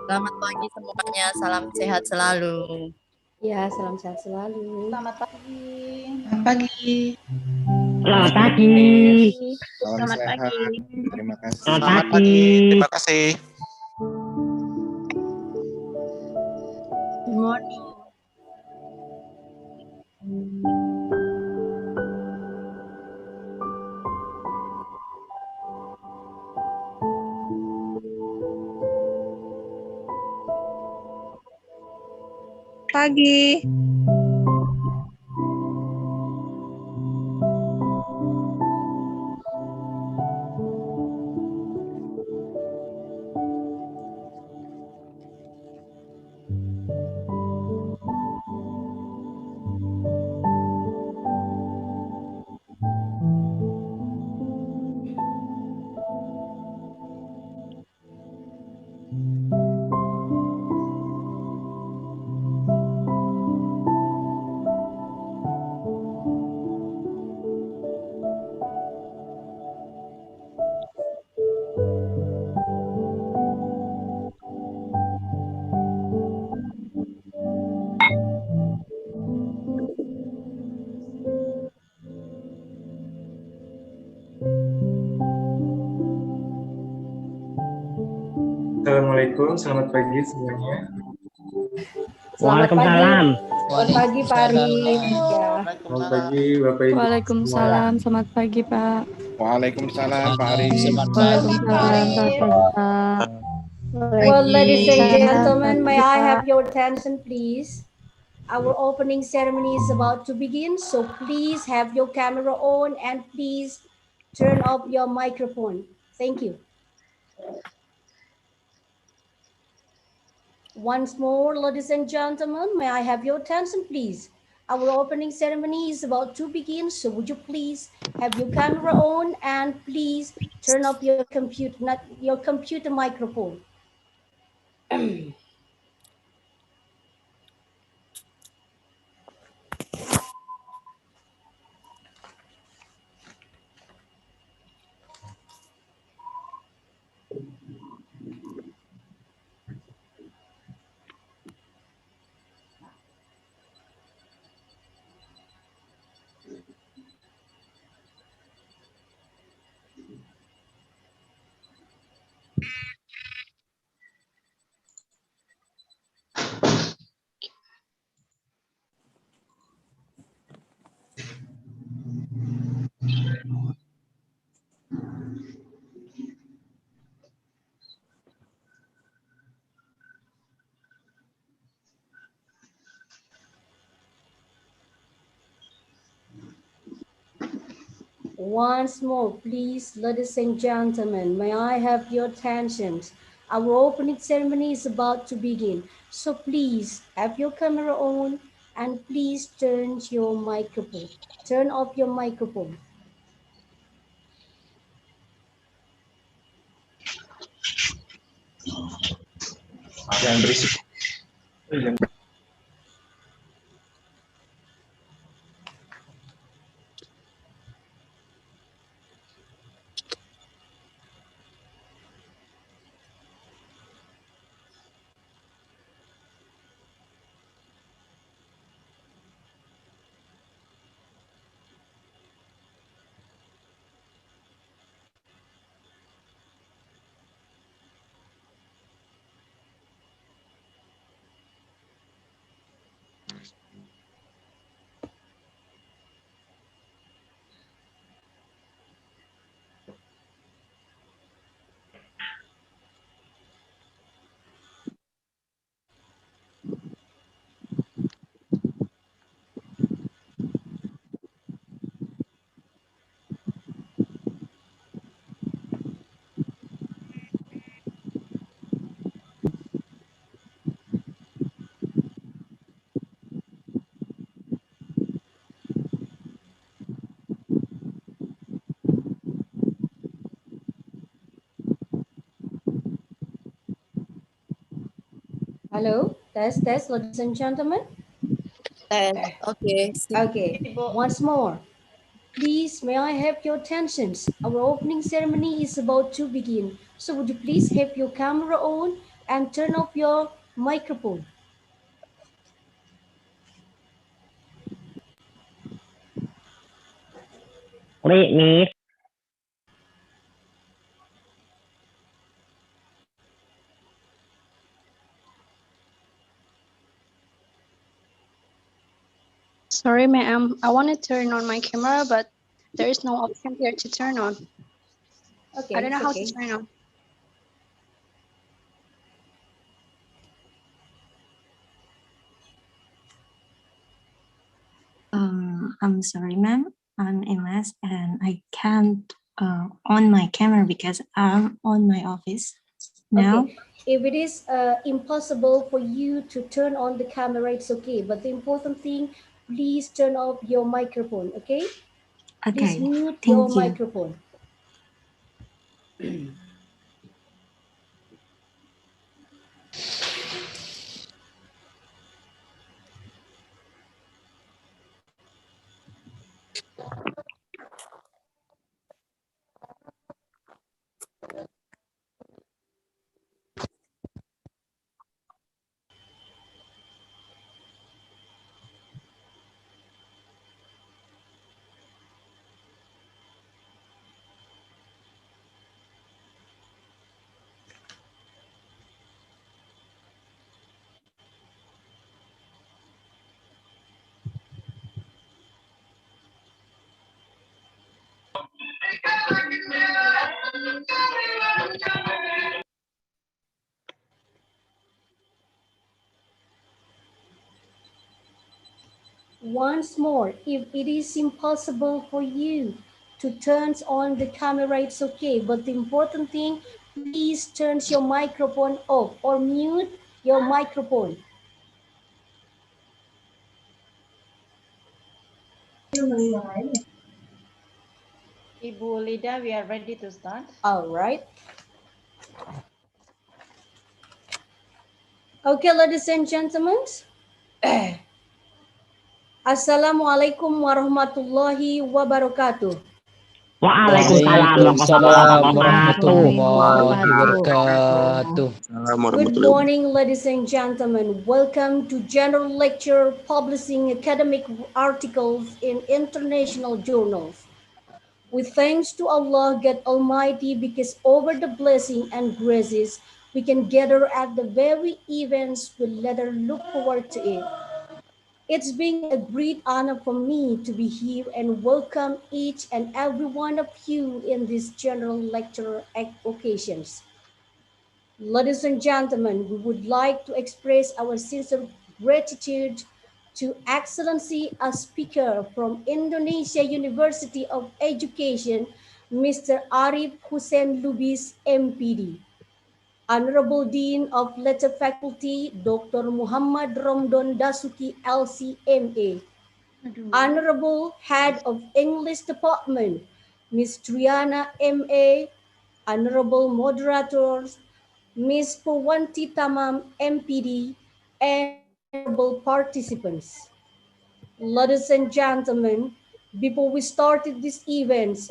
Selamat pagi semuanya, salam sehat selalu. Ya, salam sehat selalu. Selamat pagi. Selamat pagi. Selamat pagi. Salam Selamat sehat. pagi. Terima kasih. Selamat pagi. Terima kasih. Good morning. Pagi. Assalamualaikum, selamat pagi semuanya. Waalaikumsalam. Selamat pagi, Pak Arif. Ya. Selamat pagi, Bapak Ibu. Waalaikumsalam. Selamat pagi, Pak. Waalaikumsalam Pak Arif. Waalaikumsalam. Selamat pagi, Pak. Well, ladies and Salam gentlemen, may pagi, I Pak. have your attention, please? Our opening ceremony is about to begin, so please have your camera on and please turn off your microphone. Thank you. Once more, ladies and gentlemen, may I have your attention, please? Our opening ceremony is about to begin, so would you please have your camera on and please turn off your computer microphone. Once more, please, ladies and gentlemen, may I have your attention? Our opening ceremony is about to begin. So please have your camera on and please turn your microphone. Turn off your microphone. Jangan berisik. Hello, test, ladies and gentlemen. Okay. Okay, once more. Please, may I have your attentions? Our opening ceremony is about to begin. So would you please have your camera on and turn off your microphone? Wait, Miss. Sorry, ma'am. I want to turn on my camera, but there is no option here to turn on. Okay, I don't know it's how okay. to turn on. I'm sorry, ma'am. I'm MS and I can't on my camera because I'm on my office now. Okay, if it is impossible for you to turn on the camera, it's okay. But the important thing, please turn off your microphone, okay? Please Okay, mute your thank you. microphone. Once more, if it is impossible for you to turn on the camera, it's okay. But the important thing, please turn your microphone off or mute your microphone. Ibu Lida, we are ready to start. All right. Okay, ladies and gentlemen. Assalamualaikum warahmatullahi wabarakatuh. Waalaikumsalam warahmatullahi wabarakatuh. Good morning, ladies and gentlemen. Welcome to General Lecture Publishing Academic Articles in International Journals. With thanks to Allah God Almighty, because over the blessing and graces we can gather at the very events we later look forward to it. It's been a great honor for me to be here and welcome each and every one of you in this general lecture occasions. Ladies and gentlemen, we would like to express our sincere gratitude to Excellency, a speaker from Indonesia University of Education, Mr. Arif Hussein Lubis, MPD. Honorable Dean of Letter Faculty, Dr. Muhammad Romdon Dasuki, LCMA. Honorable Head of English Department, Ms. Triana MA. Honorable Moderators, Ms. Purwanti Tamam, MPD, and honorable participants. Ladies and gentlemen, before we started these events,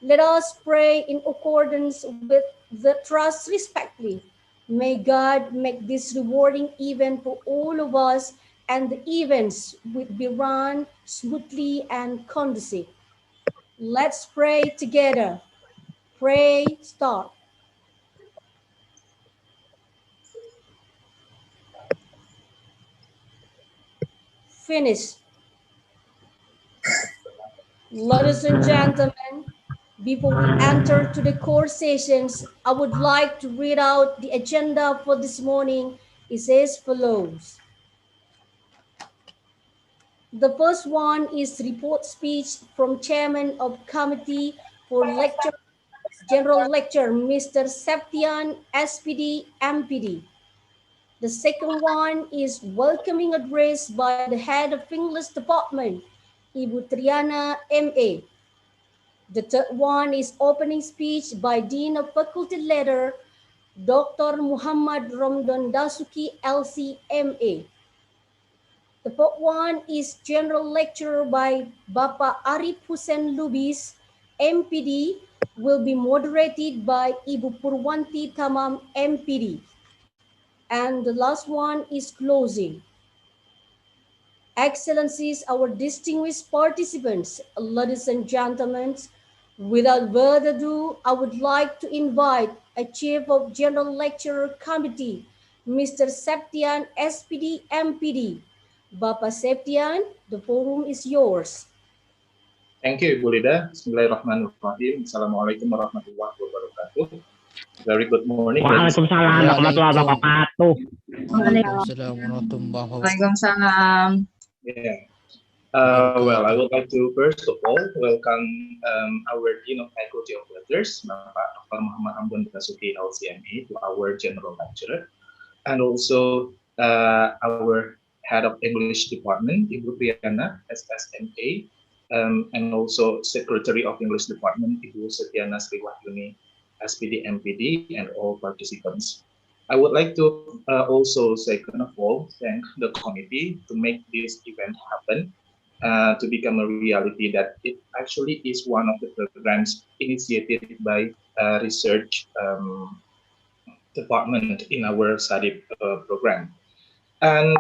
let us pray in accordance with the trust respectfully. May God make this rewarding event for all of us and the events will be run smoothly and conducive. Let's pray together. Pray, start. Finish. Ladies and gentlemen, before we enter to the core sessions, I would like to read out the agenda for this morning. It says follows. The first one is report speech from Chairman of Committee for Lecture, General Lecture, Mr. Septian, SPD, MPD. The second one is welcoming address by the Head of English Department, Ibu Triana, MA. The third one is opening speech by Dean of Faculty Letter, Dr. Muhammad Romdon Dasuki, LCMA. The fourth one is general lecture by Bapak Arif Hussein Lubis, MPD, will be moderated by Ibu Purwanti Tamam, MPD. And the last one is closing. Excellencies, our distinguished participants, ladies and gentlemen, without further ado, I would like to invite a Chief of General Lecturer Committee, Mr. Septian, SPD, MPD. Bapak Septian, the forum is yours. Thank you, Ibu Lida. Bismillahirrahmanirrahim. Assalamualaikum warahmatullahi wabarakatuh. Very good morning. Waalaikumsalam warahmatullahi wabarakatuh. Waalaikumsalam. Yeah. Well, I would like to first of all welcome our Dean of Faculty of Letters, Bapak Dr. Muhammad Ramdan Dasuki, LCMA, to our general lecture, and also our Head of English Department, Ibu Triana, SSMA, and also Secretary of English Department, Ibu Setiana Sriwahyuni, SPD, MPD, and all participants. I would like to also second of all thank the committee to make this event happen, to become a reality, that it actually is one of the programs initiated by research department in our study program. And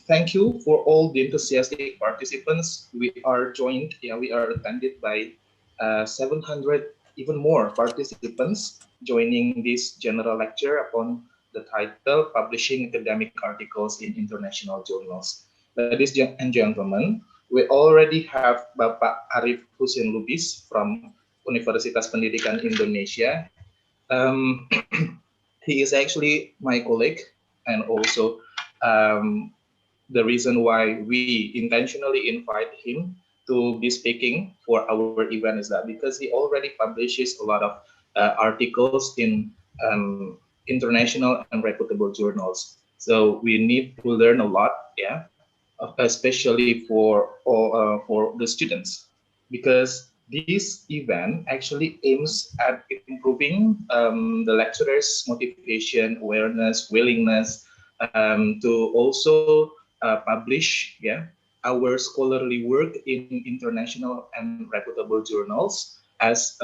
thank you for all the enthusiastic participants. We are joined, we are attended by 700 even more participants joining this general lecture upon the title Publishing Academic Articles in International Journals. Ladies and gentlemen, we already have Bapak Arif Hussein Lubis from Universitas Pendidikan Indonesia. He is actually my colleague, and also the reason why we intentionally invite him to be speaking for our event is that because he already publishes a lot of articles in international and reputable journals. So we need to learn a lot, yeah, especially for the students, because this event actually aims at improving the lecturers' motivation, awareness, willingness to also publish, yeah, our scholarly work in international and reputable journals as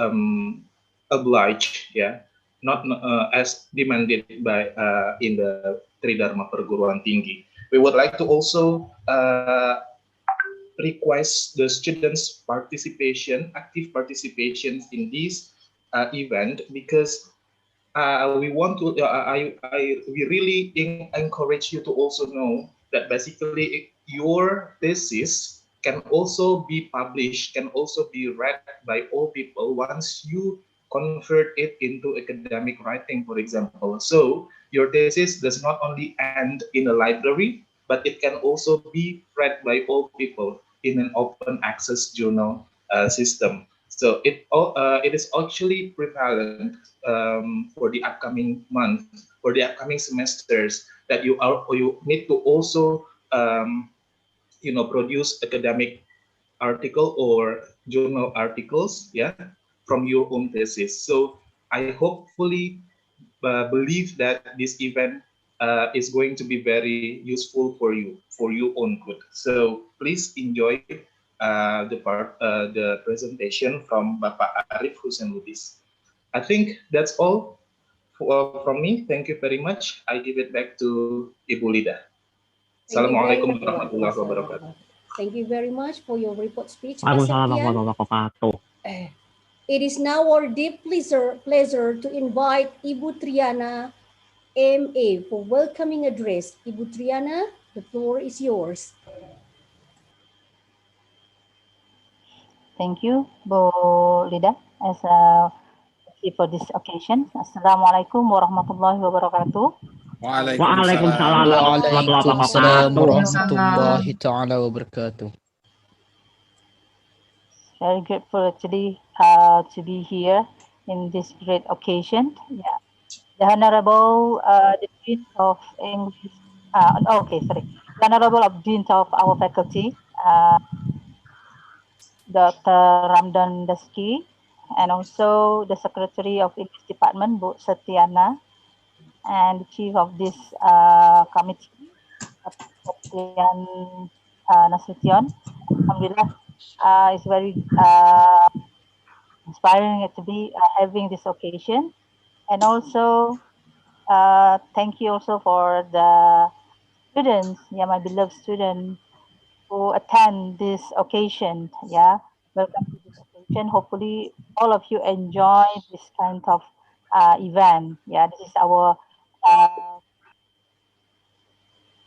obliged, yeah, not as demanded by in the Tridharma Perguruan Tinggi. We would like to also request the students' participation, active participation in this event, because we want to. We really encourage you to also know that basically your thesis can also be published, can also be read by all people once you convert it into academic writing, for example. So your thesis does not only end in a library, but it can also be read by all people in an open access journal system. So it is actually prevalent for the upcoming month, for the upcoming semesters, that you need to also produce academic article or journal articles, yeah, from your own thesis. So I hopefully believe that this event is going to be very useful for your own good. So please enjoy the presentation from Bapak Arif Hussein Lubis. I think that's all from me. Thank you very much. I give it back to Ibu Lida. Thank you very Assalamualaikum much. warahmatullahi wabarakatuh. Thank you very much for your report speech, Pak Waalaikumsalam Septian. warahmatullahi wabarakatuh. It is now our deep pleasure to invite Ibu Triana, MA, for welcoming address. Ibu Triana, the floor is yours. Thank you, Bu Lida, as for this occasion. Assalamualaikum warahmatullahi wabarakatuh. Waalaikumsalam Waalaikumsalam warahmatullahi taala wabarakatuh. Very grateful actually to be here in this great occasion. Yeah, the Honorable the Dean of English. The Honorable Dean of our faculty, Dr. Ramdan Daski, and also the Secretary of English Department, Bu Setiana, and the Chief of this committee, Septian Nasution. Alhamdulillah, it's very inspiring to be having this occasion. And also, thank you also for the students, yeah, my beloved students who attend this occasion. Yeah, welcome to this occasion. Hopefully, all of you enjoy this kind of event. Yeah, this is our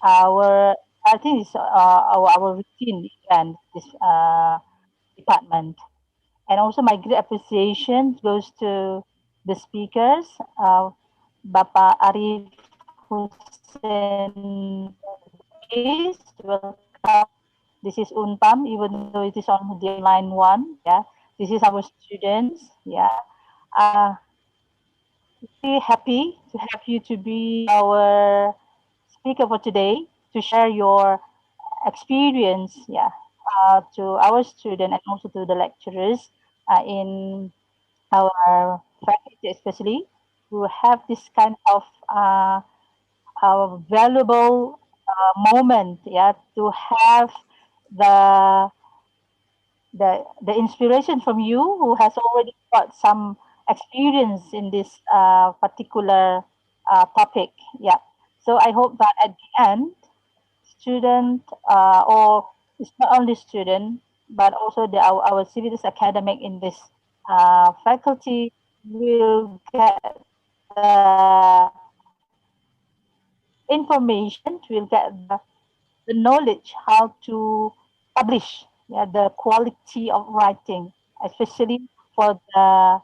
I think it's our routine event. This department, and also my great appreciation goes to the speakers, Bapak Arif Hussein Lubis. Welcome. This is UNPAM, even though it is on the online one. Yeah, this is our students. Yeah, really happy to have you to be our speaker for today to share your experience. Yeah, to our student and also to the lecturers in our faculty, especially who have this kind of valuable moment. Yeah, to have the the inspiration from you who has already got some experience in this particular topic. Yeah. So I hope that at the end, student or it's not only student but also our civics academic in this faculty will get the information, will get the knowledge how to publish, yeah, the quality of writing, especially for the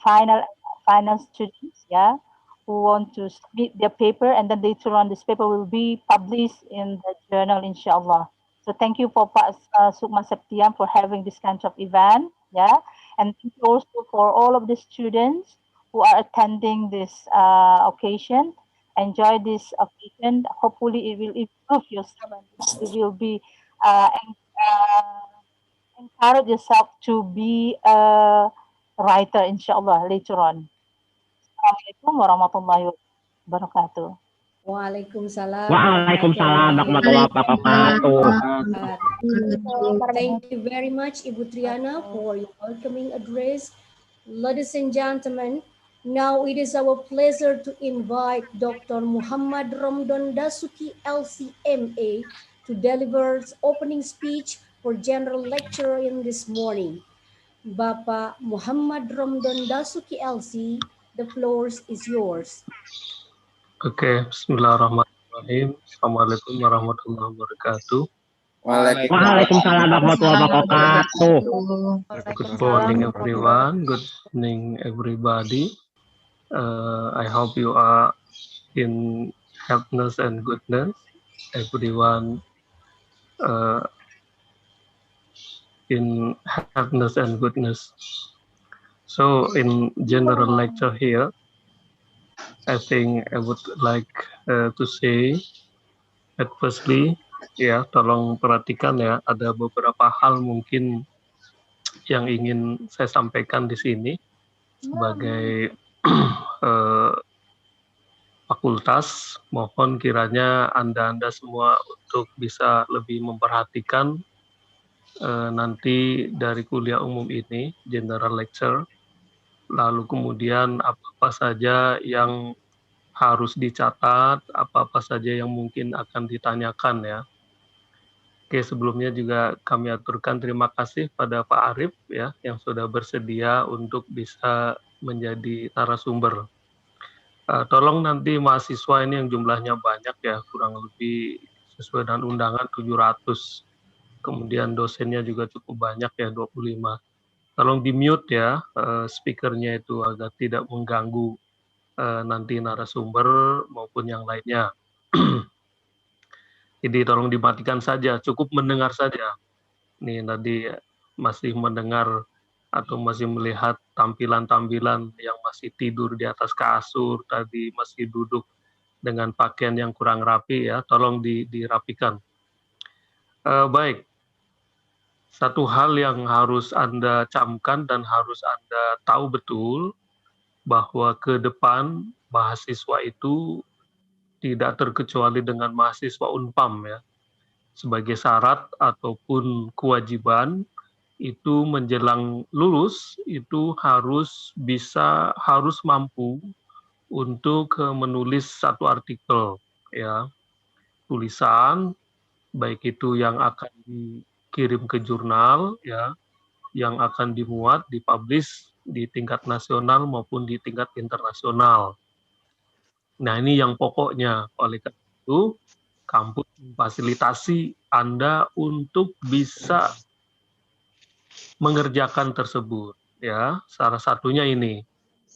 final students, yeah, who want to submit their paper, and then later on this paper will be published in the journal, inshallah. So thank you for Pak Sukma Septian for having this kind of event, yeah, and thank you also for all of the students who are attending this occasion. Enjoy this occasion. Hopefully, it will improve yourself. It will be encourage yourself to be a writer, inshallah, later on. Assalamualaikum warahmatullahi wabarakatuh. Waalaikumsalam. Waalaikumsalam warahmatullahi wabarakatuh. Thank you very much, Ibu Triana, for your welcoming address. Ladies and gentlemen, now it is our pleasure to invite Dr. Muhammad Ramdan Dasuki, LCMA, to deliver his opening speech for general lecture in this morning. Bapak Muhammad Ramdan Dasuki LC, the floor is yours. Oke, bismillahirrahmanirrahim. Assalamualaikum warahmatullahi wabarakatuh. Waalaikumsalam warahmatullahi wabarakatuh. Good morning everyone, good evening everybody. I hope you are in healthness and goodness. Everyone in healthness and goodness. So in general lecture here, I think I would like to say at firstly, ya tolong perhatikan ya, ada beberapa hal mungkin yang ingin saya sampaikan di sini sebagai fakultas. Mohon kiranya Anda semua untuk bisa lebih memperhatikan nanti dari kuliah umum ini, general lecture, lalu kemudian apa-apa saja yang harus dicatat, apa-apa saja yang mungkin akan ditanyakan ya. Oke, sebelumnya juga kami aturkan terima kasih pada Pak Arif ya yang sudah bersedia untuk bisa menjadi narasumber. Tolong nanti mahasiswa ini yang jumlahnya banyak ya, kurang lebih sesuai dengan undangan 700. Kemudian dosennya juga cukup banyak ya, 25. Tolong di-mute ya, speakernya itu agar tidak mengganggu nanti narasumber maupun yang lainnya. Jadi tolong dimatikan saja, cukup mendengar saja. Nih tadi masih mendengar atau masih melihat tampilan-tampilan yang masih tidur di atas kasur, tadi masih duduk dengan pakaian yang kurang rapi ya, tolong dirapikan. Baik, satu hal yang harus Anda camkan dan harus Anda tahu betul, bahwa ke depan mahasiswa itu tidak terkecuali dengan mahasiswa UNPAM ya. Sebagai syarat ataupun kewajiban itu menjelang lulus itu harus mampu untuk menulis satu artikel ya, tulisan baik itu yang akan dikirim ke jurnal ya, yang akan dimuat, dipublish di tingkat nasional maupun di tingkat internasional. Nah, ini yang pokoknya. Oleh karena itu, kampus memfasilitasi Anda untuk bisa mengerjakan tersebut. Ya, salah satunya ini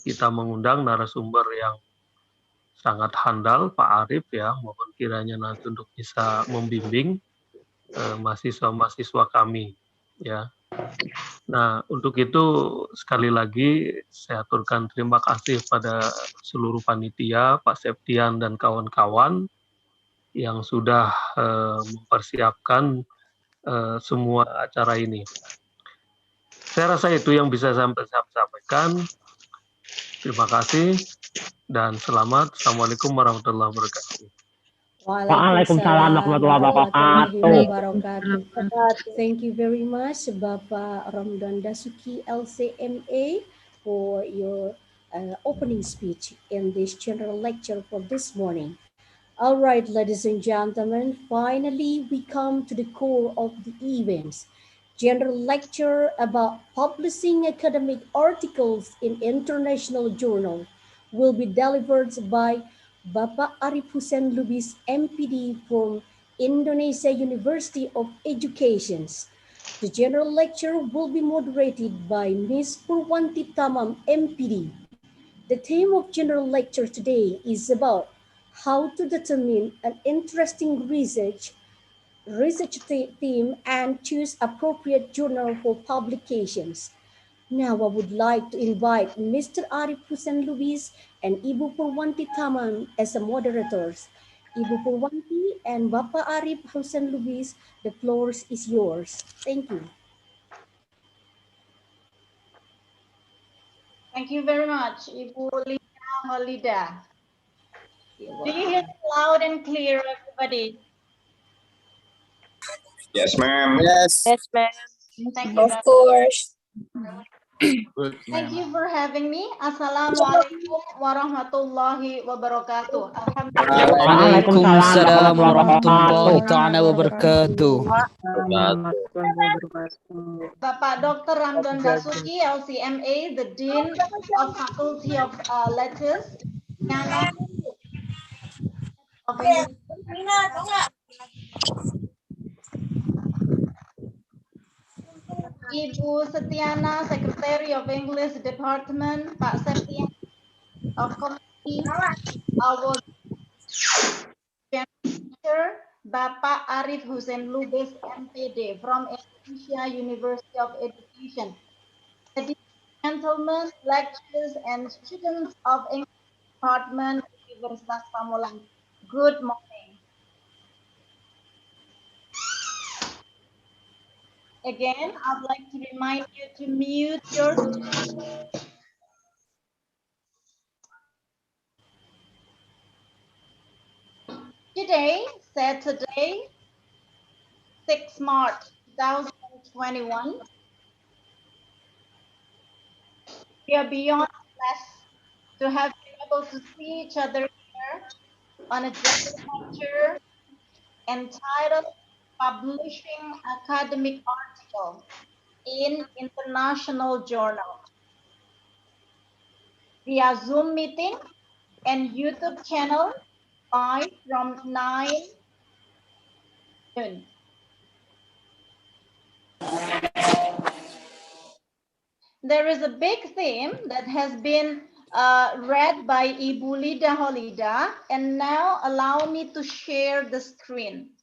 kita mengundang narasumber yang sangat handal, Pak Arif ya. Mohon kiranya nanti untuk bisa membimbing mahasiswa-mahasiswa kami. Ya. Nah, untuk itu sekali lagi saya aturkan terima kasih pada seluruh panitia, Pak Septian dan kawan-kawan yang sudah mempersiapkan semua acara ini. Saya rasa itu yang bisa saya sampaikan. Terima kasih dan selamat. Assalamualaikum warahmatullahi wabarakatuh. Waalaikumsalam warahmatullahi wabarakatuh. Thank you very much, Bapak Ramdan Dasuki LCMA, for your opening speech in this general lecture for this morning. All right, ladies and gentlemen, finally we come to the core of the events. General lecture about publishing academic articles in international journal will be delivered by Bapak Arif Hussein Lubis, MPD from Indonesia University of Education. The general lecture will be moderated by Ms. Purwanti Tamam, MPD. The theme of general lecture today is about how to determine an interesting research theme and choose appropriate journal for publications. Now I would like to invite Mr. Arif Hussein Lubis and Ibu Purwanti Taman as the moderators. Ibu Purwanti and Bapak Arif Hussein Lubis, the floor is yours. Thank you. Thank you very much, Ibu Lida. Do you hear me loud and clear, everybody? Yes, ma'am. Yes, ma'am. Thank you. Of course. Good, Thank ma'am. you for having me. Assalamualaikum warahmatullahi wabarakatuh. Alhamdulillah. Waalaikumsalam Waalaikumsalam warahmatullahi warahmatullahi taala wabarakatuh. Bapak Dr. Ramdan Basuki, LCMA, the Dean of Faculty of Letters, Yana of English, Ibu Setiana, Secretary of English Department, Pak Septian of Committee, our teacher, Bapak Arif Hussein Lubis, MPD from Indonesia University of Education. Ladies and gentlemen, lecturers and students of English Department, Universitas Pamulang. Good morning. Again, I'd like to remind you to mute your. Today, Saturday, 6 March 2021, we are beyond blessed to have been able to see each other here on a joint lecture entitled Publishing Academic Article in International Journal via Zoom meeting and YouTube channel live from 9 noon. There is a big theme that has been read by Ibu Lida Holida, and now allow me to share the screen.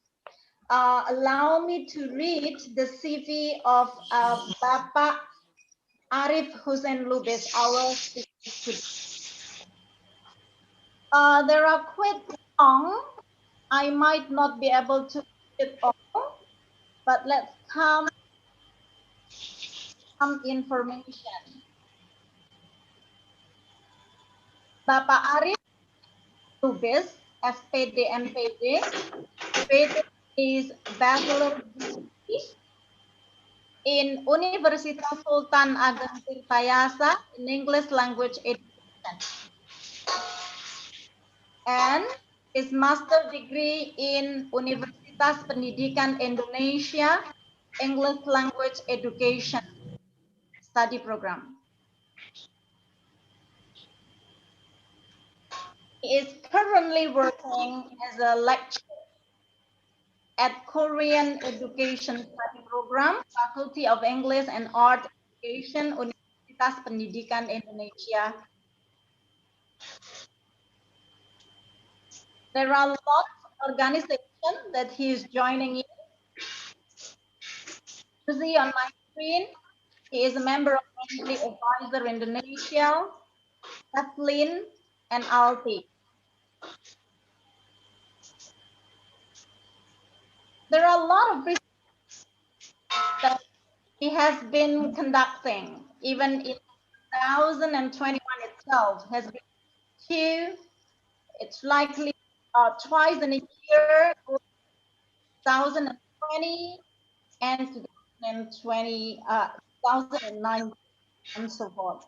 Allow me to read the CV of Bapak Arif Hussein Lubis, our speaker. There are quite long. I might not be able to read it all, but let's come some information. Bapak Arif Lubis, SPD MPD, graduate is bachelor degree in Universitas Sultan Ageng Tirtayasa in English language education, and his master degree in Universitas Pendidikan Indonesia English language education study program. He is currently working as a lecturer at Korean Education Study Program, Faculty of English and Art Education, Universitas Pendidikan Indonesia. There are lots of organizations that he is joining in. You see on my screen, he is a member of Friendly Advisor Indonesia, Kathleen, and Alti. There are a lot of research that he has been conducting, even in 2021 itself has been two. It's likely twice in a year, 2020 and 2020, 2009, and so forth.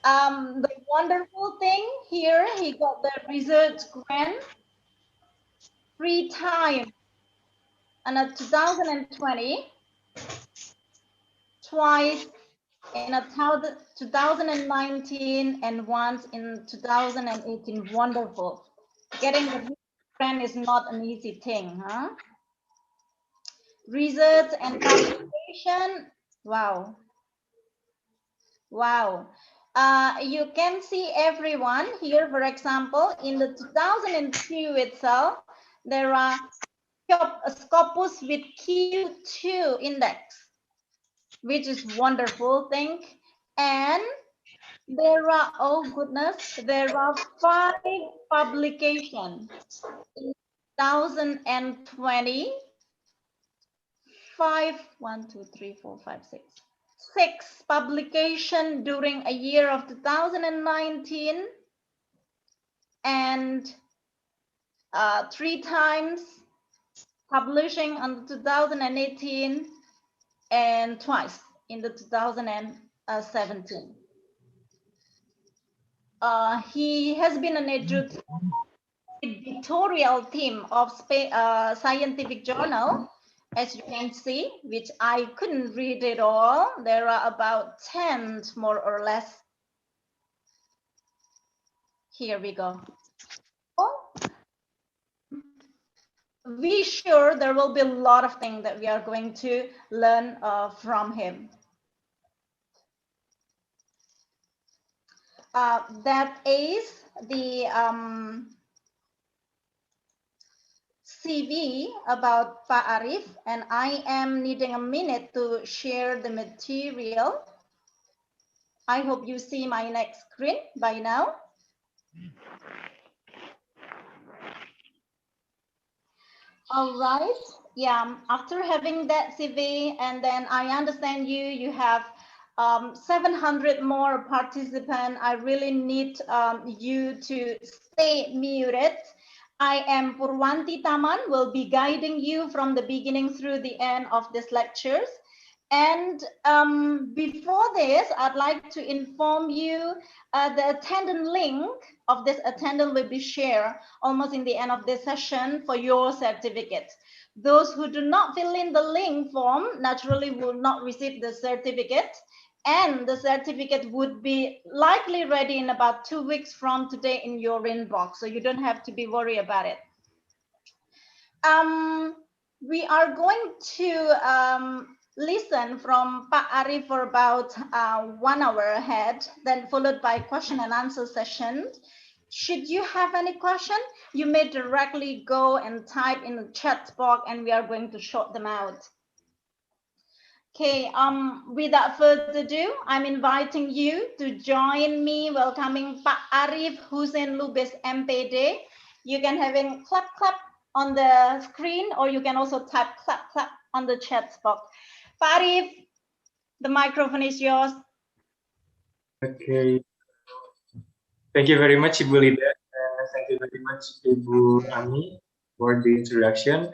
The wonderful thing here, he got the research grant 3 times, and in 2020, twice in 2019, and once in 2018. Wonderful. Getting the grant is not an easy thing, huh? Research and publication, wow. Wow. You can see everyone here, for example, in the 2002 itself, there are Scopus with Q2 index, which is wonderful thing. And there are, oh goodness, there are 5 publications in 2020. 5, 1, 2, 3, 4, 5, 6. 6 publication during a year of 2019, and 3 times publishing on 2018, and twice in the 2017. He has been an editorial team of scientific journal, as you can see, which I couldn't read it all. There are about 10 more or less. Here we go. We sure there will be a lot of things that we are going to learn from him. That is the CV about Pak Arif, and I am needing a minute to share the material. I hope you see my next screen by now. All right. Yeah, after having that CV, and then I understand you have 700 more participants. I really need you to stay muted. I am Purwanti Taman, will be guiding you from the beginning through the end of these lectures. And before this, I'd like to inform you the attendance link of this attendance will be shared almost in the end of this session for your certificate. Those who do not fill in the link form naturally will not receive the certificate, and the certificate would be likely ready in about 2 weeks from today in your inbox, so you don't have to be worried about it. We are going to listen from Pak Arif for about 1 hour ahead, then followed by question and answer session. Should you have any question, you may directly go and type in the chat box and we are going to sort them out. Okay, without further ado, I'm inviting you to join me welcoming Pak Arif Hussein Lubis MPD. You can have a clap clap on the screen, or you can also type clap clap on the chat box. Pak Arif, the microphone is yours. Okay. Thank you very much, Ibu Lida. Thank you very much, Ibu Ami, for the introduction.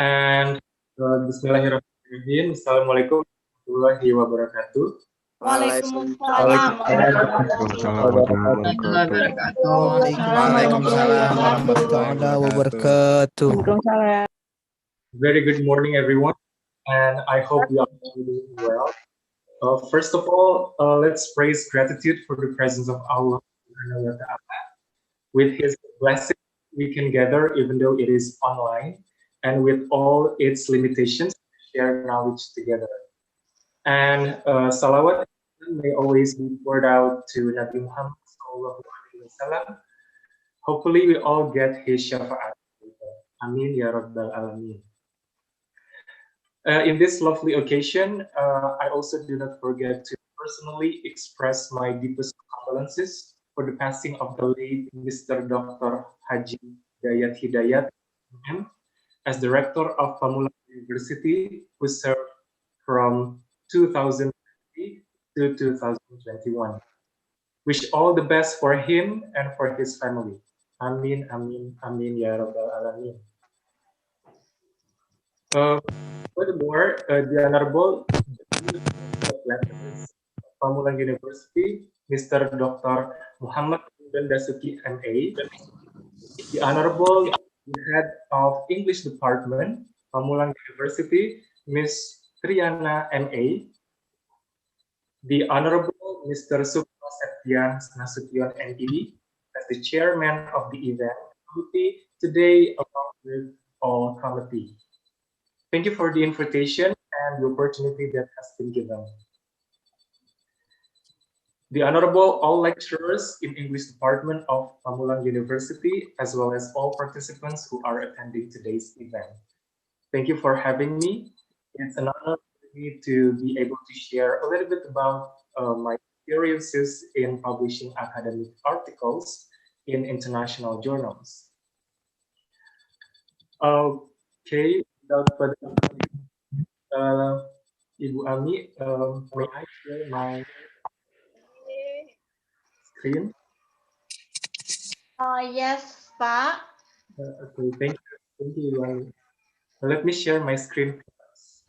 And Bismillahirrahmanirrahim. Assalamualaikum warahmatullahi wabarakatuh. Waalaikumsalam warahmatullahi wabarakatuh. Very good morning, everyone, and I hope you are doing well. First of all, let's praise gratitude for the presence of Allah. With His blessing, we can gather even though it is online, and with all its limitations, share knowledge together. And salawat may always be poured out to Nabi Muhammad SAW. Hopefully, we all get his shafa'at. Amin ya rabbal alamin. In this lovely occasion, I also do not forget to personally express my deepest condolences for the passing of the late Mr. Dr. Haji Hidayat MM, as the rector of Pamulang University, who served from 2020 to 2021. Wish all the best for him and for his family. Amin, amin, amin, ya rabbal alamin. Furthermore, the Honorable Pamulang University, Mr. Dr. Muhammad Dasuki MA, the Honorable Head of English Department, Pamulang University, Ms. Triana MA, the Honorable Mr. Sukma Septian Nasution NPD, as the Chairman of the event committee today, along with all committee. Thank you for the invitation and the opportunity that has been given. The Honorable all lecturers in English Department of Pamulang University, as well as all participants who are attending today's event. Thank you for having me. It's an honor for me to be able to share a little bit about my experiences in publishing academic articles in international journals. Okay, without further ado, Ibu Ami, may I share my screen? Yes, Pak. Okay, thank you, Ibu Ami. Let me share my screen first.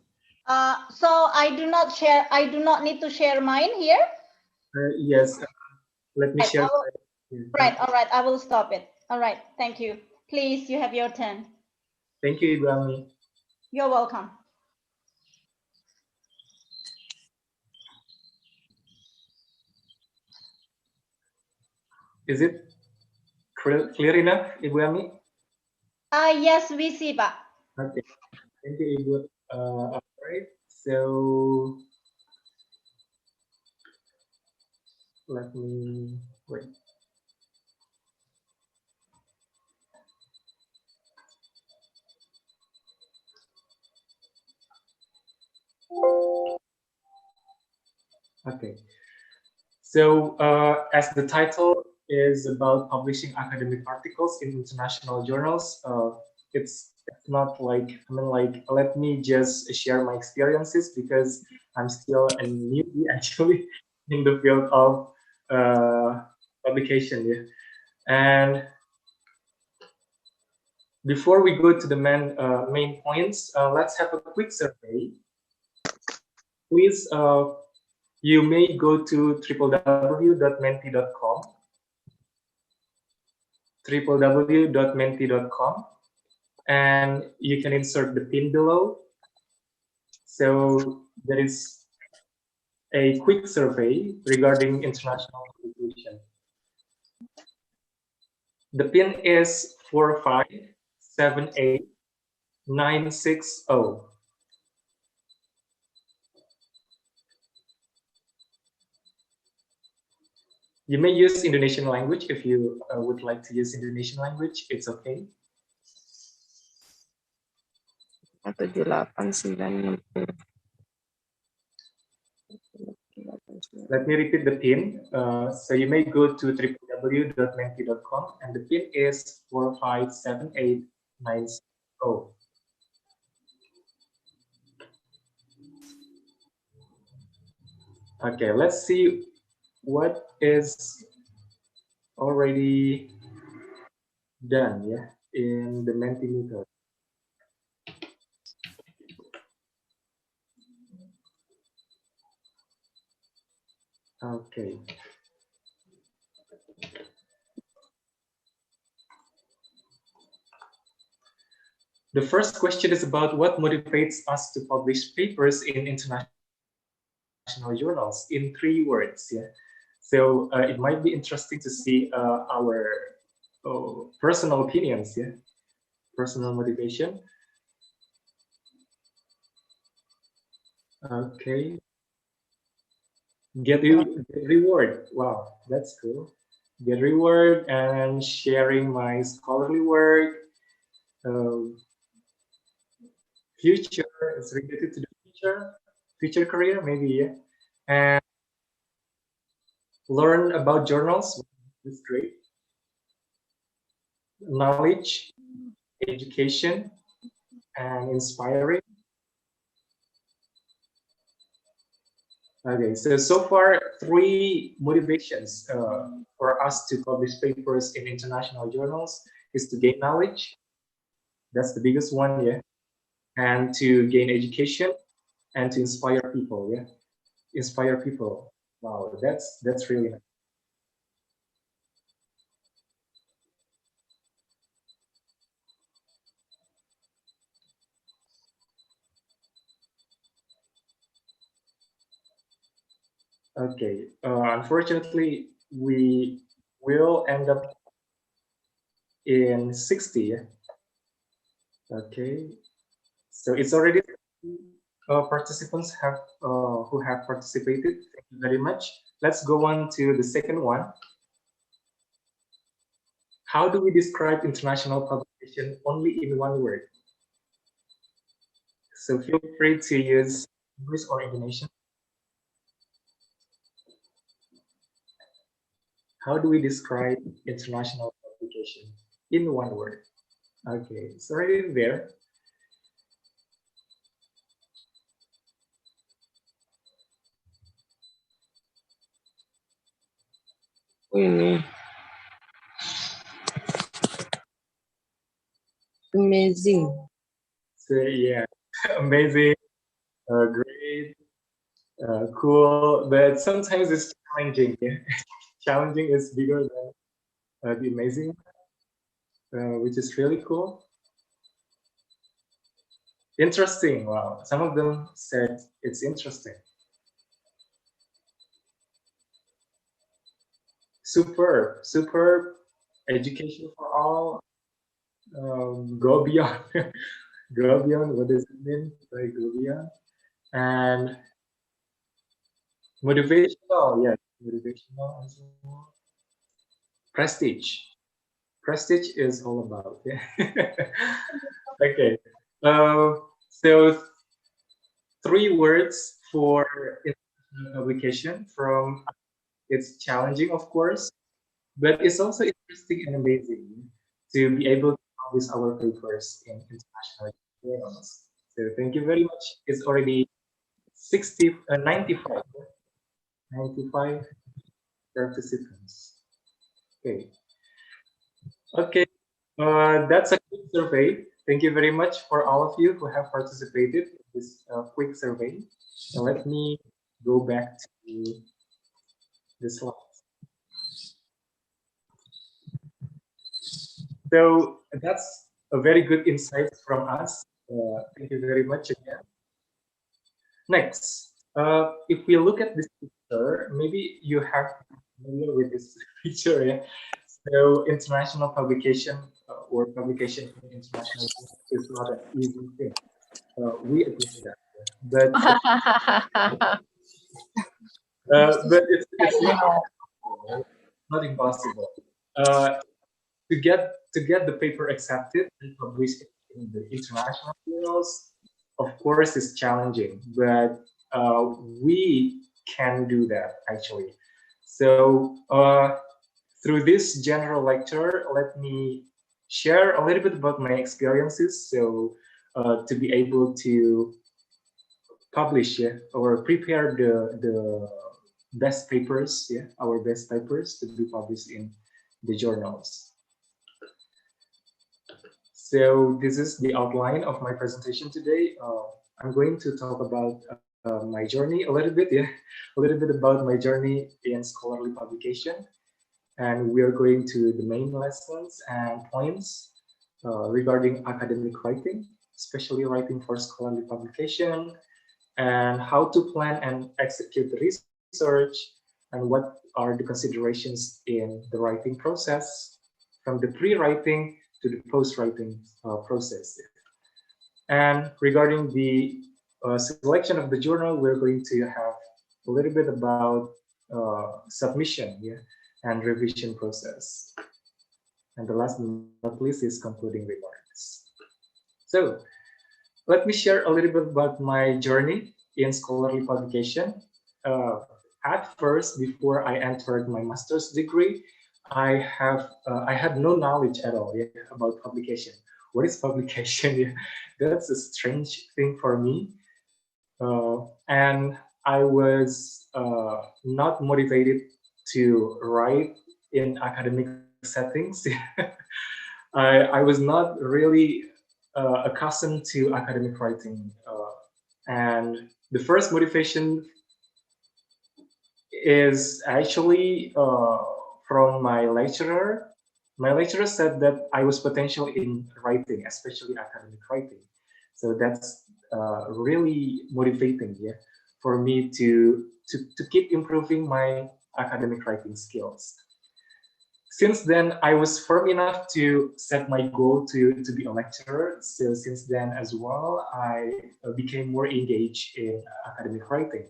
So I do not need to share mine here. Yes, let me Right, share. right, all right, I will stop it. All right, thank you. Please, you have your turn. Thank you, Ibu Ami. You're welcome. Is it clear enough, Ibu Ami? Yes, we see, Pak. Okay, thank you, Ibu. All right, so let me wait. Okay, so as the title is about publishing academic articles in international journals, it's not like, I mean, like, let me just share my experiences because I'm still a newbie actually in the field of publication. Yeah. And before we go to the main points, let's have a quick survey. Please, you may go to www.menti.com, www.menti.com, and you can insert the pin below. So there is a quick survey regarding international publication. The pin is 4578960. You may use Indonesian language if you would like to use Indonesian language. It's okay. 7896. Let me repeat the pin. So you may go to www.menti.com and the pin is 4578960. Okay, let's see what is already done, yeah, in the Mentimeter. Okay. The first question is about what motivates us to publish papers in international journals in 3 words. Yeah, so it might be interesting to see our personal opinions. Yeah, personal motivation. Okay. Get reward. Wow, that's cool. Get reward and sharing my scholarly work. Future is related to the future career maybe, yeah. And learn about journals. That's great. Knowledge, education, and inspiring. Okay, so far 3 motivations for us to publish papers in international journals is to gain knowledge. That's the biggest one, yeah. And to gain education and to inspire people, yeah. Inspire people. Wow, that's really nice. Okay, unfortunately, we will end up in 60. Yeah? Okay, so it's already participants have who have participated. Thank you very much. Let's go on to the second one. How do we describe international publication only in 1 word? So feel free to use English or Indonesian. How do we describe international publication in 1 word? Okay, it's already there. Ini amazing. So yeah, amazing. great, cool, but sometimes it's challenging. Yeah? Challenging is bigger than the amazing, which is really cool. Interesting. Wow. Some of them said it's interesting. Superb. Superb. Education for all. Go beyond. Go beyond. What does it mean by go beyond? And motivational. Yeah. Motivational as well. Prestige. Prestige is all about. Yeah. Okay. So 3 words for international publication from it's challenging, of course, but it's also interesting and amazing to be able to publish our papers in international journals. So thank you very much. It's already 95 participants. Okay. Okay. That's a quick survey. Thank you very much for all of you who have participated in this quick survey. Now let me go back to the slides. So that's a very good insight from us. Thank you very much again. Next, if we look at this picture, maybe you have familiar with this picture. Yeah? So international publication or publication in international is not an easy thing. We agree with that, but it's not impossible. To get the paper accepted and published in the international journals, of course, is challenging, but we can do that actually. So through this general lecture, let me share a little bit about my experiences. So to be able to publish, yeah, or prepare the best papers, yeah, our best papers to be published in the journals. So this is the outline of my presentation today. I'm going to talk about my journey a little bit, yeah, a little bit about my journey in scholarly publication. And we are going to the main lessons and points regarding academic writing, especially writing for scholarly publication, and how to plan and execute the research, and what are the considerations in the writing process, from the pre-writing to the post-writing process. And regarding the selection of the journal, we're going to have a little bit about submission, yeah, and revision process. And the last but not least is concluding remarks. So let me share a little bit about my journey in scholarly publication. At first, before I entered my master's degree, I had no knowledge at all, yeah, about publication. What is publication? Yeah, that's a strange thing for me, and I was not motivated to write in academic settings. I was not really accustomed to academic writing, and the first motivation is actually from my lecturer. My lecturer said that I was potential in writing, especially academic writing. So that's really motivating, yeah, for me to keep improving my academic writing skills. Since then, I was firm enough to set my goal to be a lecturer. So since then as well, I became more engaged in academic writing,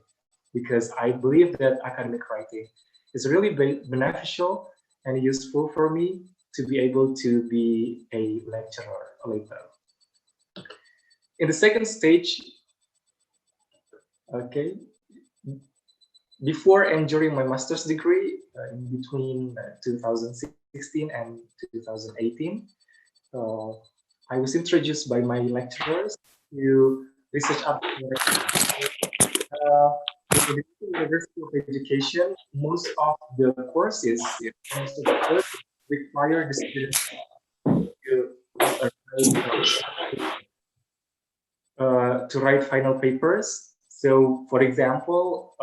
because I believe that academic writing is really beneficial and useful for me to be able to be a lecturer later. In the second stage, okay, before and during my master's degree, in between 2016 and 2018, I was introduced by my lecturers to research up. In the University of Education, most of the courses, most of the courses require the students to to write final papers. So, for example,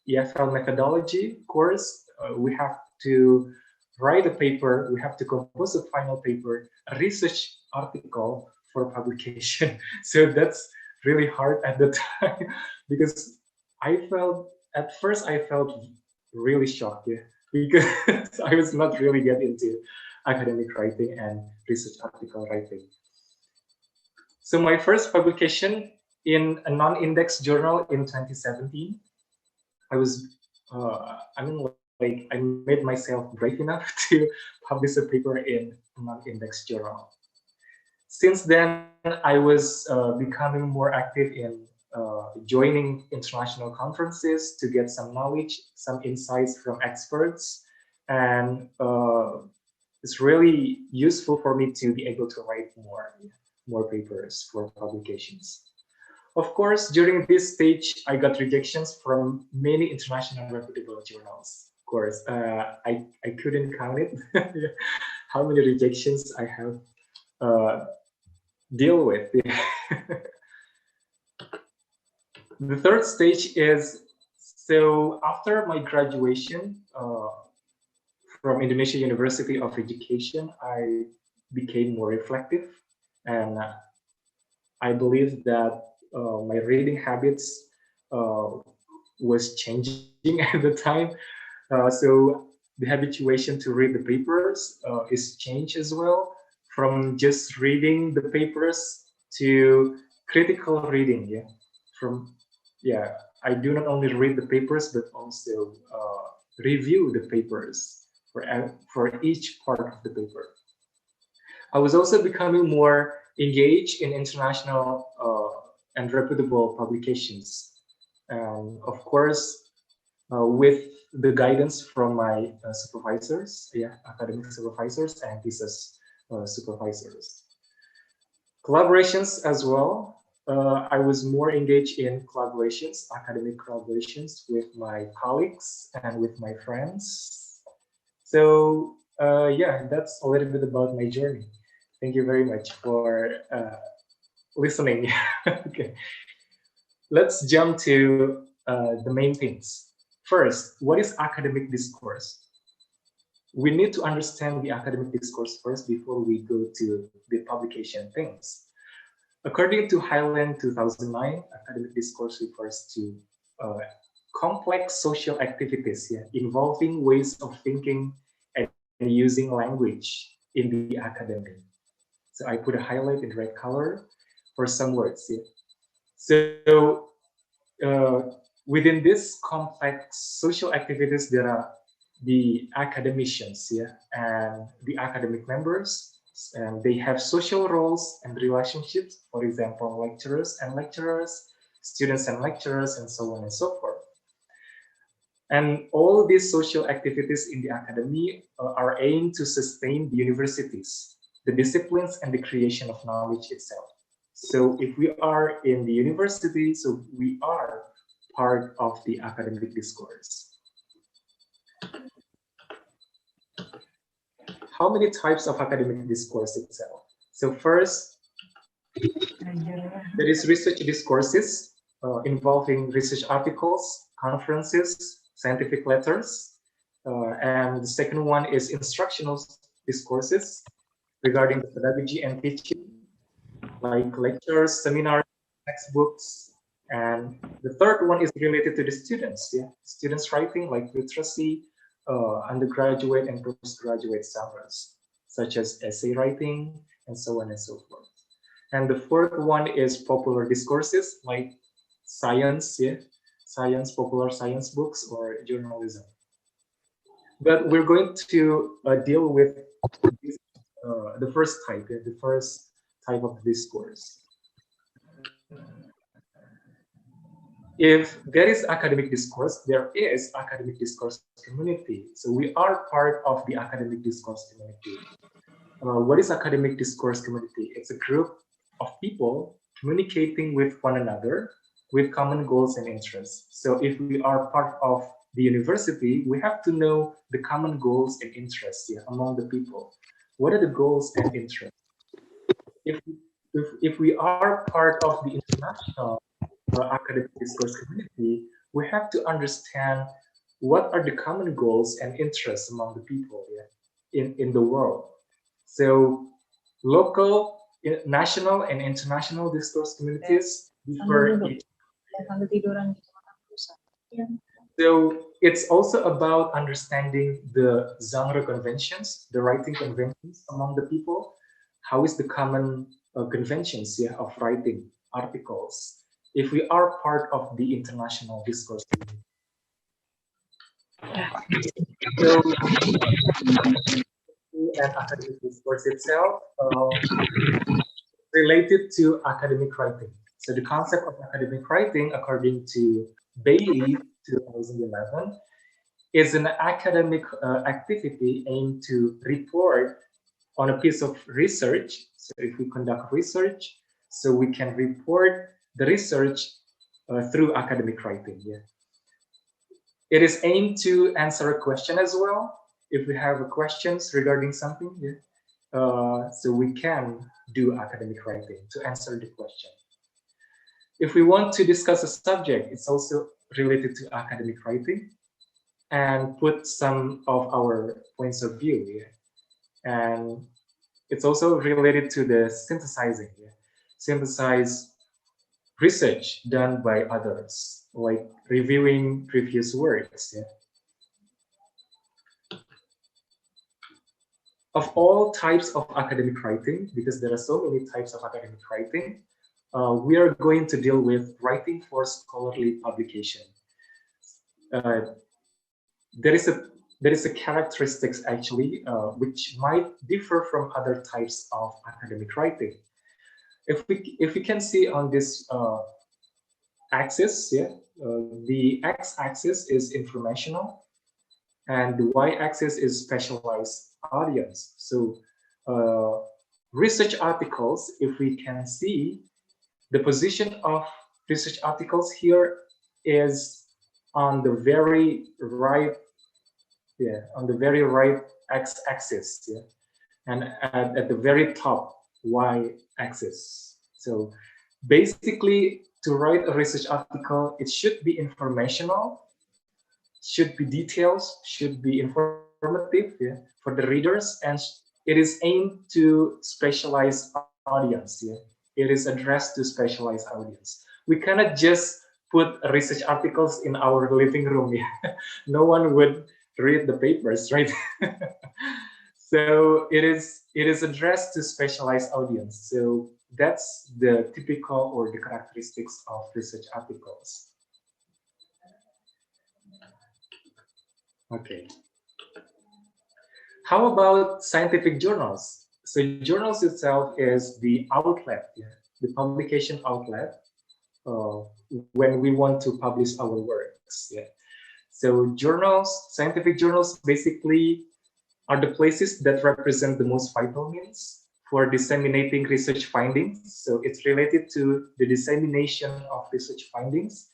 EFL methodology course, we have to write a paper, we have to compose a final paper, a research article for publication. So that's really hard at the time because at first I felt really shocked, yeah, because I was not really get into academic writing and research article writing. So my first publication in a non-index journal in 2017, I was, like I made myself brave enough to publish a paper in a non-index journal. Since then, I was becoming more active in joining international conferences to get some knowledge, some insights from experts, and it's really useful for me to be able to write more papers for publications. Of course, during this stage, I got rejections from many international reputable journals. Of course, I couldn't count it, how many rejections I have deal with. The third stage is, so after my graduation from Indonesia University of Education, I became more reflective, and I believe that my reading habits was changing at the time. So the habituation to read the papers is changed as well, from just reading the papers to critical reading. I do not only read the papers but also review the papers for each part of the paper. I was also becoming more engaged in international and reputable publications, and of course with the guidance from my supervisors, academic supervisors and thesis supervisors. Collaborations as well. I was more engaged in collaborations, academic collaborations with my colleagues and with my friends. So that's a little bit about my journey. Thank you very much for listening. Okay, let's jump to the main things. First, what is academic discourse? We need to understand the academic discourse first before we go to the publication things. According to Highland 2009, academic discourse refers to complex social activities involving ways of thinking and using language in the academy. So I put a highlight in red color for some words. So within this complex social activities, there are the academicians, and the academic members, and they have social roles and relationships. For example, lecturers and lecturers, students and lecturers, and so on and so forth. And all these social activities in the academy are aimed to sustain the universities, the disciplines, and the creation of knowledge itself. So if we are in the university, so we are part of the academic discourse. How many types of academic discourse itself? So first, there is research discourses involving research articles, conferences, scientific letters. And the second one is instructional discourses regarding the pedagogy and teaching, like lectures, seminars, textbooks. And the third one is related to the students, students writing, like literacy, undergraduate and postgraduate genres, such as essay writing, and so on and so forth. And the fourth one is popular discourses, like science, science, popular science books, or journalism. But we're going to deal with this, the first type of discourse. If there is academic discourse, there is academic discourse community. So we are part of the academic discourse community. What is academic discourse community? It's a group of people communicating with one another with common goals and interests. So if we are part of the university, we have to know the common goals and interests among the people. What are the goals and interests? If if we are part of the international academic discourse community, we have to understand what are the common goals and interests among the people in the world. So local, national, and international discourse communities differ each. So it's also about understanding the genre conventions, the writing conventions among the people. How is the common conventions of writing articles if we are part of the international discourse community? So, and academic discourse itself related to academic writing. So the concept of academic writing, according to Bailey 2011, is an academic activity aimed to report on a piece of research. So if we conduct research, so we can report the research through academic writing. Yeah. It is aimed to answer a question as well. If we have questions regarding something, so we can do academic writing to answer the question. If we want to discuss a subject, it's also related to academic writing and put some of our points of view. Yeah. And it's also related to the synthesizing. Yeah. Synthesize research done by others, like reviewing previous works. Yeah. Of all types of academic writing, because there are so many types of academic writing, we are going to deal with writing for scholarly publication. There is a characteristics actually which might differ from other types of academic writing. If we can see on this axis, the x-axis is informational, and the y-axis is specialized audience. So research articles, if we can see, the position of research articles here is on the very right, on the very right x-axis, and at the very top y-axis. So basically, to write a research article, it should be informational, should be details, should be informative for the readers, and it is aimed to specialized audience. It is addressed to specialized audience. We cannot just put research articles in our living room. No one would read the papers, right? So it is addressed to specialized audience. So that's the typical or the characteristics of research articles. Okay. How about scientific journals? So journals itself is the outlet, the publication outlet when we want to publish our works. So journals, scientific journals basically are the places that represent the most vital means for disseminating research findings. So it's related to the dissemination of research findings.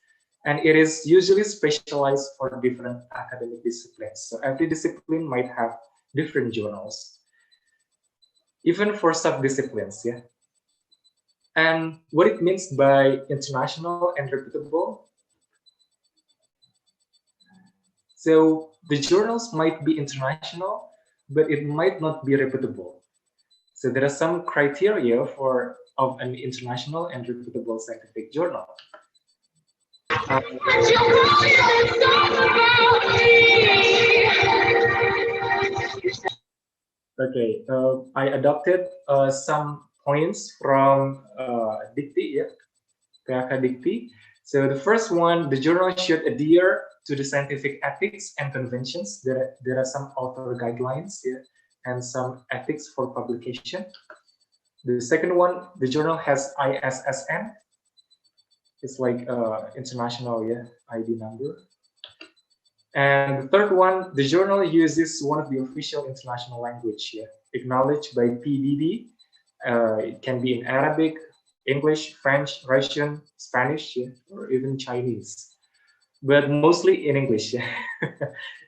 And it is usually specialized for different academic disciplines. So every discipline might have different journals, even for sub-disciplines. And what it means by international and reputable. So the journals might be international, but it might not be reputable. So there are some criteria of an international and reputable scientific journal. Okay, I adopted some points from Dikti, PHK Dikti. So the first one, the journal should adhere to the scientific ethics and conventions. There are some author guidelines and some ethics for publication. The second one, the journal has ISSN. It's like international ID number. And the third one, the journal uses one of the official international language acknowledged by PBB. It can be in Arabic, English, French, Russian, Spanish, or even Chinese, but mostly in English.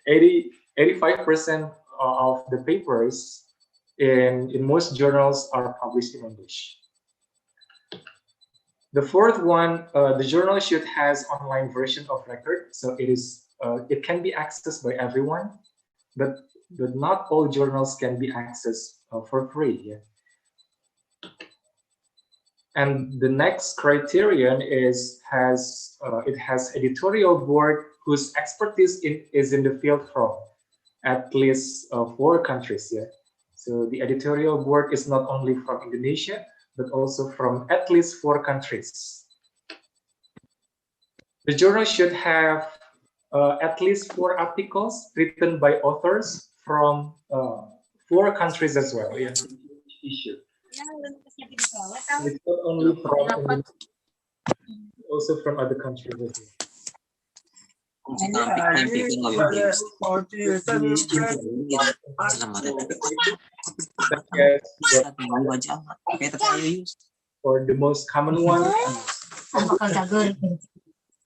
85% of the papers in most journals are published in English. The fourth one, the journal should has online version of record, so it can be accessed by everyone, but not all journals can be accessed for free. Yeah? And the next criterion is it has editorial board whose expertise is in the field from at least 4 countries. Yeah, so the editorial board is not only from Indonesia but also from at least 4 countries. The journal should have at least 4 articles written by authors from 4 countries as well. Yeah, issue. It's not only from Indonesia, also from other countries as well. For the most common one,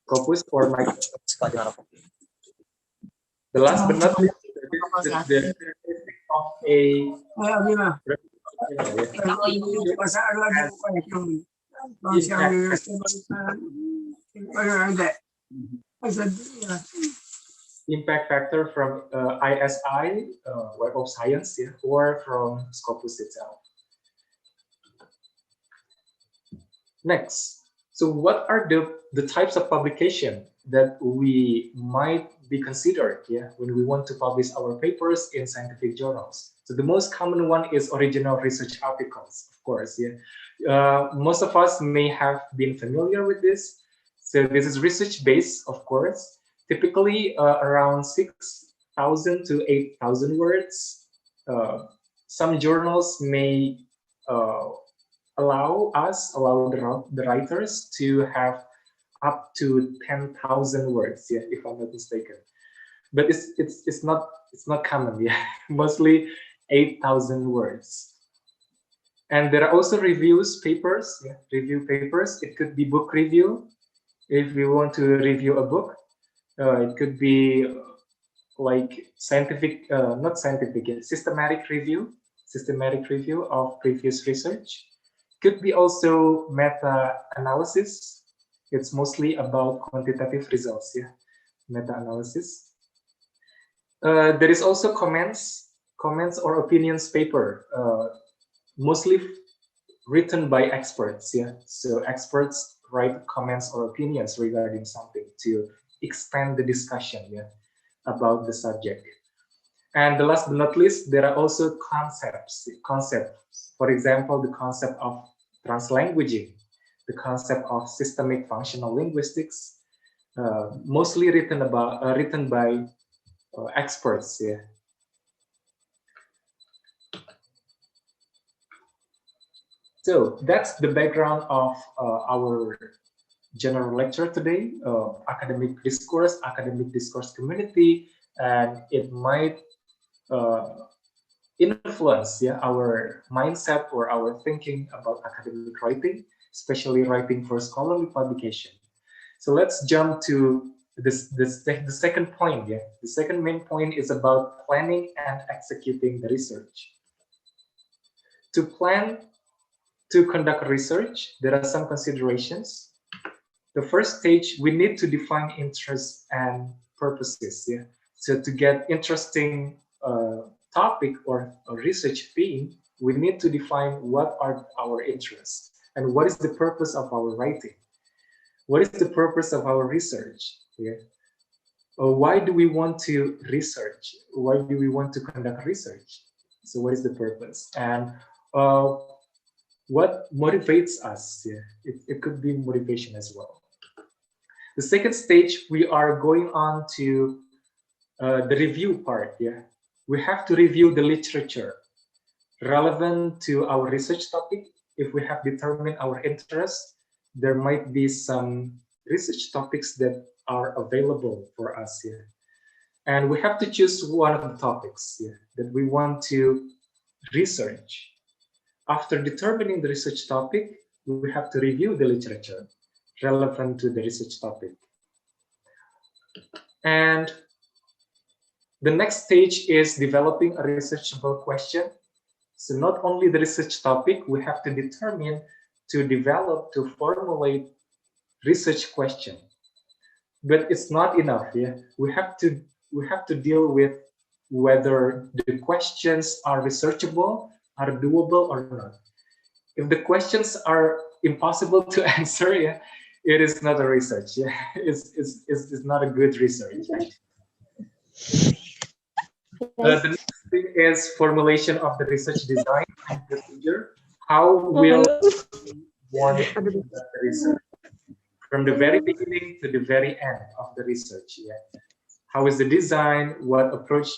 Scopus or Microsoft. The last but not least, the characteristic of a impact factor from ISI, Web of Science, yeah, or from Scopus itself. Next, so what are the types of publication that we might be considered, yeah, when we want to publish our papers in scientific journals? So the most common one is original research articles, of course. Yeah, most of us may have been familiar with this. So this is research-based, of course, typically around 6,000 to 8,000 words. Some journals may allow the writers to have up to 10,000 words, yeah, if I'm not mistaken. But it's not common, yeah. Mostly 8,000 words. And there are also reviews papers, yeah, review papers. It could be book review. If we want to review a book, it could be like scientific, not scientific, yeah, systematic review of previous research. Could be also meta-analysis. It's mostly about quantitative results, yeah, meta-analysis. There is also comments or opinions paper, mostly written by experts, yeah. So experts write comments or opinions regarding something to expand the discussion, yeah, about the subject. And the last but not least, there are also concepts. For example, the concept of translanguaging, the concept of systemic functional linguistics, mostly written by experts. Yeah. So that's the background of our general lecture today, academic discourse community, and it might influence, yeah, our mindset or our thinking about academic writing, especially writing for scholarly publication. So let's jump to the second point. Yeah, the second main point is about planning and executing the research. To plan to conduct research, there are some considerations. The first stage, we need to define interests and purposes. Yeah, so to get interesting topic or a research theme, we need to define what are our interests and what is the purpose of our writing. What is the purpose of our research? Yeah. Why do we want to research? Why do we want to conduct research? So what is the purpose? And what motivates us? Yeah. It could be motivation as well. The second stage, we are going on to the review part. Yeah. We have to review the literature relevant to our research topic. If we have determined our interest, there might be some research topics that are available for us here. And we have to choose one of the topics here that we want to research. After determining the research topic, we have to review the literature relevant to the research topic. And the next stage is developing a researchable question. So not only the research topic, we have to determine to develop, to formulate research question. But it's not enough. Yeah, we have to deal with whether the questions are researchable, are doable or not. If the questions are impossible to answer, yeah, it is not a research. Yeah, it's not a good research. The next thing is formulation of the research design and procedure. How will we want to conduct the research from the very beginning to the very end of the research? Yeah, how is the design? What approach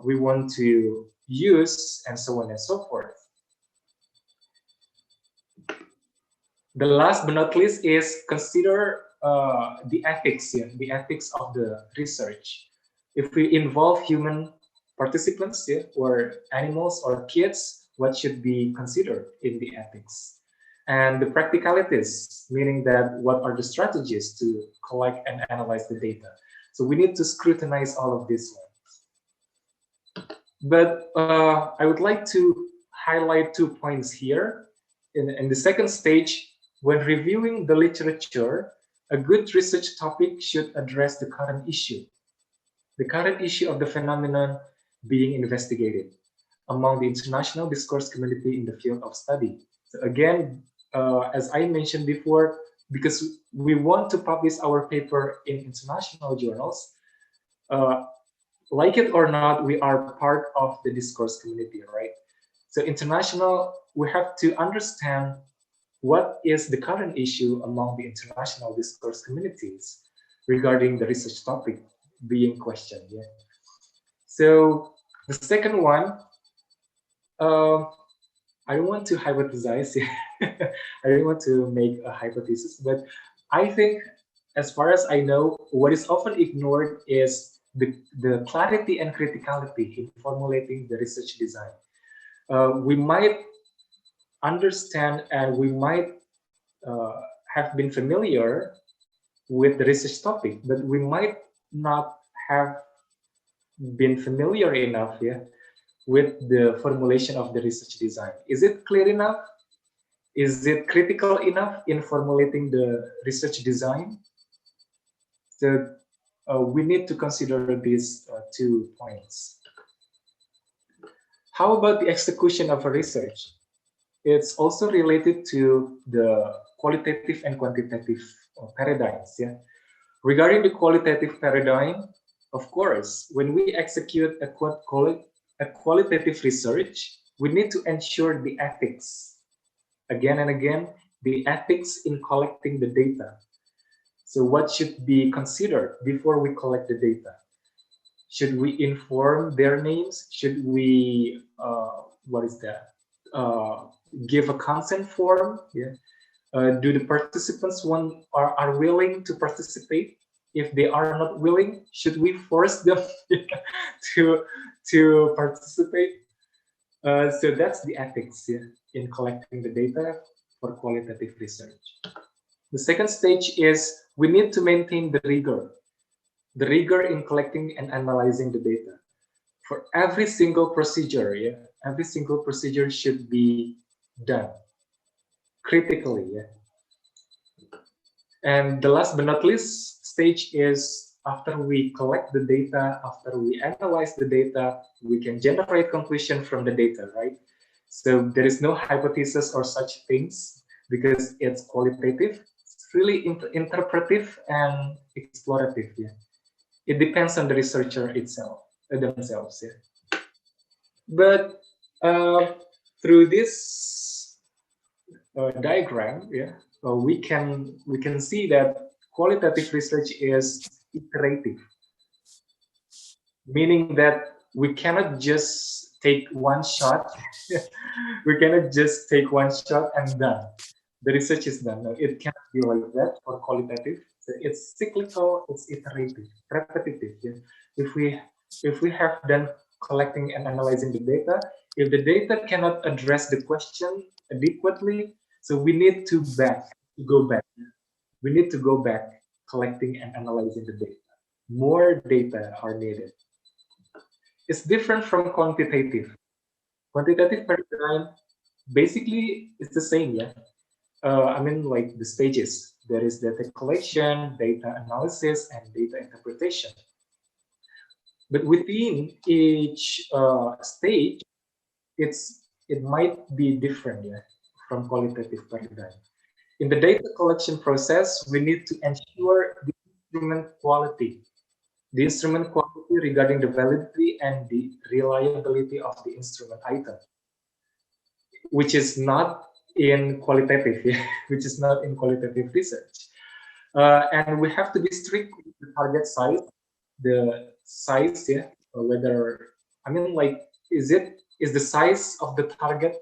we want to use, and so on and so forth. The last but not least is consider the ethics, yeah, the ethics of the research. If we involve human participants, yeah, or animals or kids, what should be considered in the ethics? And the practicalities, meaning that what are the strategies to collect and analyze the data? So we need to scrutinize all of this. But I would like to highlight 2 points here. In the second stage, when reviewing the literature, a good research topic should address the current issue of the phenomenon being investigated among the international discourse community in the field of study. So again, as I mentioned before, because we want to publish our paper in international journals, like it or not, we are part of the discourse community, right? So international, we have to understand what is the current issue among the international discourse communities regarding the research topic being questioned. Yeah. So the second one, I don't want to hypothesize. I don't want to make a hypothesis, but I think, as far as I know, what is often ignored is the clarity and criticality in formulating the research design. We might understand and we might have been familiar with the research topic, but we might not have been familiar enough, yeah, with the formulation of the research design. Is it clear enough? Is it critical enough in formulating the research design? So we need to consider these 2 points. How about the execution of a research? It's also related to the qualitative and quantitative paradigms. Yeah. Regarding the qualitative paradigm, of course, when we execute a qualitative research, we need to ensure the ethics. Again and again, the ethics in collecting the data. So what should be considered before we collect the data? Should we inform their names? Should we, give a consent form? Yeah. Do the participants are willing to participate? If they are not willing, should we force them to participate? So that's the ethics, yeah, in collecting the data for qualitative research. The second stage is we need to maintain the rigor in collecting and analyzing the data. For every single procedure, yeah, every single procedure should be done critically, yeah. And the last but not least stage is after we collect the data, after we analyze the data, we can generate conclusion from the data, right? So there is no hypothesis or such things because it's qualitative. It's really interpretive and explorative. Yeah, it depends on the researcher themselves. Yeah, but through this diagram, yeah, we can see that qualitative research is iterative, meaning that we cannot just take one shot. We cannot just take one shot and done. The research is done. No, it cannot be like that for qualitative. So it's cyclical, it's iterative, repetitive. Yeah? If we have done collecting and analyzing the data, if the data cannot address the question adequately, so we need to go back. We need to go back collecting and analyzing the data. More data are needed. It's different from quantitative. Quantitative paradigm basically is the same, yeah. I mean, like the stages. There is data collection, data analysis, and data interpretation. But within each stage, it might be different, yeah, from qualitative paradigm. In the data collection process, we need to ensure the instrument quality. The instrument quality regarding the validity and the reliability of the instrument item, which is not in qualitative, yeah, which is not in qualitative research. And we have to be strict with the target size, the size, yeah, whether, I mean, like, is the size of the target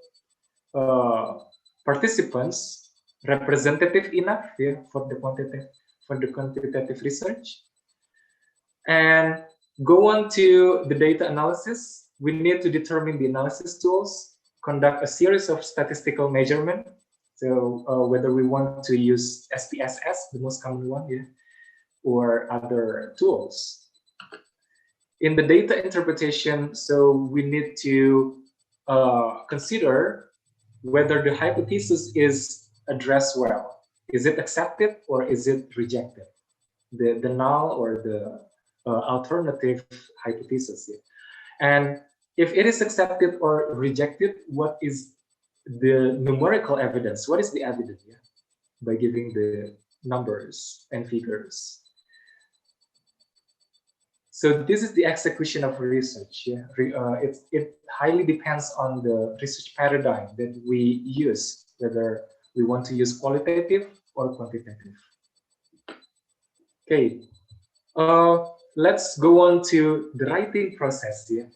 participants representative enough, yeah, for the quantitative research? And go on to the data analysis. We need to determine the analysis tools, conduct a series of statistical measurement. So whether we want to use SPSS, the most common one, yeah, or other tools. In the data interpretation, so we need to consider whether the hypothesis is addressed well. Is it accepted or is it rejected? The null or the alternative hypothesis. Yeah. And if it is accepted or rejected, what is the numerical evidence? What is the evidence? Yeah? By giving the numbers and figures. So this is the execution of research. Yeah? It highly depends on the research paradigm that we use, whether we want to use qualitative or quantitative. Okay, let's go on to the writing process. Yeah?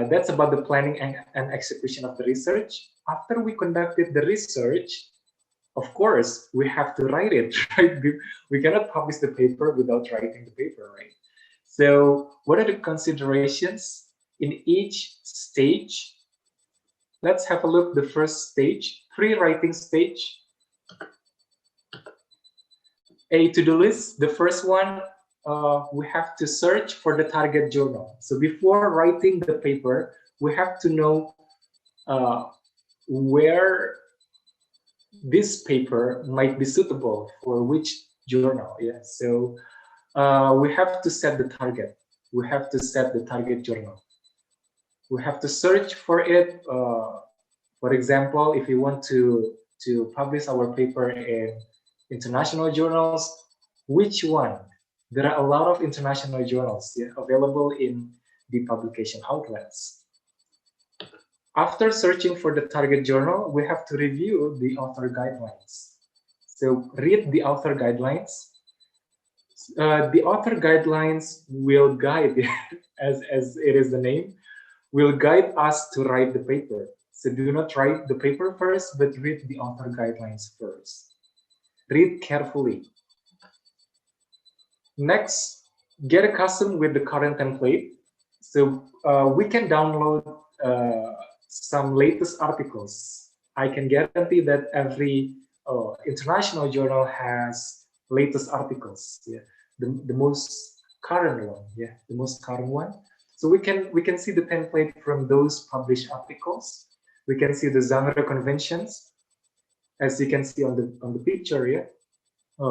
That's about the planning and execution of the research. After we conducted the research, of course, we have to write it, right? We cannot publish the paper without writing the paper, right? So what are the considerations in each stage? Let's have a look at the first stage, pre-writing stage. A to-do list, the first one, we have to search for the target journal. So before writing the paper, we have to know where this paper might be suitable for which journal. Yeah, so we have to set the target. We have to set the target journal. We have to search for it. For example, if we want to publish our paper in international journals, which one? There are a lot of international journals, yeah, available in the publication outlets. After searching for the target journal, we have to review the author guidelines. So read the author guidelines. The author guidelines will guide, as it is the name, will guide us to write the paper. So do not write the paper first, but read the author guidelines first. Read carefully. Next, get accustomed with the current template. So we can download some latest articles. I can guarantee that every international journal has latest articles. Yeah, the most current one. Yeah, the most current one. So we can see the template from those published articles. We can see the genre conventions, as you can see on the picture. Yeah,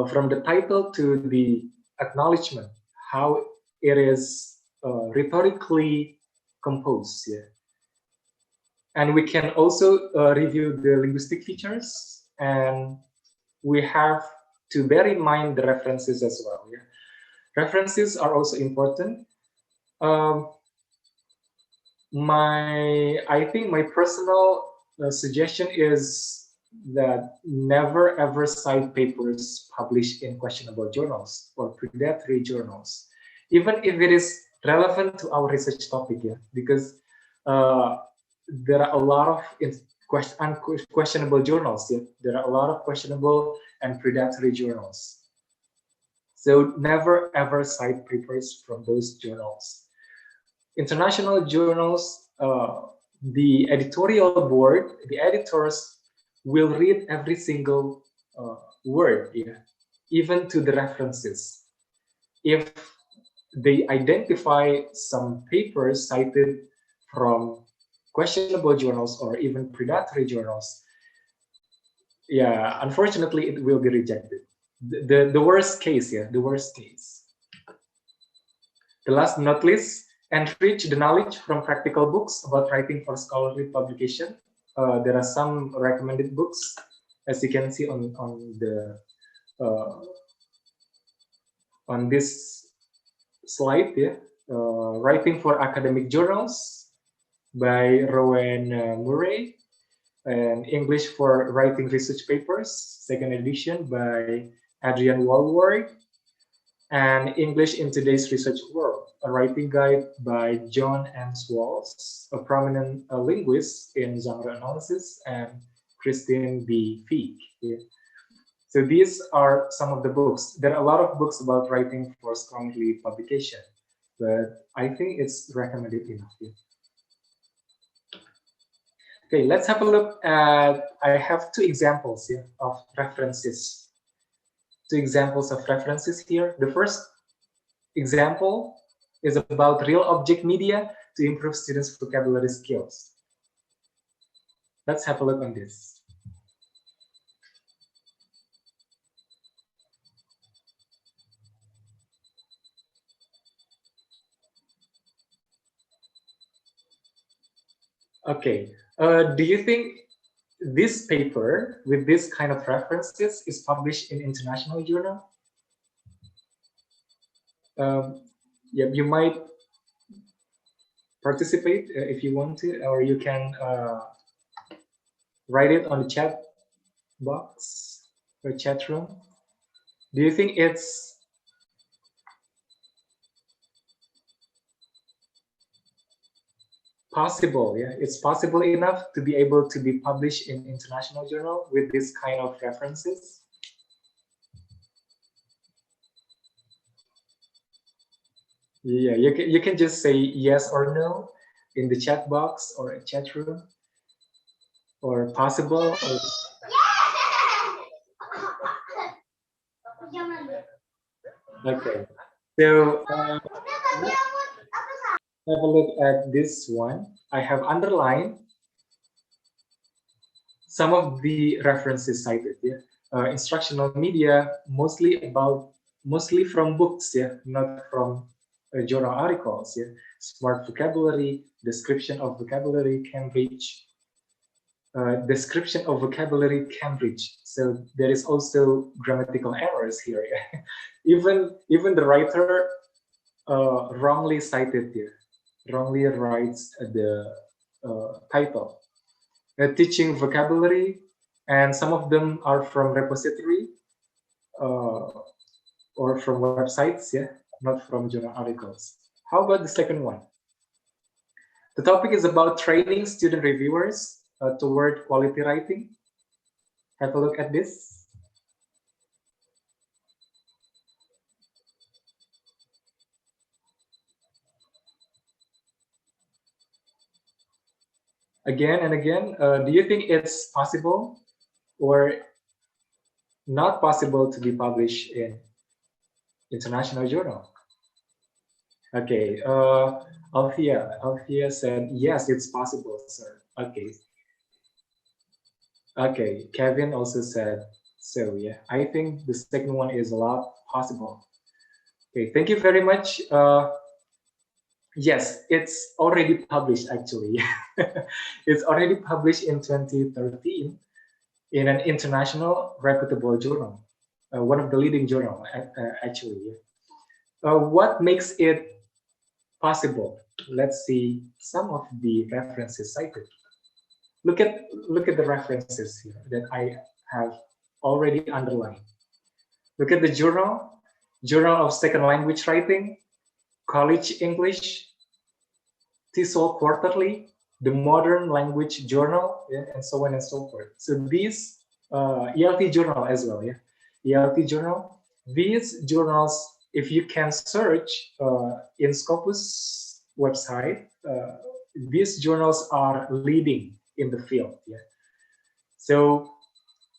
from the title to the acknowledgement, how it is rhetorically composed. Yeah. And we can also review the linguistic features, and we have to bear in mind the references as well. Yeah? References are also important. I think my personal suggestion is that never ever cite papers published in questionable journals or predatory journals, even if it is relevant to our research topic. Yeah, because there are a lot of questionable journals. Yeah? There are a lot of questionable and predatory journals. So never ever cite papers from those journals. International journals, the editorial board, the editors will read every single word, yeah? Even to the references. If they identify some papers cited from questionable journals or even predatory journals, Yeah, unfortunately, it will be rejected. The worst case, yeah, the worst case. The last but not least, enrich the knowledge from practical books about writing for scholarly publication. There are some recommended books, as you can see uh, on this slide. Yeah, writing for academic journals by Rowan Murray, and English for writing research papers, second edition by Adrian Walworth, and English in Today's Research World, a writing guide by John M. Swalls, a prominent linguist in genre analysis, and Christine B. Feig. Yeah. So these are some of the books. There are a lot of books about writing for scholarly publication, but I think it's recommended enough. Yeah. Okay, let's have a look at, I have two examples here of references. Two examples of references here. The first example is about real object media to improve students' vocabulary skills. Let's have a look on this. Okay, do you think this paper with this kind of references is published in international journal? Yeah, you might participate if you want to, or you can write it on the chat box or chat room. Do you think it's possible? Yeah, it's possible enough to be able to be published in international journal with this kind of references? Yeah, you can just say yes or no in the chat box or a chat room, or possible. Or... Okay, so have a look at this one. I have underlined some of the references cited. Yeah, instructional media mostly from books. Yeah, not from journal articles. Yeah, smart vocabulary, description of vocabulary, Cambridge. Description of vocabulary, Cambridge. So there is also grammatical errors here. Yeah? even the writer wrongly cited here, wrongly writes the title. Teaching vocabulary, and some of them are from repository or from websites, yeah, not from journal articles. How about the second one? The topic is about training student reviewers toward quality writing. Have a look at this. Again and again, do you think it's possible or not possible to be published in international journal? Okay, Althea said, yes, it's possible, sir. Okay. Okay, Kevin also said, so yeah, I think the second one is a lot possible. Okay, thank you very much. Yes, it's already published actually. It's already published in 2013 in an international reputable journal, one of the leading journal actually. What makes it possible? Let's see some of the references cited. Look at the references here that I have already underlined. Look at the journal, Journal of Second Language Writing, College English, TESOL Quarterly, the Modern Language Journal, yeah, and so on and so forth. So these ELT journal as well, yeah, ELT journal. These journals, if you can search in Scopus website, these journals are leading in the field. Yeah. So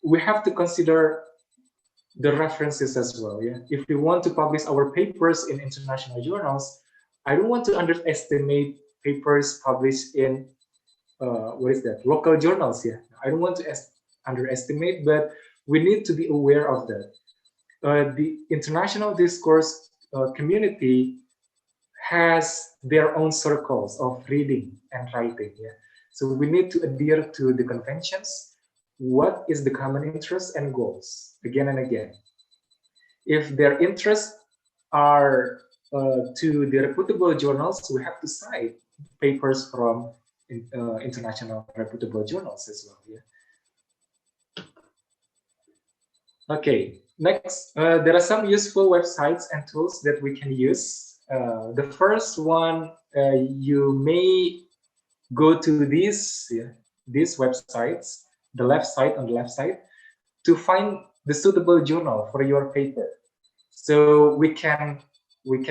we have to consider the references as well. Yeah. If we want to publish our papers in international journals, I don't want to underestimate papers published in what is that, local journals. Yeah, I don't want to underestimate, but we need to be aware of that. The international discourse community has their own circles of reading and writing. Yeah? So we need to adhere to the conventions. What is the common interest and goals again and again? If their interests are to the reputable journals, we have to cite papers from international reputable journals as well. Yeah. Okay, next, there are some useful websites and tools that we can use. The first one, you may go to these websites, the left side on the left side, to find the suitable journal for your paper. So we can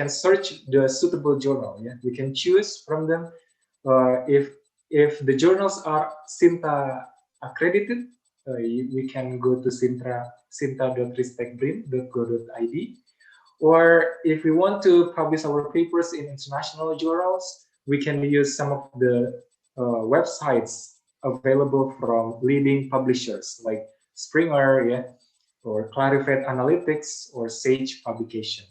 search the suitable journal. Yeah, we can choose from them. If the journals are Sinta accredited, we can go to sinta.ristekbrin.go.id. Or if we want to publish our papers in international journals, we can use some of the websites available from leading publishers like Springer, yeah, or Clarified Analytics, or Sage Publication.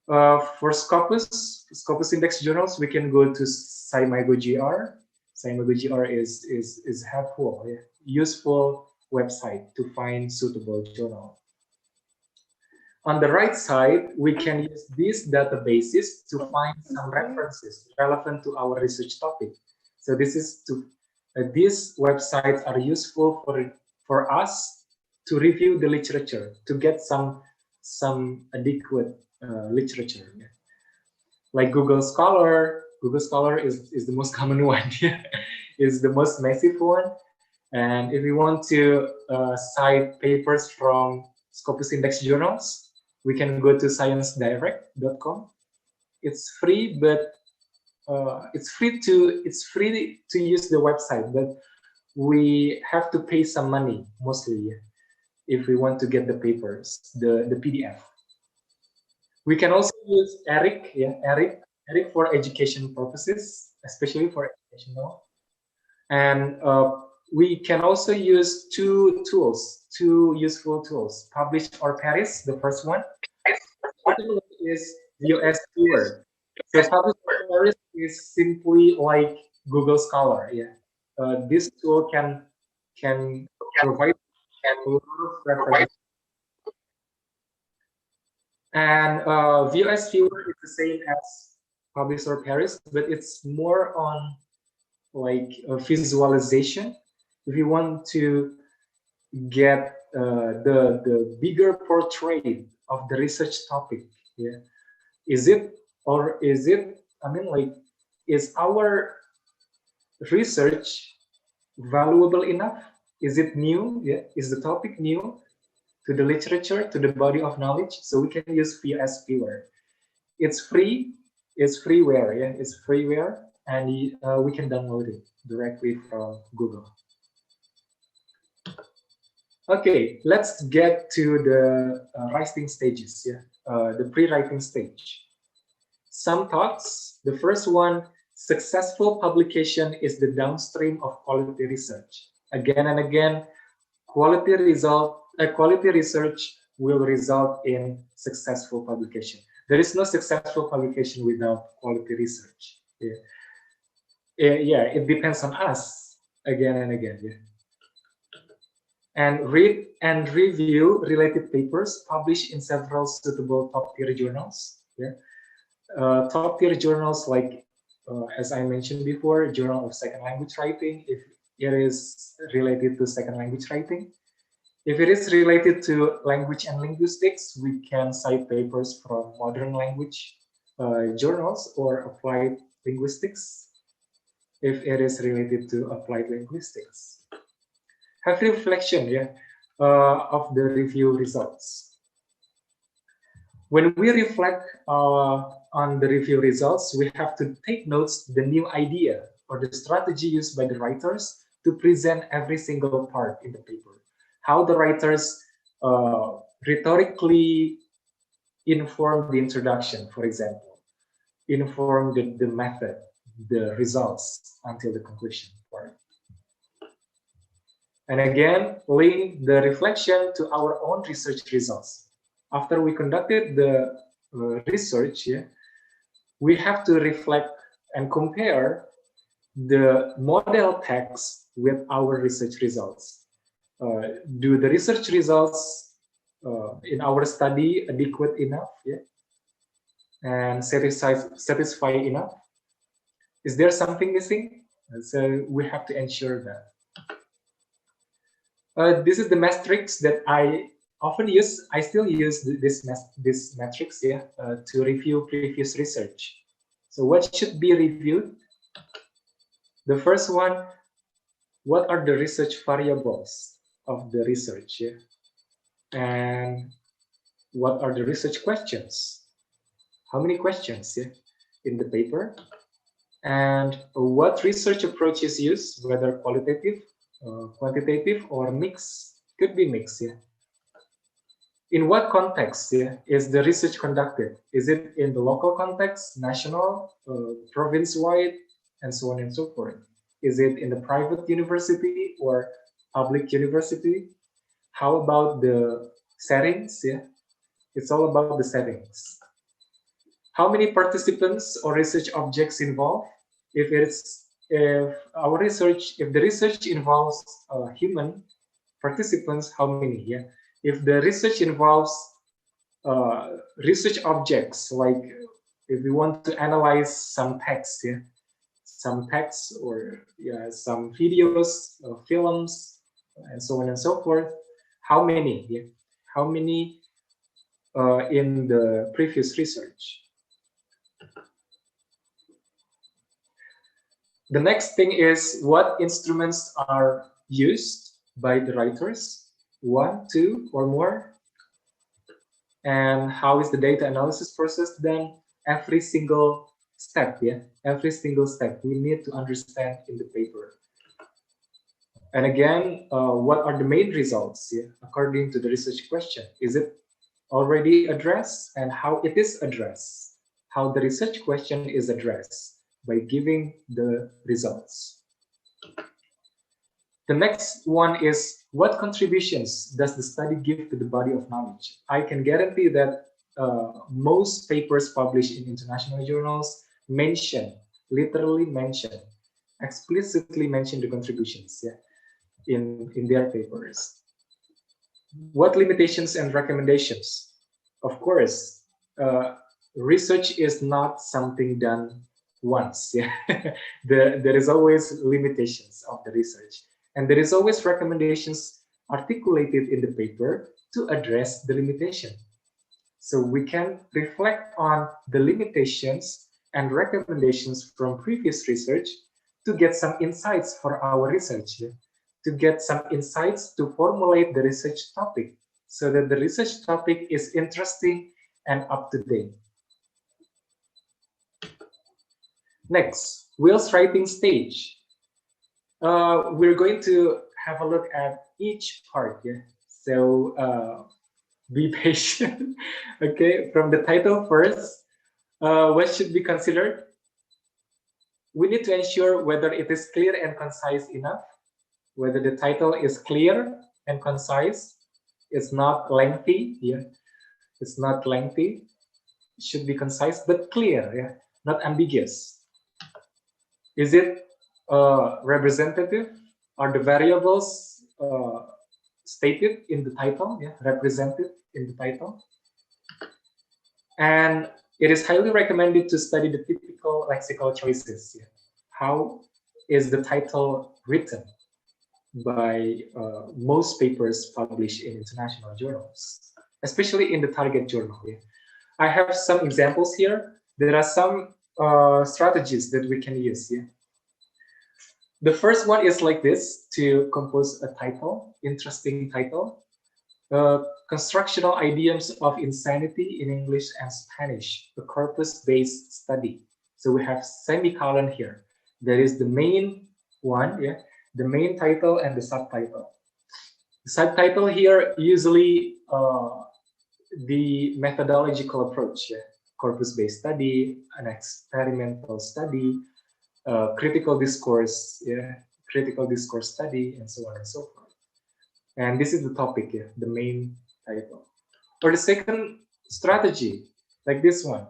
For Scopus Index journals, we can go to SciMyGo.gr. SciMyGo.gr is helpful, yeah, useful website to find suitable journal. On the right side, we can use these databases to find some references relevant to our research topic. So this is these websites are useful for us to review the literature, to get some adequate literature. Yeah. Like Google Scholar. Google Scholar is the most common one. Is the most massive one. And if you want to cite papers from Scopus Index journals, we can go to sciencedirect.com. It's free, but it's free to use the website, but we have to pay some money mostly if we want to get the papers, the PDF. We can also use ERIC, ERIC for education purposes, especially for educational. And we can also use two useful tools, Publish or Perish, the first one. The second one is US Keyword. So Publish or Perish is simply like Google Scholar. Yeah, this tool can provide a lot of references. And VOS Viewer is the same as Publish or Perish, but it's more on like a visualization. If you want to get the bigger portrait of the research topic, yeah, is it I mean, like, is our research valuable enough? Is it new? Yeah, is the topic new to the literature, to the body of knowledge? So we can use VOS Viewer. It's free. It's freeware. Yeah, it's freeware, and we can download it directly from Google. Okay, let's get to the writing stages. Yeah, the pre-writing stage. Some thoughts. The first one: successful publication is the downstream of quality research. Again and again, quality research will result in successful publication. There is no successful publication without quality research. Yeah, it depends on us again and again. Yeah. And read and review related papers published in several suitable top-tier journals. Yeah. Top-tier journals like, as I mentioned before, Journal of Second Language Writing, if it is related to second language writing. If it is related to language and linguistics, we can cite papers from modern language journals or applied linguistics, if it is related to applied linguistics. Have reflection, of the review results. When we reflect on the review results, we have to take notes the new idea or the strategy used by the writers to present every single part in the paper. How the writers rhetorically inform the introduction, for example, inform the method, the results until the conclusion part. And again, link the reflection to our own research results. After we conducted the research, we have to reflect and compare the model text with our research results. Do the research results in our study adequate enough, and satisfy enough? Is there something missing? So we have to ensure that. This is the matrix that I often use. I still use this matrix to review previous research. So what should be reviewed? The first one, what are the research variables of the research? And what are the research questions? How many questions in the paper? And what research approach is used, whether qualitative, quantitative, or mixed? Could be mixed. In what context is the research conducted? Is it in the local context, national, province-wide, and so on and so forth? Is it in the private university or public university? How about the settings? It's all about the settings. How many participants or research objects involved? If the research involves human participants, how many? If the research involves research objects, like if we want to analyze some text, some text or some videos, films, and so on and so forth, how many? How many in the previous research? The next thing is what instruments are used by the writers, 1, 2, or more, and how is the data analysis process done? Every single step, every single step we need to understand in the paper. And again, what are the main results according to the research question? Is it already addressed, and how it is addressed? How the research question is addressed by giving the results. The next one is, what contributions does the study give to the body of knowledge? I can guarantee that most papers published in international journals literally mention, explicitly mention the contributions in their papers. What limitations and recommendations? Of course, research is not something done once. There is always limitations of the research, and there is always recommendations articulated in the paper to address the limitation. So we can reflect on the limitations and recommendations from previous research to get some insights for our research, to get some insights to formulate the research topic so that the research topic is interesting and up to date. Next, Will's writing stage. We're going to have a look at each part. So be patient. Okay, from the title first, what should be considered? We need to ensure whether it is clear and concise enough, whether the title is clear and concise. It's not lengthy. It's not lengthy. It should be concise but clear. Not ambiguous. Is it representative? Are the variables stated in the title, represented in the title? And it is highly recommended to study the typical lexical choices. How is the title written by most papers published in international journals, especially in the target journal? I have some examples here. There are some strategies that we can use. The first one is like this, to compose a title, interesting title. Constructional idioms of insanity in English and Spanish, a corpus-based study. So we have semicolon here. There is the main one, the main title and the subtitle. The subtitle here usually the methodological approach, corpus-based study, an experimental study, critical discourse, critical discourse study, and so on and so forth. And this is the topic, yeah, the main title. Or the second strategy, like this one,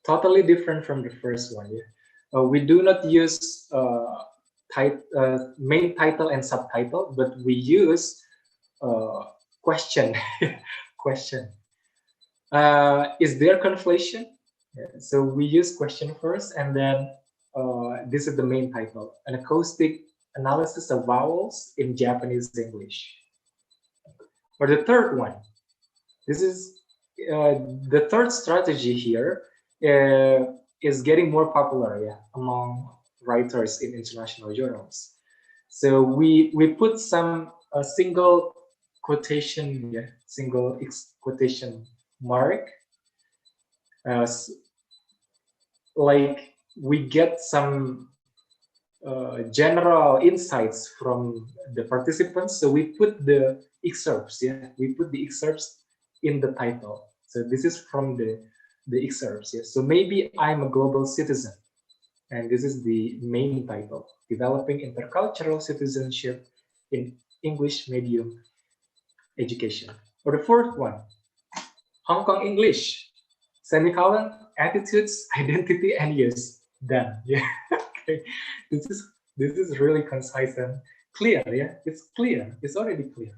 totally different from the first one. Yeah, we do not use main title and subtitle, but we use question. Question. Is there conflation? Yeah, so we use question first, and then this is the main title: an acoustic analysis of vowels in Japanese English. Or the third one, this is the third strategy here is getting more popular, yeah, among writers in international journals. So we put some single quotation, yeah, single quotation mark, like we get some general insights from the participants. So we put the excerpts, yeah, we put the excerpts in the title. So this is from the excerpts, yeah. So maybe I'm a global citizen, and this is the main title: developing intercultural citizenship in English medium education. Or the fourth one, Hong Kong English, semicolon, attitudes, identity, and use. Done. Yeah. Okay. This is really concise and clear. Yeah, it's clear. It's already clear.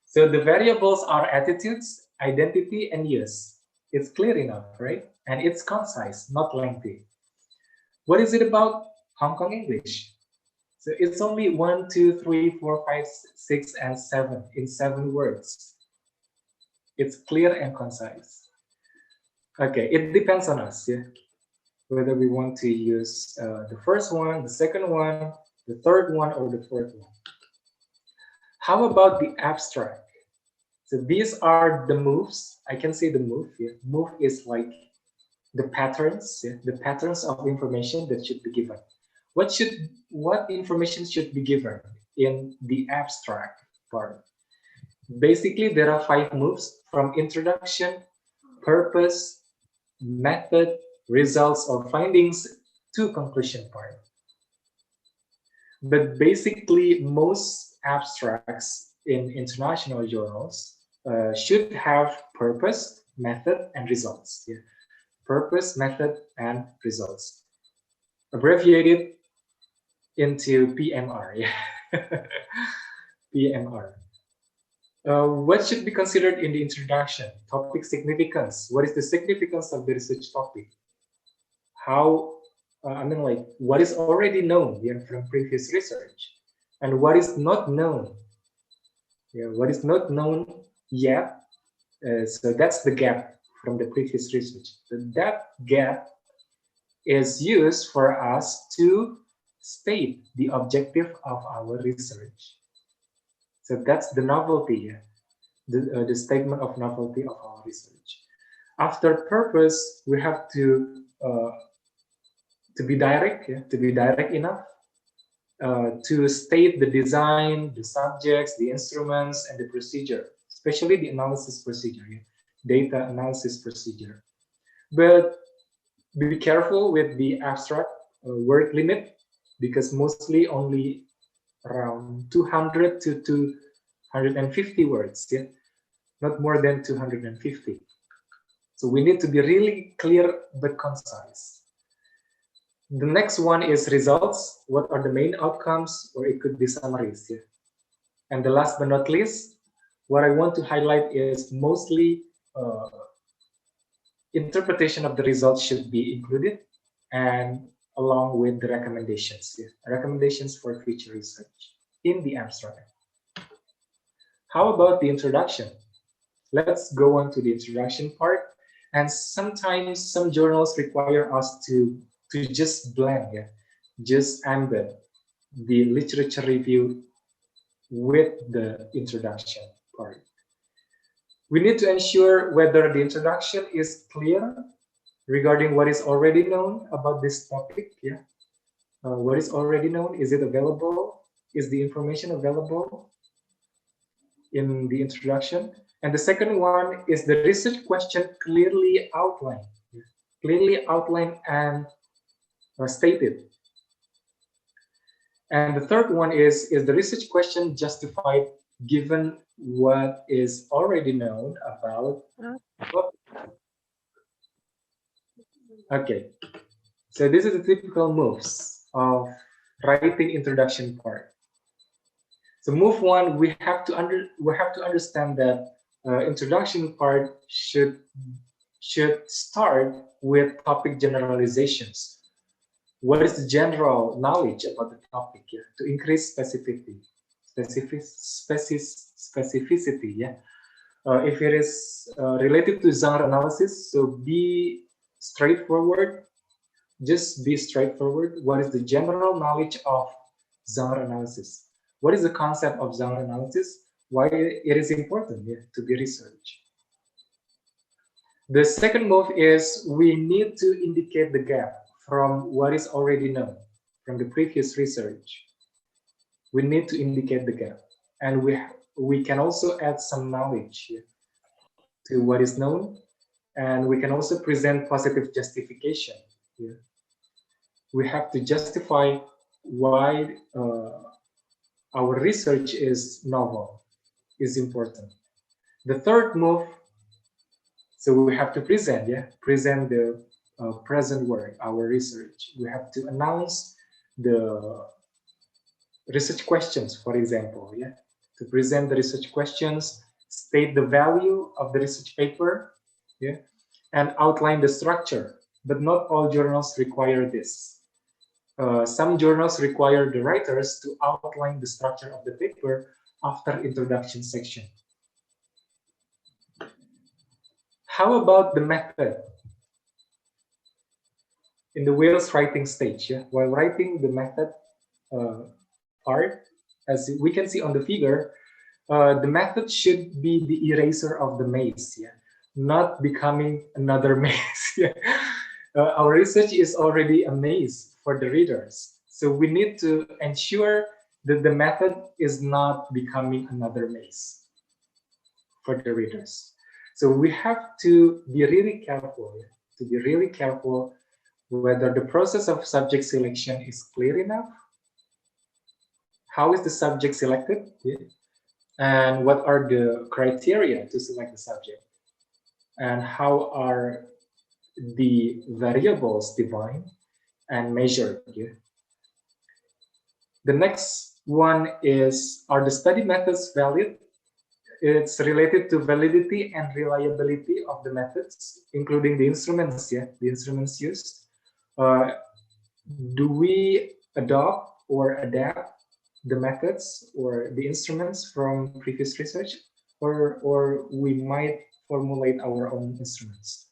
So the variables are attitudes, identity, and use. It's clear enough, right? And it's concise, not lengthy. What is it about Hong Kong English? So it's only 1, 2, 3, 4, 5, 6, and 7 in 7 words. It's clear and concise. Okay, it depends on us, yeah, whether we want to use the first one, the second one, the third one, or the fourth one. How about the abstract? So these are the moves. I can say the move. Yeah. Move is like the patterns, yeah, the patterns of information that should be given. What information should be given in the abstract part? Basically, there are 5 moves: from introduction, purpose, method, results or findings, to conclusion part. But basically, most abstracts in international journals should have purpose, method, and results. Yeah. Purpose, method, and results. Abbreviated into PMR. Yeah. PMR. What should be considered in the introduction? Topic significance. What is the significance of the research topic? How, like, what is already known, yeah, from previous research, and what is not known. Yeah, what is not known yet. So that's the gap from the previous research. So that gap is used for us to state the objective of our research. So that's the novelty, yeah? The statement of novelty of our research. After purpose, we have to be direct, yeah? To be direct enough to state the design, the subjects, the instruments, and the procedure, especially the analysis procedure, yeah? Data analysis procedure. But be careful with the abstract word limit, because mostly only around 200 to 250 words, yeah, not more than 250. So we need to be really clear but concise. The next one is results. What are the main outcomes, or it could be summaries, yeah. And the last but not least, what I want to highlight is mostly interpretation of the results should be included, and along with the recommendations, yeah, recommendations for future research in the abstract. How about the introduction? Let's go on to the introduction part. And sometimes some journals require us to just blend, yeah, just embed the literature review with the introduction part. We need to ensure whether the introduction is clear regarding what is already known about this topic. Yeah, what is already known? Is it available? Is the information available in the introduction? And the second one is the research question clearly outlined, and stated. And the third one is the research question justified given what is already known about? Okay, so this is the typical moves of writing introduction part. So move one, we have to understand that introduction part should start with topic generalizations. What is the general knowledge about the topic? Yeah, to increase specificity. Yeah. If it is related to genre analysis, so be straightforward. Just be straightforward. What is the general knowledge of genre analysis? What is the concept of genre analysis? Why it is important to be researched? The second move is we need to indicate the gap from what is already known from the previous research. We need to indicate the gap, and we can also add some knowledge to what is known, and we can also present positive justification. We have to justify why our research is novel, is important. The third move, so we have to present, present the present work, our research. We have to announce the research questions, for example, to present the research questions, state the value of the research paper, and outline the structure. But not all journals require this. Some journals require the writers to outline the structure of the paper after introduction section. How about the method? In the Wales writing stage, while writing the method part, as we can see on the figure, the method should be the eraser of the maze, not becoming another maze. Our research is already a maze for the readers, so we need to ensure that the method is not becoming another maze for the readers. So we have to be really careful, whether the process of subject selection is clear enough. How is the subject selected? And what are the criteria to select the subject? And how are the variables defined and measured? The next one is, are the study methods valid? It's related to validity and reliability of the methods, including the instruments, the instruments used. Do we adopt or adapt the methods or the instruments from previous research, or we might formulate our own instruments?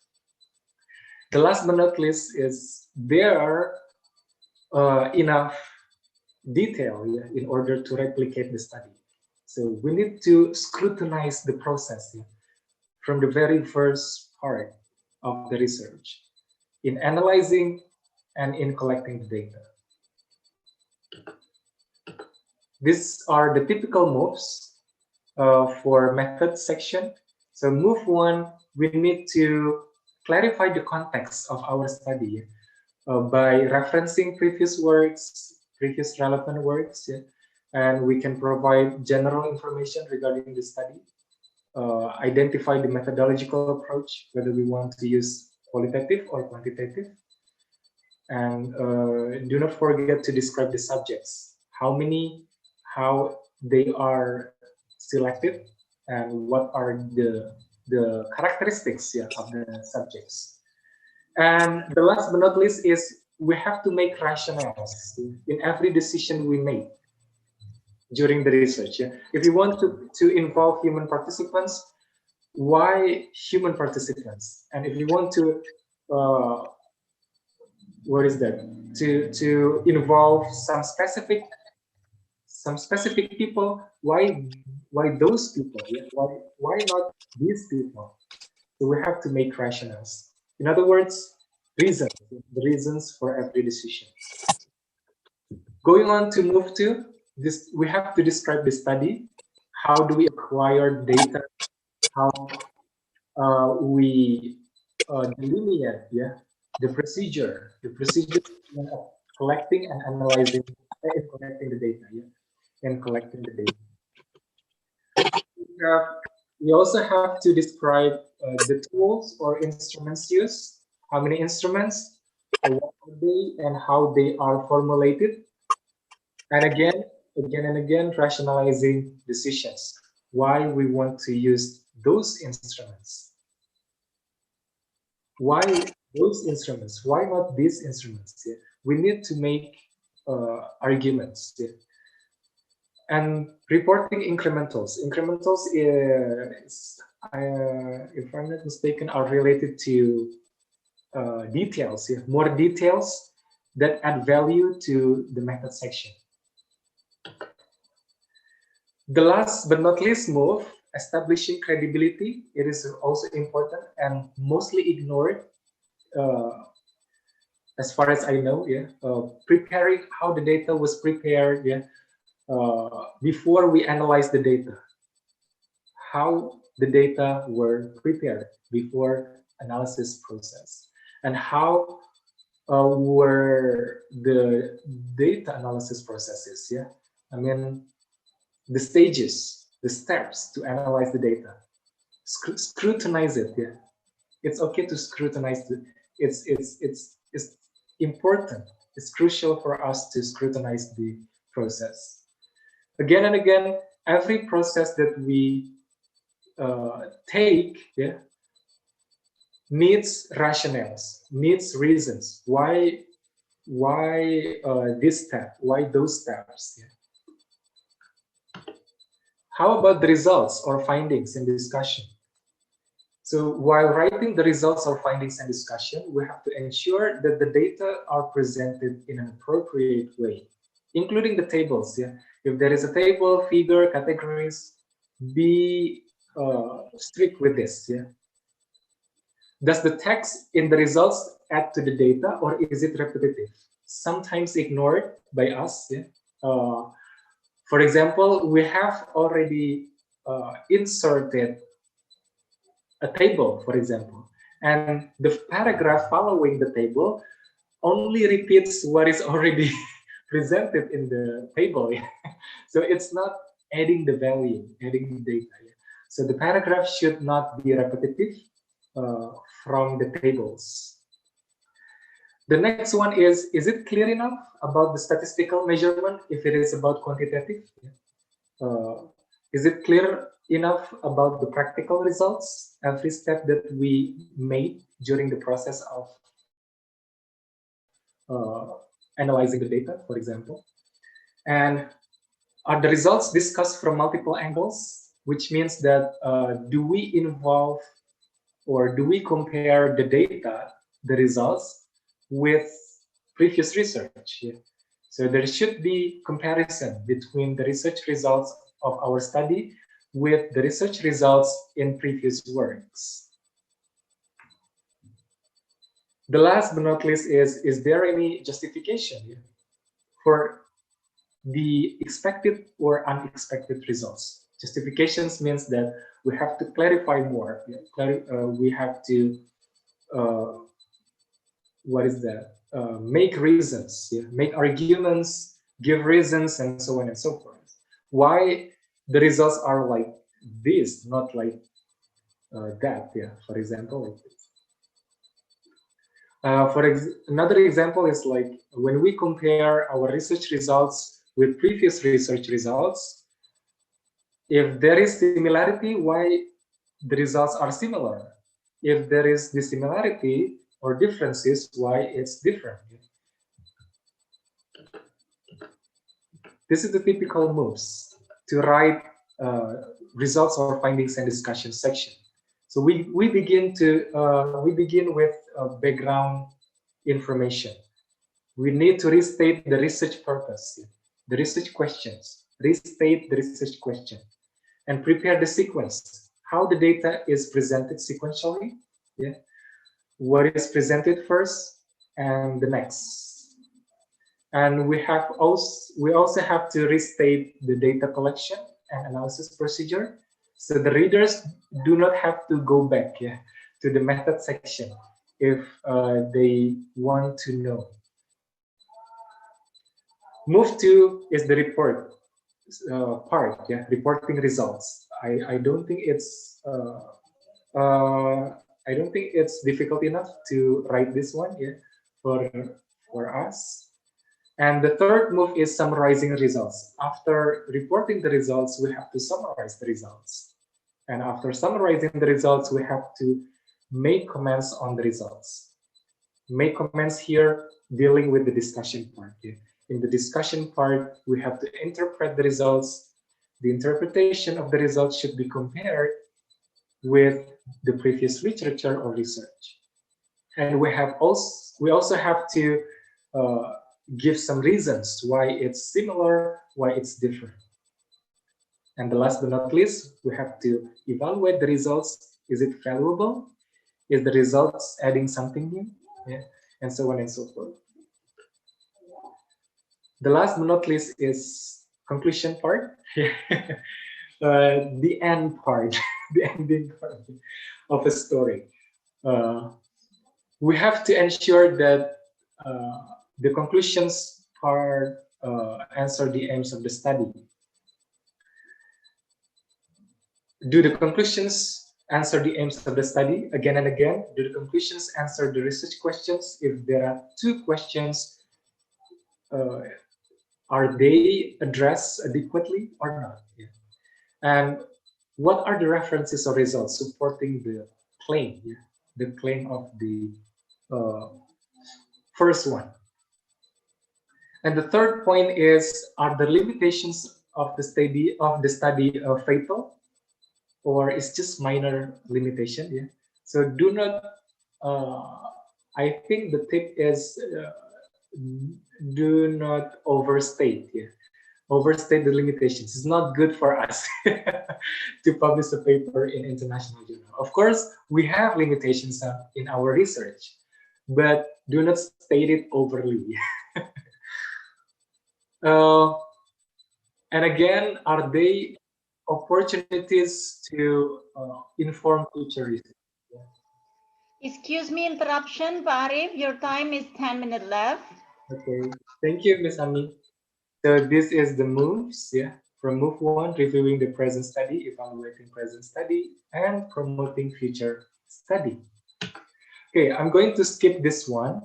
The last but not least is there are enough detail in order to replicate the study. So we need to scrutinize the process from the very first part of the research in analyzing and in collecting the data. These are the typical moves for method section. So move one, we need to clarify the context of our study by referencing previous works, previous relevant works, and we can provide general information regarding the study, identify the methodological approach, whether we want to use qualitative or quantitative, and do not forget to describe the subjects, how many, how they are selected, and what are the characteristics of the subjects. And the last but not least is we have to make rationales in every decision we make during the research. If you want to involve human participants, why human participants? And if you want to what is that? To involve some specific people, why those people? Why not these people? So we have to make rationales. In other words, reasons, the reasons for every decision. Going on to move to this, we have to describe the study. How do we acquire data? How we delineate the procedure of collecting and analyzing in collecting the data. Yeah, in collecting the data. We also have to describe the tools or instruments used, how many instruments, what are they, and how they are formulated. And again and again, rationalizing decisions, why we want to use those instruments. Why those instruments? Why not these instruments? Yeah? We need to make arguments. Yeah? And reporting incrementals. Incrementals is, if I'm not mistaken, are related to details, yeah? More details that add value to the method section. The last but not least move, establishing credibility. It is also important and mostly ignored as far as I know. Yeah, preparing how the data was prepared. Yeah, before we analyze the data, how the data were prepared before analysis process, and how were the data analysis processes. Yeah, I mean the stages, the steps to analyze the data, scrutinize it. Yeah, it's okay to scrutinize it. It's important. It's crucial for us to scrutinize the process again and again. Every process that we take, yeah, needs rationales, needs reasons. Why this step? Why those steps? Yeah. How about the results or findings in discussion? So while writing the results or findings and discussion, we have to ensure that the data are presented in an appropriate way, including the tables. Yeah, if there is a table, figure, categories, be strict with this. Yeah. Does the text in the results add to the data, or is it repetitive? Sometimes ignored by us. Yeah. For example, we have already inserted a table, for example, and the paragraph following the table only repeats what is already presented in the table. Yeah? So it's not adding the value, adding the data. Yeah? So the paragraph should not be repetitive from the tables. The next one is it clear enough about the statistical measurement if it is about quantitative? Is it clear enough about the practical results, every step that we made during the process of analyzing the data, for example? And are the results discussed from multiple angles, which means that do we involve or do we compare the data, the results, with previous research? Yeah. So there should be comparison between the research results of our study with the research results in previous works. The last but not least is there any justification for the expected or unexpected results? Justifications means that we have to clarify more. We have to, what is that? Make reasons, make arguments, give reasons, and so on and so forth. Why the results are like this, not like that? Yeah, for example, like this. Another example is like when we compare our research results with previous research results, if there is similarity, why the results are similar? If there is dissimilarity or differences, why it's different? This is the typical moves to write results or findings and discussion section. So we begin with background information. We need to restate the research purpose, the research questions, restate the research question, and prepare the sequence, how the data is presented sequentially, yeah, what is presented first and the next. And we also have to restate the data collection and analysis procedure, so the readers do not have to go back to the method section if they want to know. Move 2 is the report part, yeah, reporting results. I don't think it's I don't think it's difficult enough to write this one, yeah, for us. And the third move is summarizing results. After reporting the results, we have to summarize the results. And after summarizing the results, we have to make comments on the results. Make comments here dealing with the discussion part. Yeah. In the discussion part, we have to interpret the results. The interpretation of the results should be compared with the previous literature or research. And we also have to give some reasons why it's similar, why it's different. And the last but not least, we have to evaluate the results. Is it valuable? Is the results adding something new? Yeah, and so on and so forth. The last but not least is conclusion part. The end part, the ending part of a story. We have to ensure that the conclusions part answer the aims of the study. Do the conclusions answer the aims of the study again and again? Do the conclusions answer the research questions? If there are 2 questions, are they addressed adequately or not? Yeah. And what are the references or results supporting the claim? Yeah? The claim of the first one. And the third point is: are the limitations of the study fatal, or is just minor limitation? Yeah. So do not. I think the tip is do not overstate. Yeah. Overstate the limitations. It's not good for us to publish a paper in international journal. Of course, we have limitations in our research, but do not state it overly. And again, are they opportunities to inform future research? Excuse me, interruption, Pak Arif. Your time is 10 minutes left. Okay, thank you, Ms. Ami. So this is the moves, yeah. From move 1, reviewing the present study, evaluating present study, and promoting future study. Okay, I'm going to skip this one.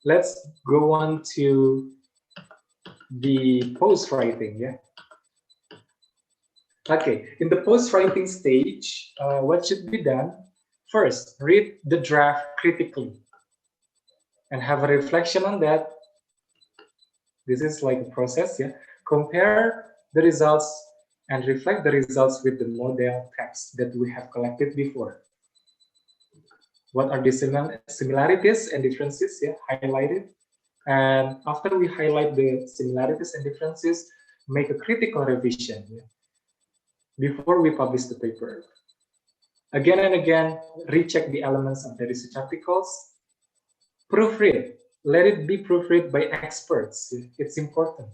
Let's go on to the post writing, yeah. Okay, in the post writing stage, what should be done? First, read the draft critically and have a reflection on that. This is like a process, yeah. Compare the results and reflect the results with the model text that we have collected before. What are the similarities and differences, yeah, highlighted. And after we highlight the similarities and differences, make a critical revision, yeah, before we publish the paper. Again and again, recheck the elements of the research articles. Proofread. Let it be proofread by experts. It's important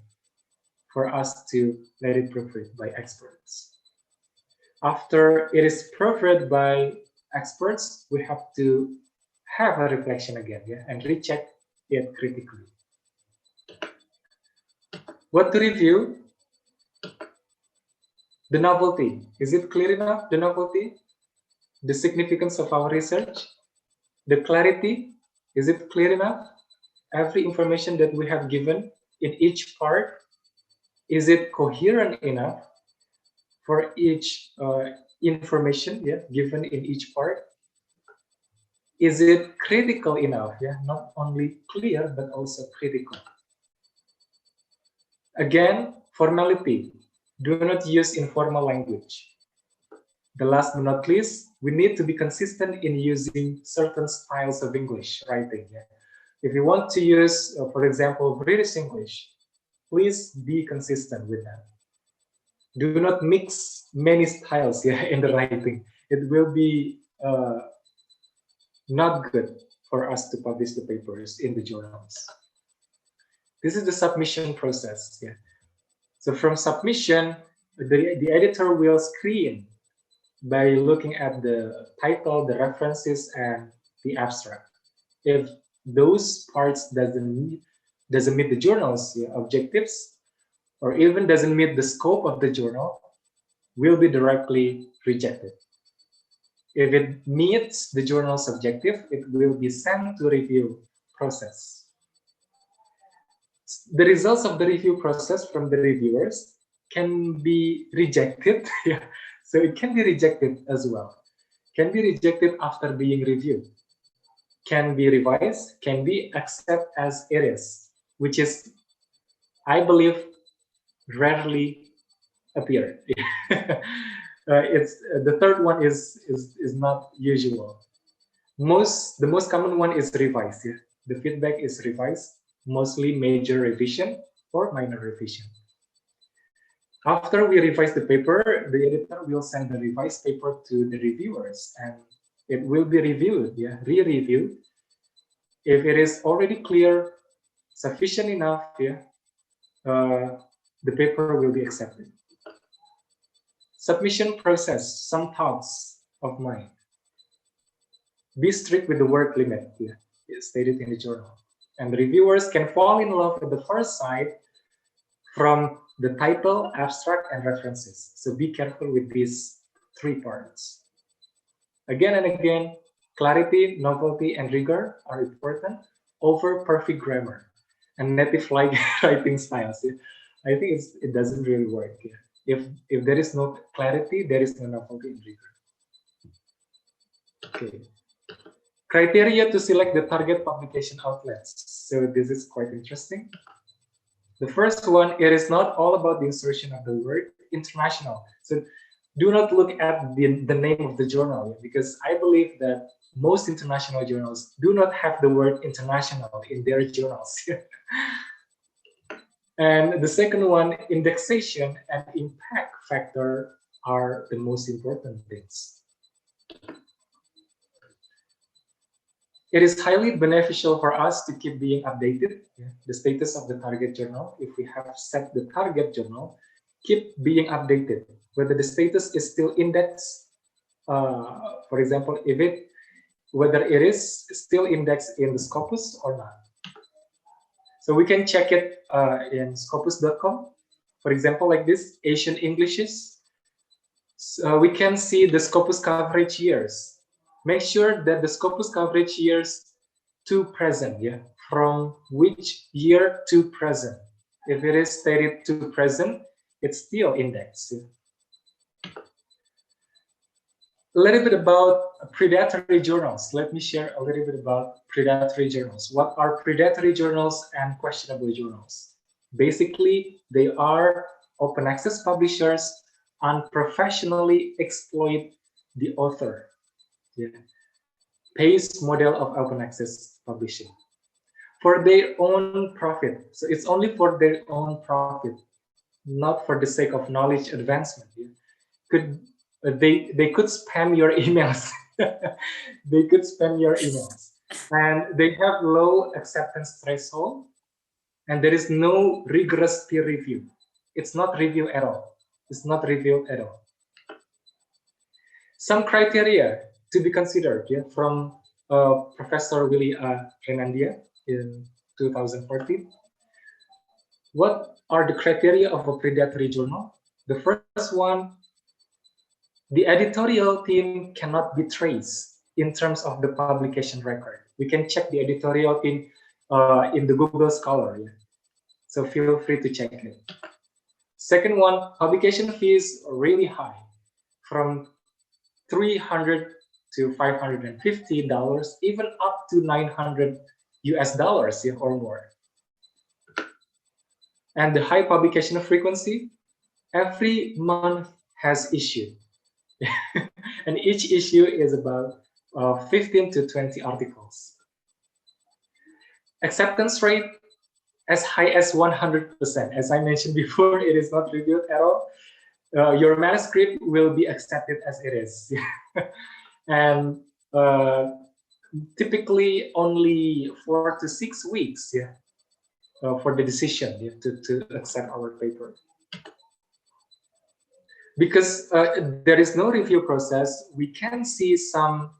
for us to let it proofread by experts. After it is proofread by experts, we have to have a reflection again, yeah, and recheck it critically. What to review? The novelty. Is it clear enough, the novelty? The significance of our research? The clarity. Is it clear enough? Every information that we have given in each part, is it coherent enough for each information, yeah, given in each part? Is it critical enough? Yeah, not only clear, but also critical. Again, formality. Do not use informal language. The last but not least, we need to be consistent in using certain styles of English writing. Yeah? If you want to use, for example, British English, please be consistent with that. Do not mix many styles, yeah, in the writing. It will be not good for us to publish the papers in the journals. This is the submission process. Yeah. So from submission, the editor will screen by looking at the title, the references, and the abstract. If those parts doesn't doesn't meet the journal's objectives, or even doesn't meet the scope of the journal, will be directly rejected. If it meets the journal's objective, it will be sent to review process. The results of the review process from the reviewers can be rejected. Yeah. So it can be rejected as well. Can be rejected after being reviewed. Can be revised, can be accepted as it is, which is, I believe, rarely appear. It's the third one is not usual. The most common one is revised. Yeah? The feedback is revised, mostly major revision or minor revision. After we revise the paper, the editor will send the revised paper to the reviewers, and it will be reviewed, yeah, re-reviewed. If it is already clear, sufficient enough, yeah, the paper will be accepted. Submission process, some thoughts of mine. Be strict with the word limit, yeah, stated in the journal. And the reviewers can fall in love at the first sight from the title, abstract, and references. So be careful with these three parts. Again and again, clarity, novelty, and rigor are important over perfect grammar and native-like writing styles. I think it doesn't really work. Yeah. If there is no clarity, there is no novelty and rigor. Okay. Criteria to select the target publication outlets. So this is quite interesting. The first one, it is not all about the insertion of the word international. So do not look at the name of the journal, because I believe that most international journals do not have the word international in their journals. And the second one, indexation and impact factor are the most important things. It is highly beneficial for us to keep being updated, the status of the target journal. If we have set the target journal, keep being updated, whether the status is still indexed, for example, whether it is still indexed in the Scopus or not. So we can check it in scopus.com. For example, like this, Asian Englishes. So we can see the Scopus coverage years. Make sure that the Scopus coverage years to present, yeah, from which year to present. If it is stated to present, it's still indexed. Yeah. A little bit about predatory journals. Let me share a little bit about predatory journals. What are predatory journals and questionable journals? Basically, they are open access publishers unprofessionally exploit the author. Yeah. Pays model of open access publishing for their own profit. So it's only for their own profit, not for the sake of knowledge advancement. Yeah. They could spam your emails. They could spam your emails, and they have low acceptance threshold, and there is no rigorous peer review. It's not review at all. It's not reviewed at all. Some criteria to be considered, yeah, from Professor Willy Renandia in 2014. What are the criteria of a predatory journal? The first one, the editorial team cannot be traced in terms of the publication record. We can check the editorial team in the Google Scholar. Yeah? So feel free to check it. Second one, publication fees are really high, from $300 to $550, even up to $900 US, yeah, or more. And the high publication frequency, every month has issue. And each issue is about 15 to 20 articles. Acceptance rate as high as 100%. As I mentioned before, it is not reviewed at all. Your manuscript will be accepted as it is. And typically only 4 to 6 weeks, yeah, for the decision, yeah, to accept our paper. Because there is no review process, we can see some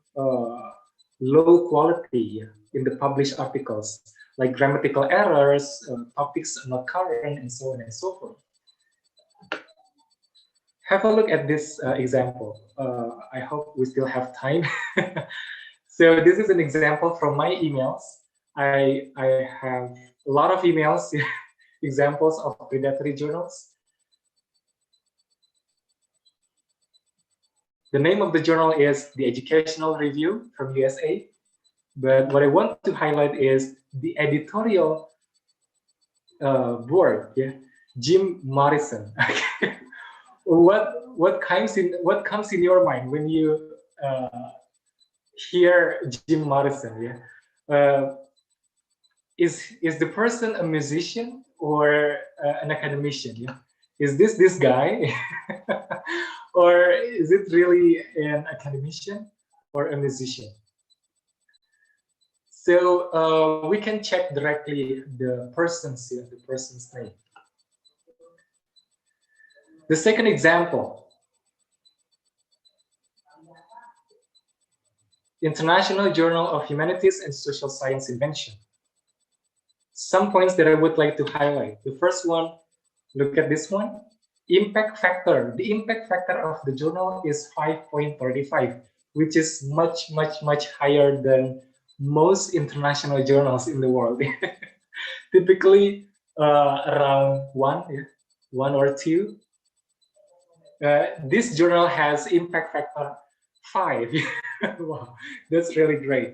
low quality in the published articles. like grammatical errors, topics not current, and so on and so forth. Have a look at this example. I hope we still have time. So this is an example from my emails. I have a lot of emails, examples of predatory journals. The name of the journal is the Educational Review from USA. But what I want to highlight is the editorial board, yeah, Jim Morrison. What comes in your mind when you hear Jim Morrison? Yeah, is the person a musician or an academician? Yeah, is this guy, or is it really an academician or a musician? So we can check directly the person's name. The second example, International Journal of Humanities and Social Science Invention. Some points that I would like to highlight. The first one, look at this one. Impact factor. The impact factor of the journal is 5.35, which is much higher than most international journals in the world. Typically around 1 or 2. This journal has impact factor 5. Wow, that's really great.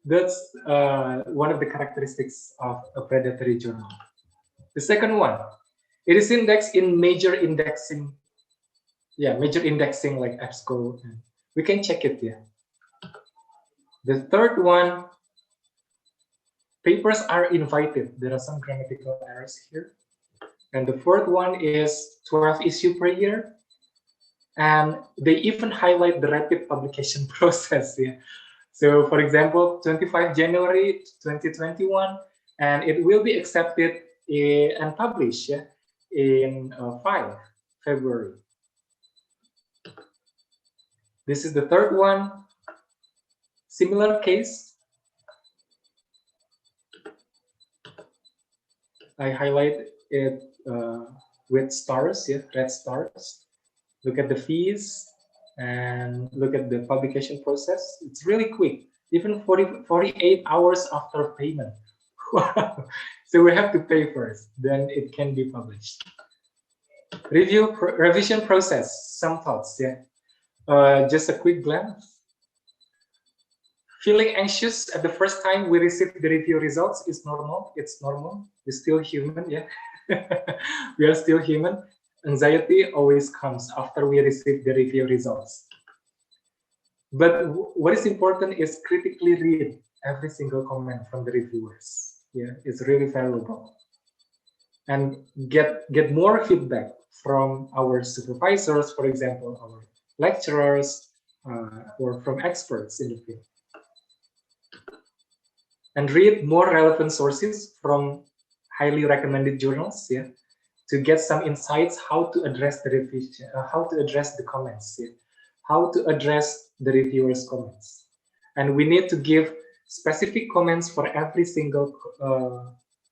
That's one of the characteristics of a predatory journal. The second one, it is indexed in major indexing. Yeah, major indexing like EBSCO. We can check it here. The third one, papers are invited. There are some grammatical errors here. And the fourth one is 12 issue per year. And they even highlight the rapid publication process. Yeah. So for example, 25 January 2021, and it will be accepted and published in 5 February. This is the third one. Similar case. I highlight it with stars, red stars. Look at the fees and look at the publication process. It's really quick, even 48 hours after payment. So we have to pay first, then it can be published. Revision process, some thoughts, just a quick glance. Feeling anxious at the first time we receive the review results is normal. It's normal. We're still human, we are still human. Anxiety always comes after we receive the review results. But what is important is critically read every single comment from the reviewers. It's really valuable. And get more feedback from our supervisors, for example, our lecturers, or from experts in the field. And read more relevant sources from highly recommended journals, to get some insights how to address the revision, how to address the comments, how to address the reviewers' comments. And we need to give specific comments for every single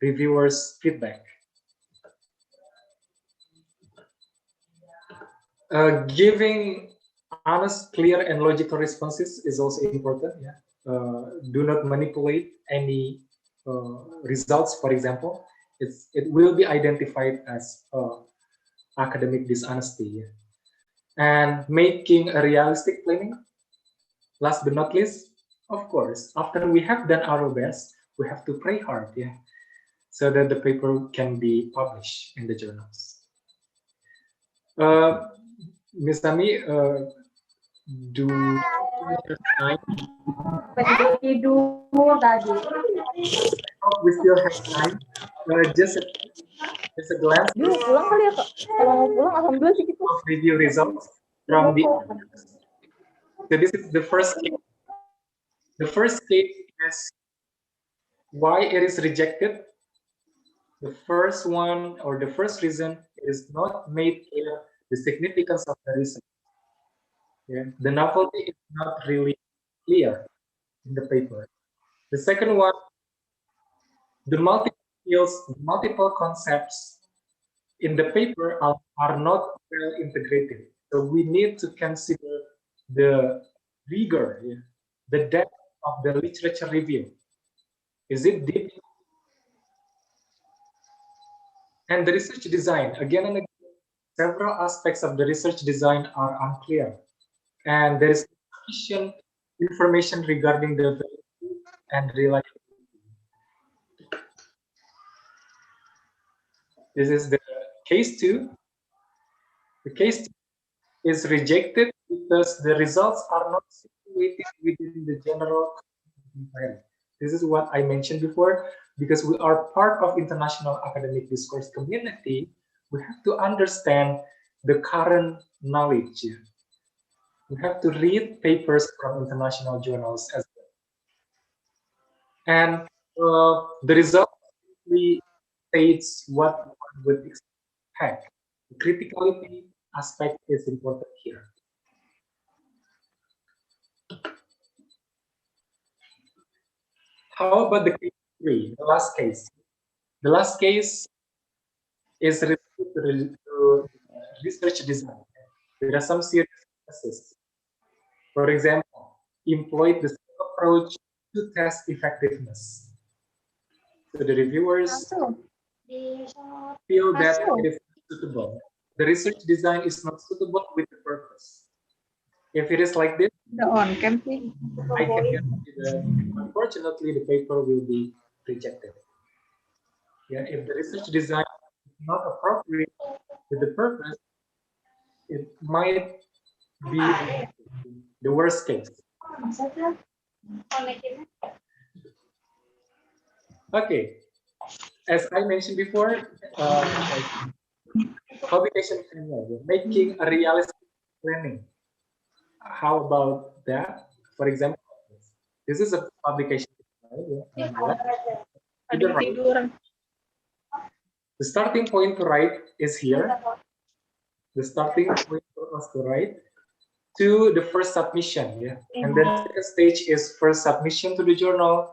reviewer's feedback. Giving honest, clear, and logical responses is also important. Do not manipulate any results, for example. It will be identified as academic dishonesty. And making a realistic planning. Last but not least, of course, after we have done our best, we have to pray hard, so that the paper can be published in the journals. Ms. Ami, do we have time? We still have time. Just a glance. Pulang kali ya, Kak. Kalau mau pulang, alhamdulillah sih gitu. Review results from the. So this is the first case. The first case is why it is rejected. The first one, or the first reason, is not made clear the significance of the reason. The novelty is not really clear in the paper. The second one, The multiple skills, multiple concepts in the paper are not well integrated. So we need to consider the rigor, the depth of the literature review. Is it deep? And the research design, again and again, several aspects of the research design are unclear. And there is sufficient information regarding the validity and reliability. This is the case 2. The case 2 is rejected because the results are not situated within the general environment. This is what I mentioned before. Because we are part of international academic discourse community, we have to understand the current knowledge. We have to read papers from international journals as well. And the result states what one would expect. The criticality aspect is important here. How about the case 3, the last case? The last case is related to research design. There are some serious cases. For example, employ the same approach to test effectiveness. So the reviewers feel that it is suitable. The research design is not suitable with the purpose. If it is like this, I can guarantee that unfortunately the paper will be rejected. Yeah, if the research design is not appropriate with the purpose, it might be the worst case. Okay, as I mentioned before, publication timeline, making a realistic planning. How about that? For example, this is a publication timeline. The starting point to write is here. The starting point for us to write to the first submission, yeah. And then the second stage is first submission to the journal.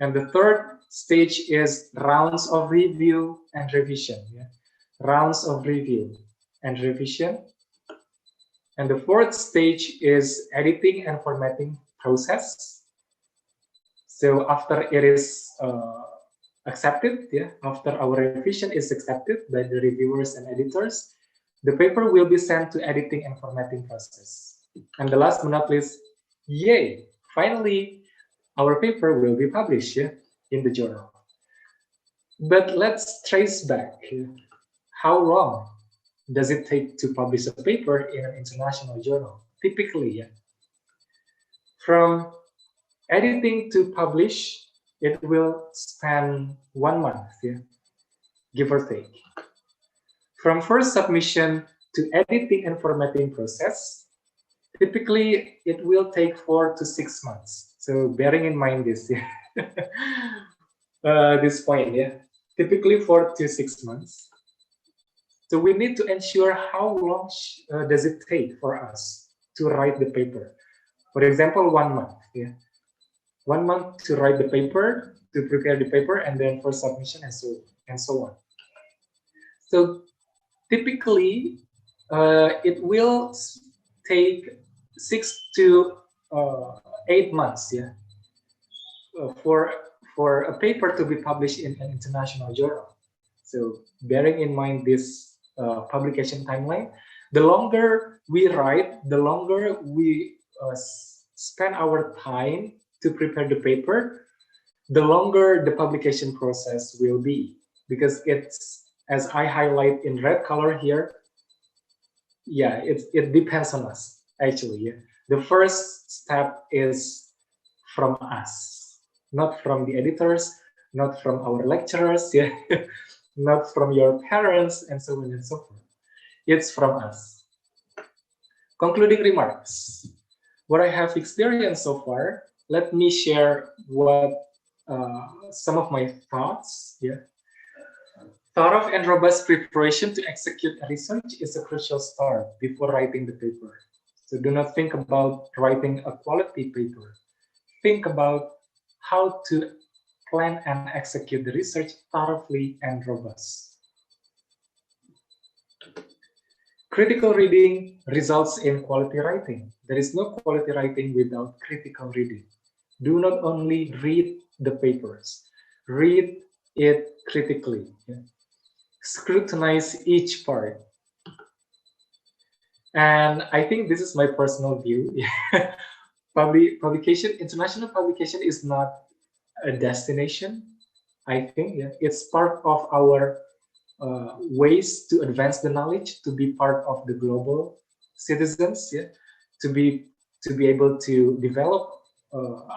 And the third stage is rounds of review and revision. Yeah? Rounds of review and revision. And the fourth stage is editing and formatting process. So after it is accepted, yeah, after our revision is accepted by the reviewers and editors, the paper will be sent to editing and formatting process. And the last but not least, yay, finally, our paper will be published, yeah, in the journal. But let's trace back. How long does it take to publish a paper in an international journal? Typically, yeah. From editing to publish, it will span 1 month, yeah, give or take. From first submission to editing and formatting process, typically it will take 4 to 6 months. So bearing in mind this, yeah. This point, yeah, typically 4 to 6 months. So we need to ensure how long does it take for us to write the paper. For example, 1 month, yeah. 1 month to write the paper, to prepare the paper, and then for submission and so on. So typically, it will take 6 to 8 months, yeah, for a paper to be published in an international journal. So bearing in mind this publication timeline, the longer we write, the longer we spend our time to prepare the paper, the longer the publication process will be. Because it's, as I highlight in red color here, yeah, it depends on us, actually. Yeah. The first step is from us, not from the editors, not from our lecturers, yeah, not from your parents, and so on and so forth. It's from us. Concluding remarks. What I have experienced so far, let me share what some of my thoughts. Yeah. Thorough and robust preparation to execute a research is a crucial start before writing the paper. So do not think about writing a quality paper. Think about how to plan and execute the research thoroughly and robust. Critical reading results in quality writing. There is no quality writing without critical reading. Do not only read the papers, read it critically. Scrutinize each part. And I think this is my personal view. Publication, international publication is not a destination. I think it's part of our ways to advance the knowledge, to be part of the global citizens, to be able to develop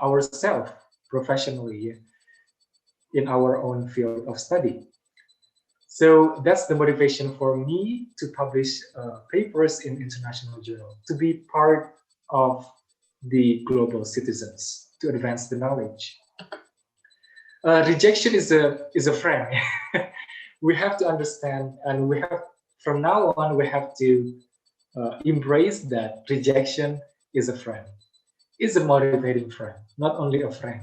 ourselves professionally in our own field of study. So that's the motivation for me to publish papers in international journal, to be part of the global citizens, to advance the knowledge. Rejection is a friend. We have to understand, and we have, from now on, we have to embrace that rejection is a friend. It's a motivating friend, not only a friend.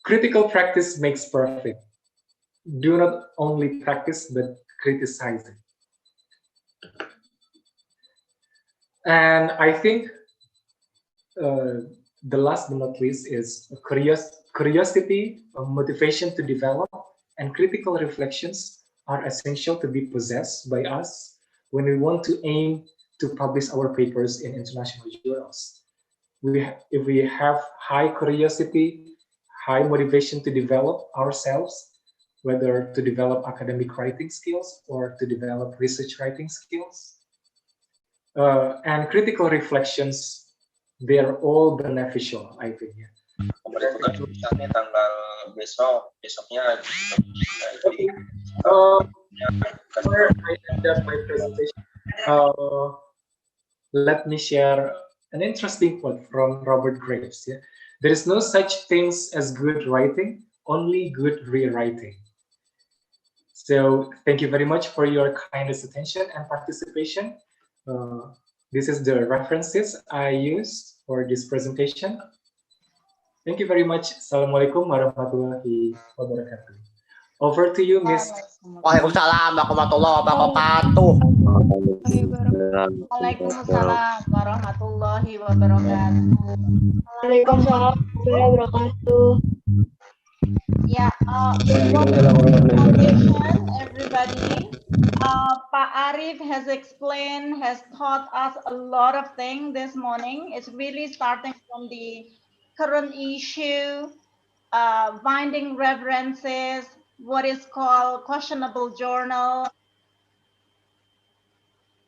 Critical practice makes perfect. Do not only practice, but criticize it. And I think the last but not least is curiosity, motivation to develop, and critical reflections are essential to be possessed by us when we want to aim to publish our papers in international journals. If we have high curiosity, high motivation to develop ourselves, whether to develop academic writing skills or to develop research writing skills, and critical reflections, they're all beneficial, I think. Pemberitahuan tulisannya tanggal besoknya. Before I end up my presentation, let me share an interesting quote from Robert Graves. There is no such things as good writing, only good rewriting. So thank you very much for your kindest attention and participation. This is the references I used for this presentation. Thank you very much. Assalamualaikum warahmatullahi wabarakatuh. Over to you, Miss. Waalaikumsalam warahmatullahi wabarakatuh. Waalaikumsalam warahmatullahi wabarakatuh. Waalaikumsalam warahmatullahi wabarakatuh. Yeah, foundation, everybody. Pak Arif has explained, has taught us a lot of things this morning. It's really starting from the current issue, finding references, what is called questionable journal.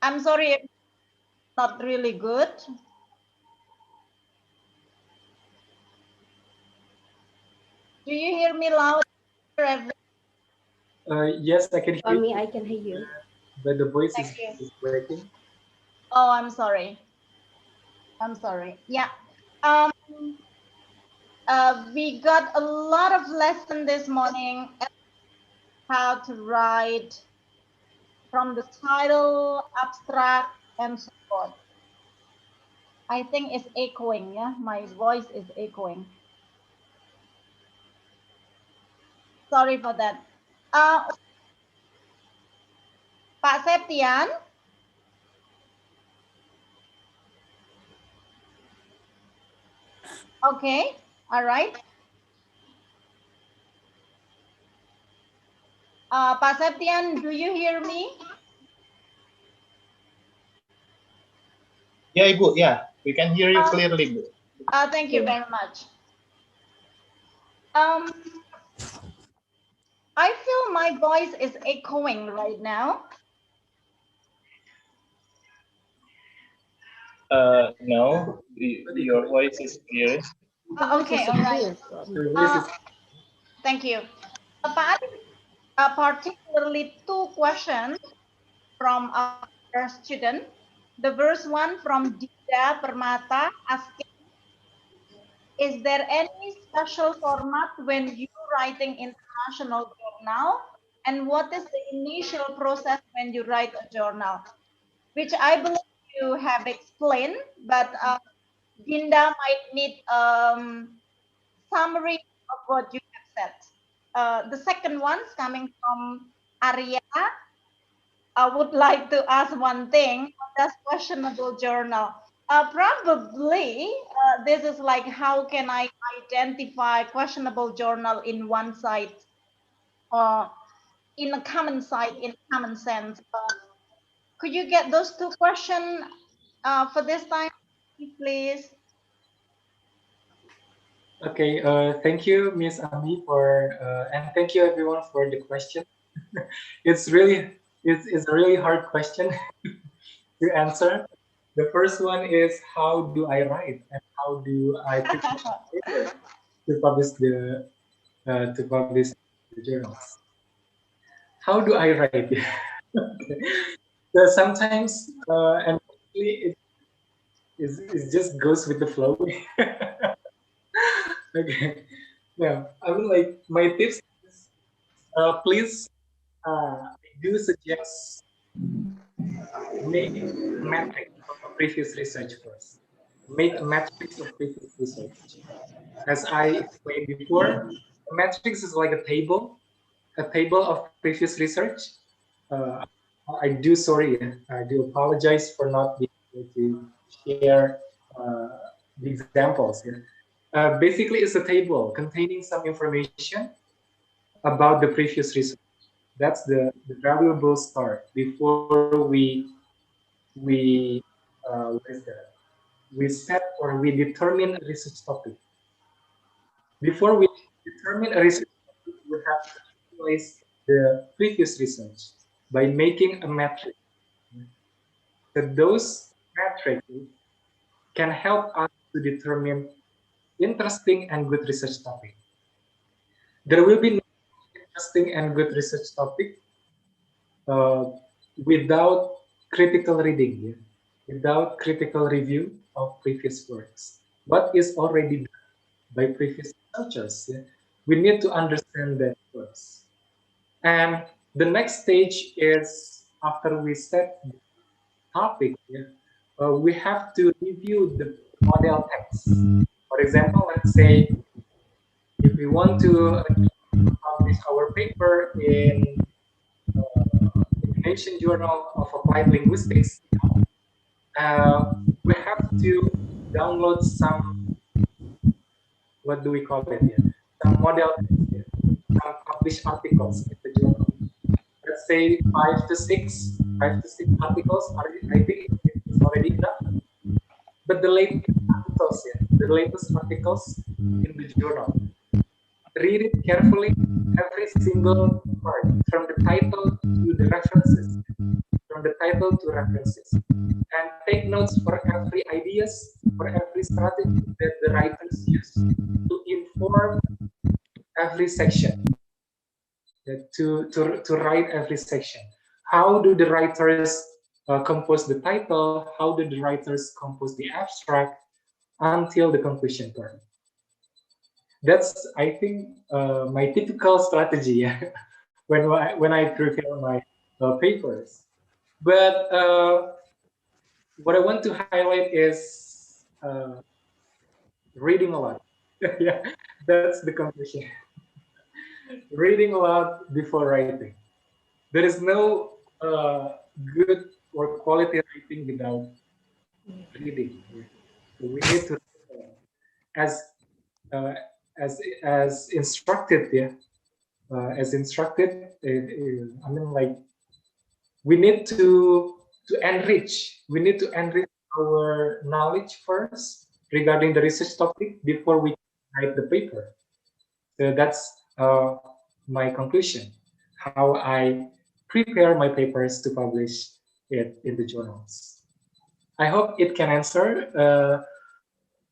I'm sorry, it's not really good. Do you hear me loud? Yes, I can hear For me, you. I can hear you. But the voice Thank you. is breaking. Oh, I'm sorry. I'm sorry. Yeah. We got a lot of lesson this morning, how to write from the title, abstract, and so forth. I think it's echoing, yeah? My voice is echoing. Sorry for that. Pak Septian? Okay, all right. Pak Septian, do you hear me? Yeah, Ibu. Yeah, we can hear you clearly, Ibu. Thank you very much. I feel my voice is echoing right now. No, your voice is clear. Okay, all right. Thank you. Pak Arif, particularly two questions from our student. The first one from Dida Permata asking, is there any special format when you writing international journal? And what is the initial process when you write a journal? Which I believe you have explained, but Dinda might need summary of what you have said. The second one is coming from Arya. I would like to ask one thing. That's questionable journal. Probably this is like, how can I identify questionable journal in one site, in a common site, in common sense? Could you get those two questions for this time, please? Okay, thank you, Miss Ami, and thank you everyone for the question. it's a really hard question to answer. The first one is, how do I write and how do I prepare paper to publish the journals? How do I write? Okay. So sometimes and mostly it just goes with the flow. Okay. Yeah, I mean, like, my tips is, please, I do suggest make a matrix of previous research first. Make a matrix of previous research. As I explained before, a matrix is like a table of previous research. Uh, I do sorry, I do apologize for not being able to share the examples here. Basically, it's a table containing some information about the previous research. That's the valuable start before what is that? We set or we determine a research topic. Before we determine a research topic, we have to analyze the previous research by making a matrix. So those matrices can help us to determine interesting and good research topic. There will be no interesting and good research topic without critical reading, yeah? Without critical review of previous works. What is already done by previous researchers? Yeah? We need to understand that first. And the next stage is, after we set the topic, yeah, we have to review the model text. For example, let's say if we want to publish our paper in Indonesian Journal of Applied Linguistics, we have to download some, what do we call it here? Some model, some published articles in the journal. Let's say 5 to 6 articles. I think it's already enough. But the latest articles, the latest articles in the journal, read it carefully, every single part, from the title to the references, and take notes for every ideas, for every strategy that the writers use to inform every section, to write every section. How do the writers compose the title? How do the writers compose the abstract until the conclusion part? That's, I think, my typical strategy when I prepare my papers. But what I want to highlight is reading a lot. Yeah, that's the conclusion. Reading a lot before writing. There is no good or quality writing without reading. So we need to, as uh, as instructed, yeah, as instructed. I mean, like, we need to enrich. We need to enrich our knowledge first regarding the research topic before we write the paper. So that's my conclusion. How I prepare my papers to publish it in the journals. I hope it can answer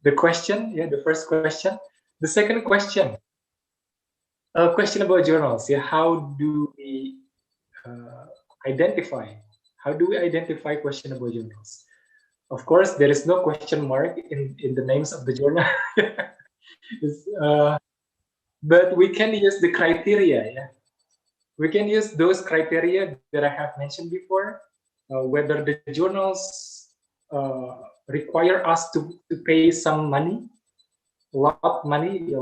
the question. Yeah, the first question. The second question. A question about journals. Yeah, how do we identify? How do we identify questionable journals? Of course, there is no question mark in the names of the journal. But we can use the criteria. Yeah, we can use those criteria that I have mentioned before. Whether the journals require us to pay some money, lots money,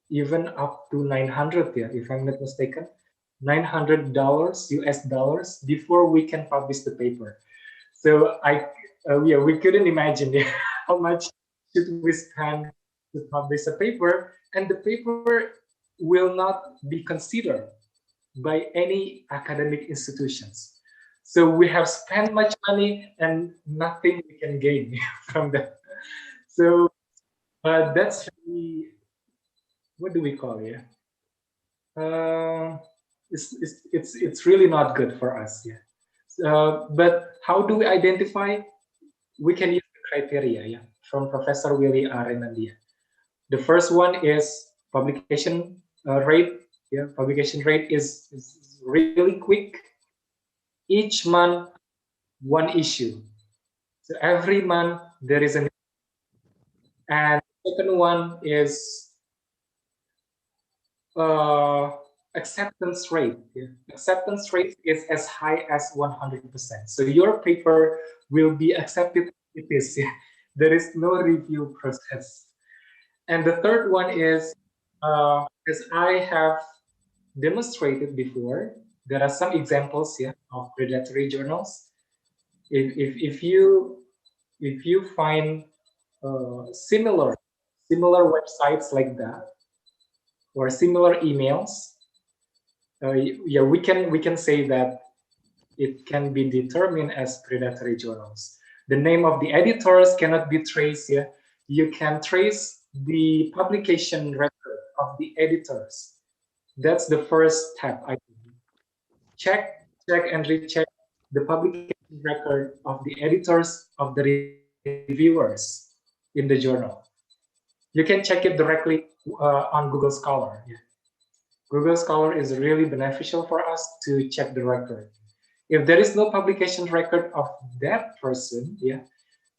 even up to 900, yeah, if I'm not mistaken, $900 US dollars before we can publish the paper. So yeah, we couldn't imagine how much should we spend to publish a paper, and the paper will not be considered by any academic institutions. So we have spent much money and nothing we can gain from that. So that's really, what do we call it? It's really not good for us. Yeah. But how do we identify? We can use the criteria, yeah, from Professor Willy Arenandia. The first one is publication rate. Yeah, publication rate is really quick. Each month, one issue. So every month there is an. And the second one is acceptance rate. Yeah. Acceptance rate is as high as 100%. So your paper will be accepted. It is. Yeah. There is no review process. And the third one is, as I have demonstrated before, there are some examples, yeah, of predatory journals. If you find similar websites like that or similar emails, yeah, we can say that it can be determined as predatory journals. The name of the editors cannot be traced. Yeah, you can trace the publication record of the editors. That's the first step. I think. Check and recheck the publication record of the editors, of the reviewers in the journal. You can check it directly on Google Scholar. Yeah. Google Scholar is really beneficial for us to check the record. If there is no publication record of that person, yeah,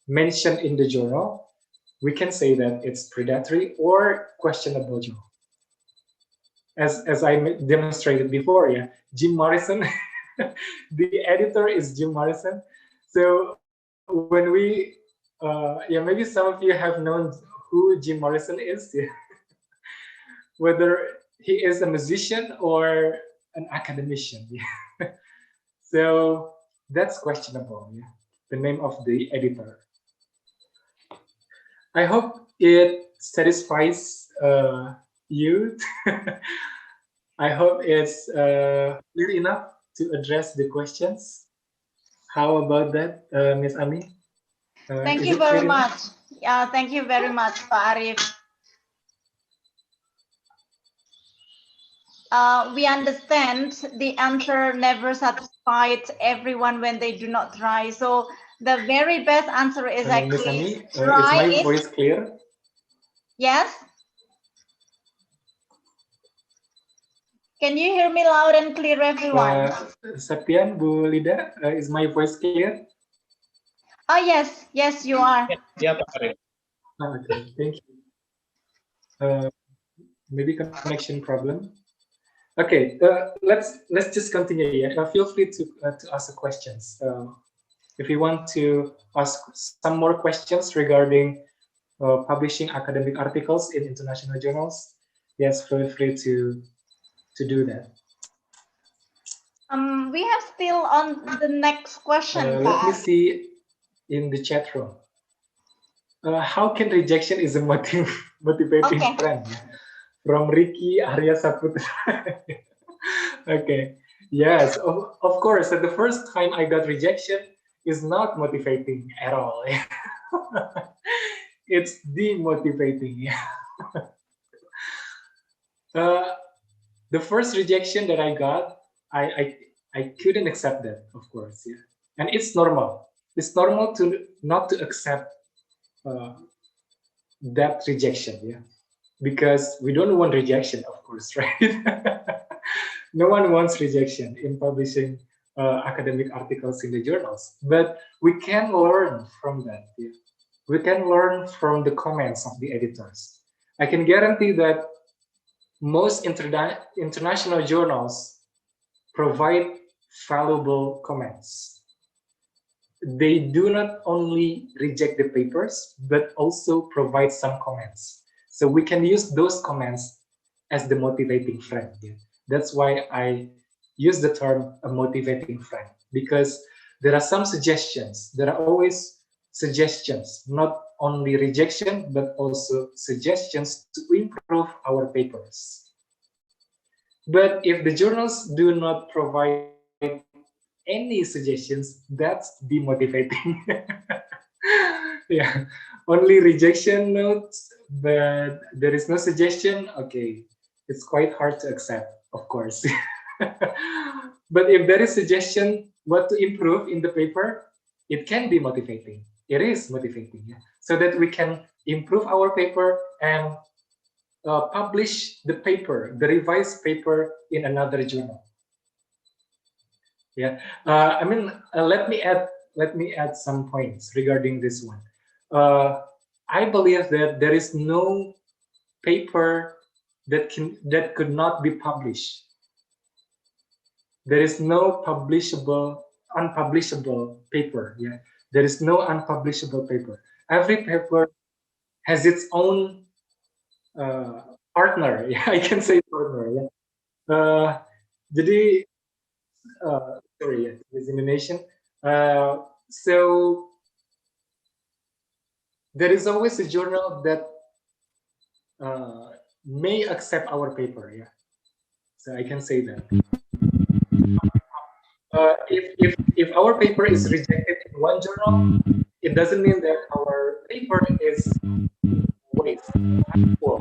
mentioned in the journal, we can say that it's predatory or questionable journal. As I demonstrated before, yeah, Jim Morrison, the editor is Jim Morrison. So when we, yeah, maybe some of you have known who Jim Morrison is, yeah. Whether he is a musician or an academician. Yeah. So that's questionable. Yeah. The name of the editor. I hope it satisfies you. I hope it's clear enough to address the questions. How about that, Ms. Ami? Thank you very much. Yeah, thank you very much, Pak Arif. We understand the answer never satisfied everyone when they do not try. So the very best answer is Ms. actually Ami, try is my it. voice clear? Yes. Can you hear me loud and clear, everyone? Septian, Bu Lida, is my voice clear? Oh, yes. Yes, you are. Yeah, Pak Arif. Okay, thank you. Maybe connection problem. Okay, let's just continue here. Feel free to ask questions. If you want to ask some more questions regarding publishing academic articles in international journals, yes, feel free to do that. We have still on the next question. Let me see in the chat room. How can rejection is a motivating friend? From Ricky Arya Saputra. Okay. Yes, of course. At the first time I got rejection is not motivating at all. It's demotivating. The first rejection that I got, I couldn't accept that, of course. Yeah, and it's normal. It's normal to not to accept that rejection. Yeah, because we don't want rejection, of course, right? No one wants rejection in publishing academic articles in the journals, but we can learn from that. Yeah. We can learn from the comments of the editors. I can guarantee that most international journals provide valuable comments. They do not only reject the papers, but also provide some comments. So we can use those comments as the motivating friend. Yeah. That's why I use the term a motivating friend, because there are some suggestions. There are always suggestions, not only rejection, but also suggestions to improve our papers. But if the journals do not provide any suggestions, that's demotivating. Yeah, only rejection notes, but there is no suggestion. Okay, it's quite hard to accept, of course. But if there is suggestion what to improve in the paper, it can be motivating. It is motivating, yeah? So that we can improve our paper and publish the paper, the revised paper, in another journal. Yeah, I mean, let me add some points regarding this one. I believe that there is no paper that could not be published. There is no unpublishable paper. Yeah, there is no unpublishable paper. Every paper has its own partner. Yeah, I can say partner. Yeah. Jadi sorry, yeah, this Indonesian. So there is always a journal that may accept our paper. Yeah, so I can say that. If our paper is rejected in one journal, it doesn't mean that our paper is waste. Well,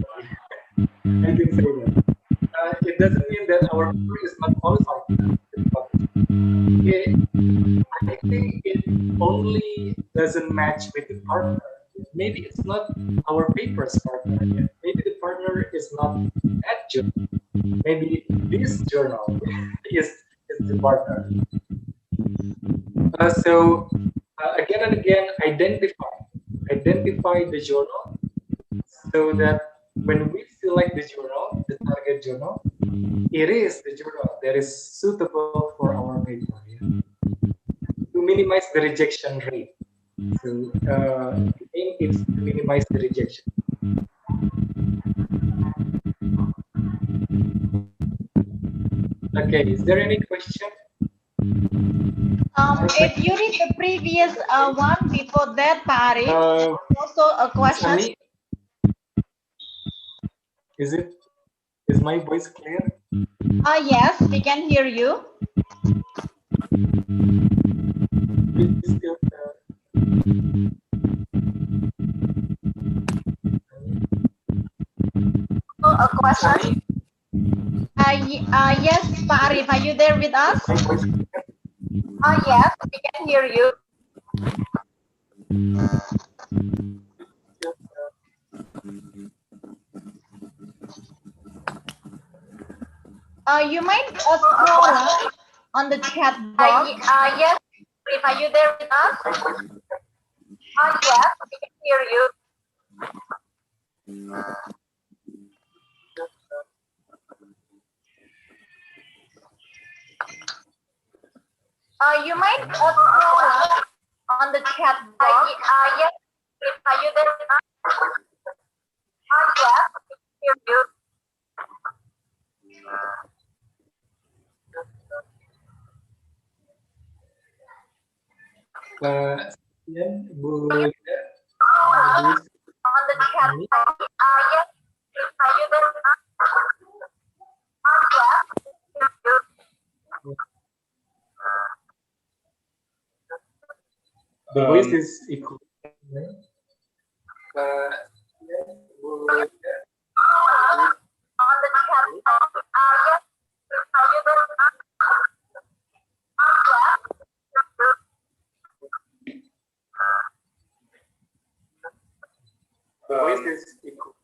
I can say that. It doesn't mean that our paper is not qualified to be published. I think it only doesn't match with the partner. Maybe it's not our paper's partner yet. Maybe the partner is not that journal. Maybe this journal is the partner. So again and again, identify the journal, so that when we select the journal, the target journal, it is the journal that is suitable for our paper. Yeah? To minimize the rejection rate. So the aim is to minimize the rejection. Okay, is there any question? If you read the previous one before that, Pari, also a question. Sunny, is my voice clear? Yes, we can hear you. A question. Yes, Pak Arif, are you there with us? Yes, we can hear you. You might scroll on the chat box. Yes, Arif, are you there with us? Yes, we can hear you. You might scroll on the chat box. Yes, are you there with us? Yes, we can hear you. Bu on the chat box. Yes, are you there with us? Yes, we can hear you. The voice is equal. The voice is equal.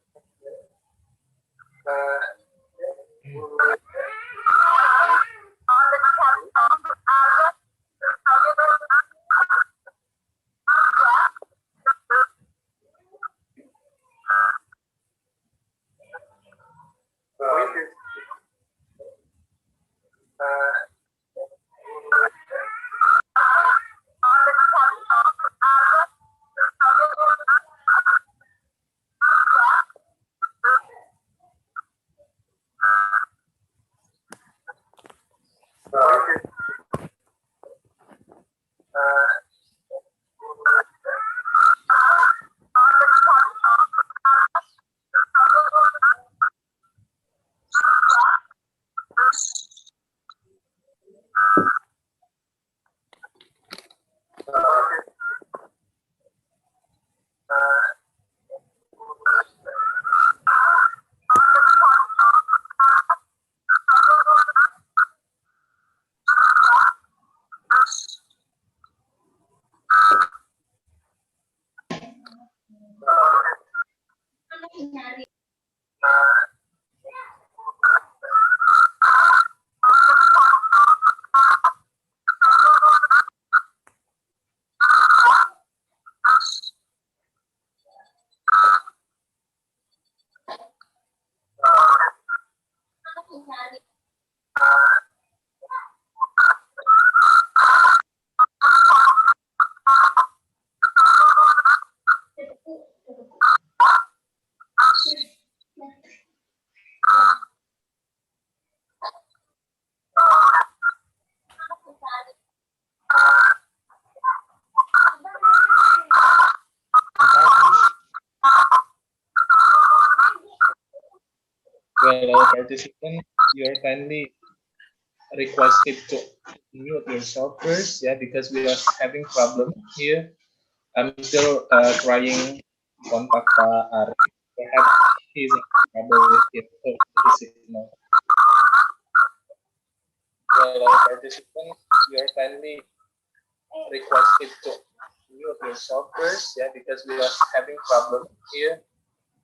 Well, all participants, you are kindly requested to mute yourself first, yeah, because we are having problem here. I'm still trying contact Pak Ari. Perhaps he's in trouble with the signal. Well, all participants, you are kindly requested to mute yourself first, yeah, because we are having problem here.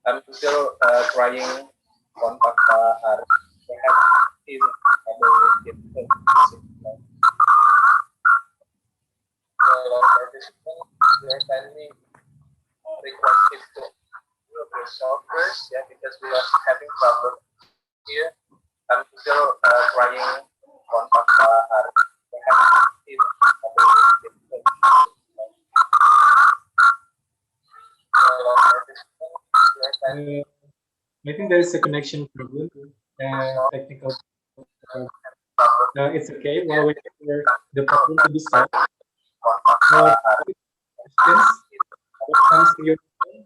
I'm still trying contact Pak Ari. Perhaps he's in trouble with the signal. Well, all participants, you are kindly requested to mute yourself first, yeah, because we are having problem here. I'm still trying contact Pak Ari. Perhaps he's in trouble with the signal. Well, all participants, you are kindly I think there is a connection problem, technical problem. It's okay while waiting for the problem to be solved. Questions? What comes to your mind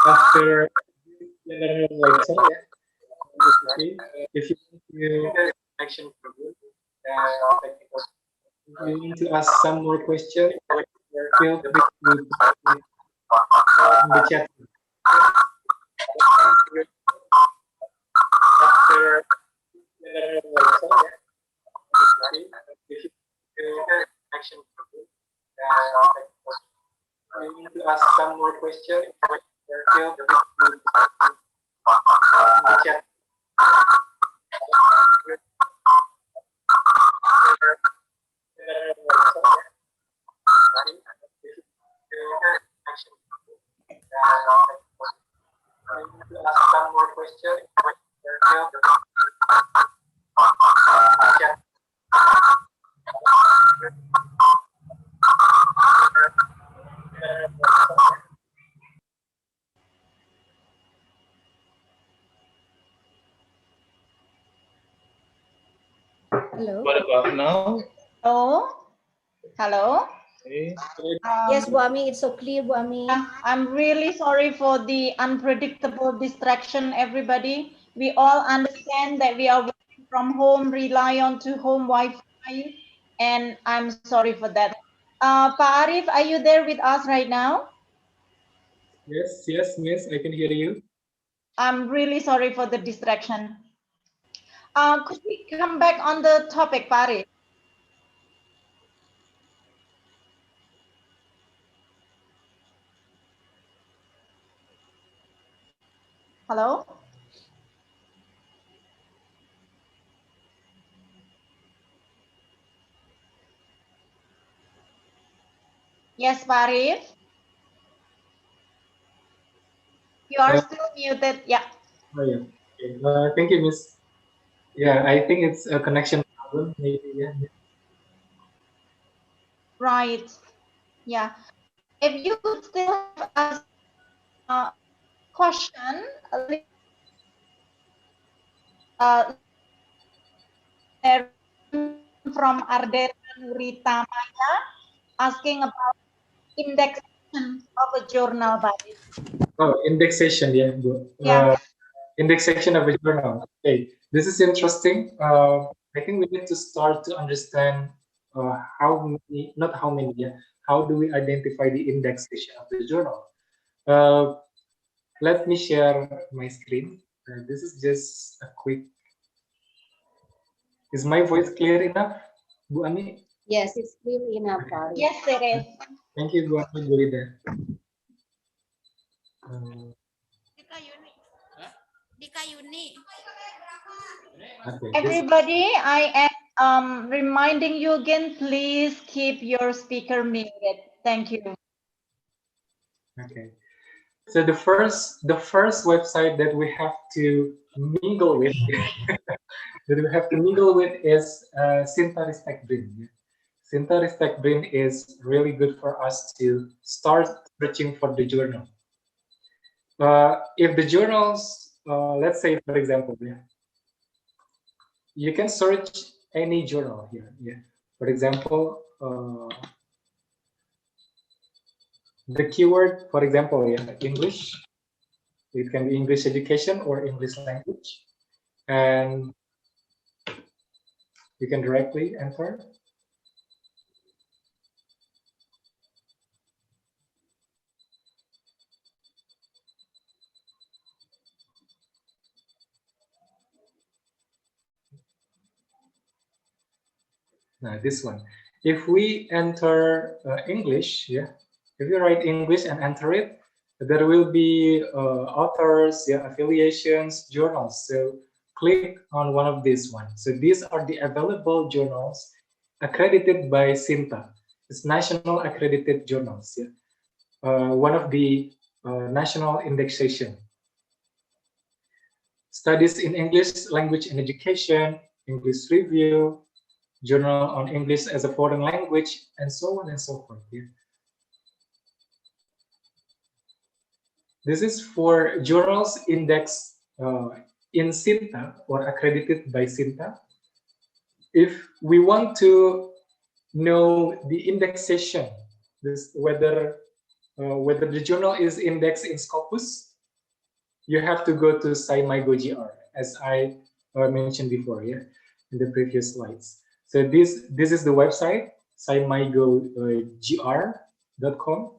after general lecture? Yeah, it's okay. If you want to connection problem, technical. If you want to ask some more questions, feel free to in the chat. After general lecture, yeah, it's okay. If you connection problem, technical. I need to ask some more questions. Feel free to in the chat. I need to ask some more questions. Feel free in the chat. Hello. What about now? Hello? Hello? Okay. Yes, Bu Ami, it's so clear, Bu Ami. I'm really sorry for the unpredictable distraction, everybody. We all understand that we are working from home, rely on to home Wi-Fi, and I'm sorry for that. Pak Arif, are you there with us right now? Yes, yes, miss, I can hear you. I'm really sorry for the distraction. Could we come back on the topic, Pak Arif? Hello? Yes, Pak Arif? You are still muted. Yeah. Oh, yeah. Okay. Thank you, miss. Yeah, I think it's a connection problem, maybe. Yeah. Right. Yeah. If you could still have a question, from Ardeta Nurita Maya asking about indexation of a journal, Baris. Oh, indexation, yeah. Yeah. Indexation of a journal. Okay, this is interesting. I think we need to start to understand how many, not how many, yeah, how do we identify the indexation of the journal? Let me share my screen. This is just a quick. Is my voice clear enough, Bu Ani? Yes, it's clear enough, Pak Arif. Yes, it is. Thank you, Bu Ani, Bu Lida. Okay, Everybody, I am reminding you again, please keep your speaker muted. Thank you. Okay. So the first website that we have to mingle with, that we have to mingle with is Sintaristek Brain. Sintaristek Brain is really good for us to start searching for the journal. If the journals, let's say, for example, you can search any journal here. For example, the keyword, for example, English. It can be English education or English language. And you can directly enter. Now this one, if we enter English, if you write English and enter it, there will be authors, affiliations, journals. So click on one of these ones. So these are the available journals accredited by SINTA. It's national accredited journals. One of the national indexation. Studies in English language and education, English review, journal on English as a foreign language, and so on and so forth. This is for journals indexed in SINTA or accredited by SINTA. If we want to know the indexation, whether the journal is indexed in Scopus, you have to go to SciMyGo.gr, as I mentioned before, in the previous slides. So this is the website, SciMyGo.gr.com,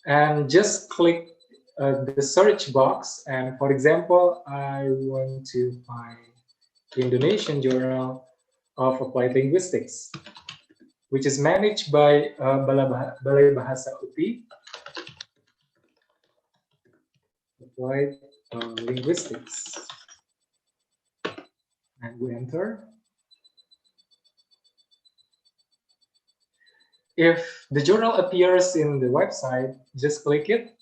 and just click the search box. And for example, I want to find Indonesian Journal of Applied Linguistics, which is managed by Balai Bahasa UPI, Applied Linguistics. And we enter. If the journal appears in the website, just click it.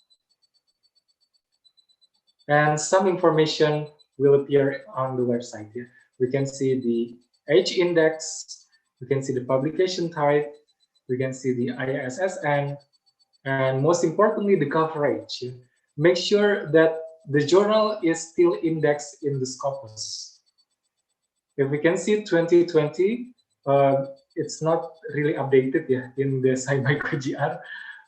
And some information will appear on the website. We can see the H index, we can see the publication type, we can see the ISSN, and most importantly, the coverage. Make sure that the journal is still indexed in the Scopus. If we can see 2020, it's not really updated in the SciMyGo.gr.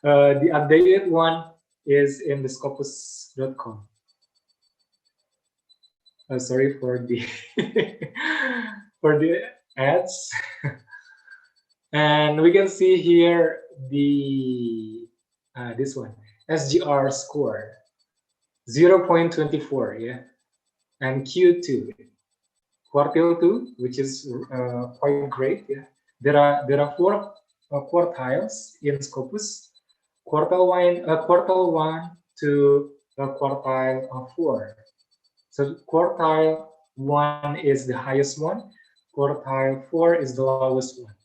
The updated one is in the Scopus.com. Sorry for the for the ads. And we can see here the this one, SGR score 0.24, and Q2. Quartile 2, which is quite great. There are 4 quartiles in Scopus. Quartile 1 to quartile 4. So quartile 1 is the highest one. Quartile 4 is the lowest one.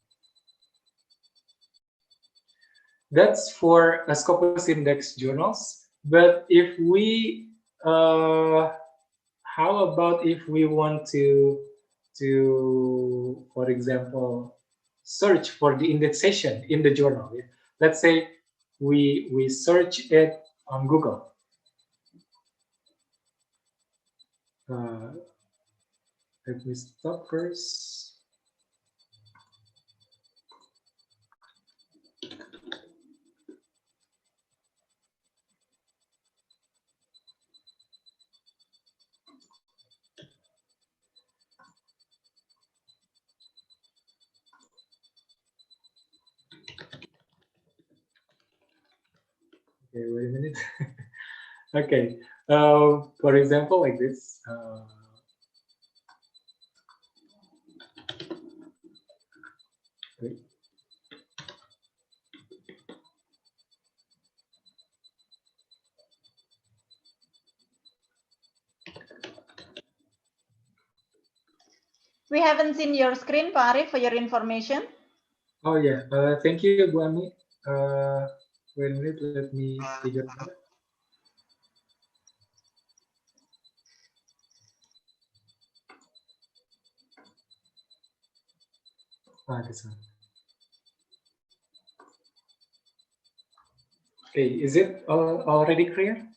That's for Scopus index journals. But if we how about if we want to, for example, search for the indexation in the journal? Let's say we search it on Google. Let me stop first. Okay, wait a minute. Okay, for example, like this. Wait. We haven't seen your screen, Pak Arif, for your information. Oh yeah, thank you, Bu Ami. Wait a minute, let me figure it out. This one. Okay, is it already clear?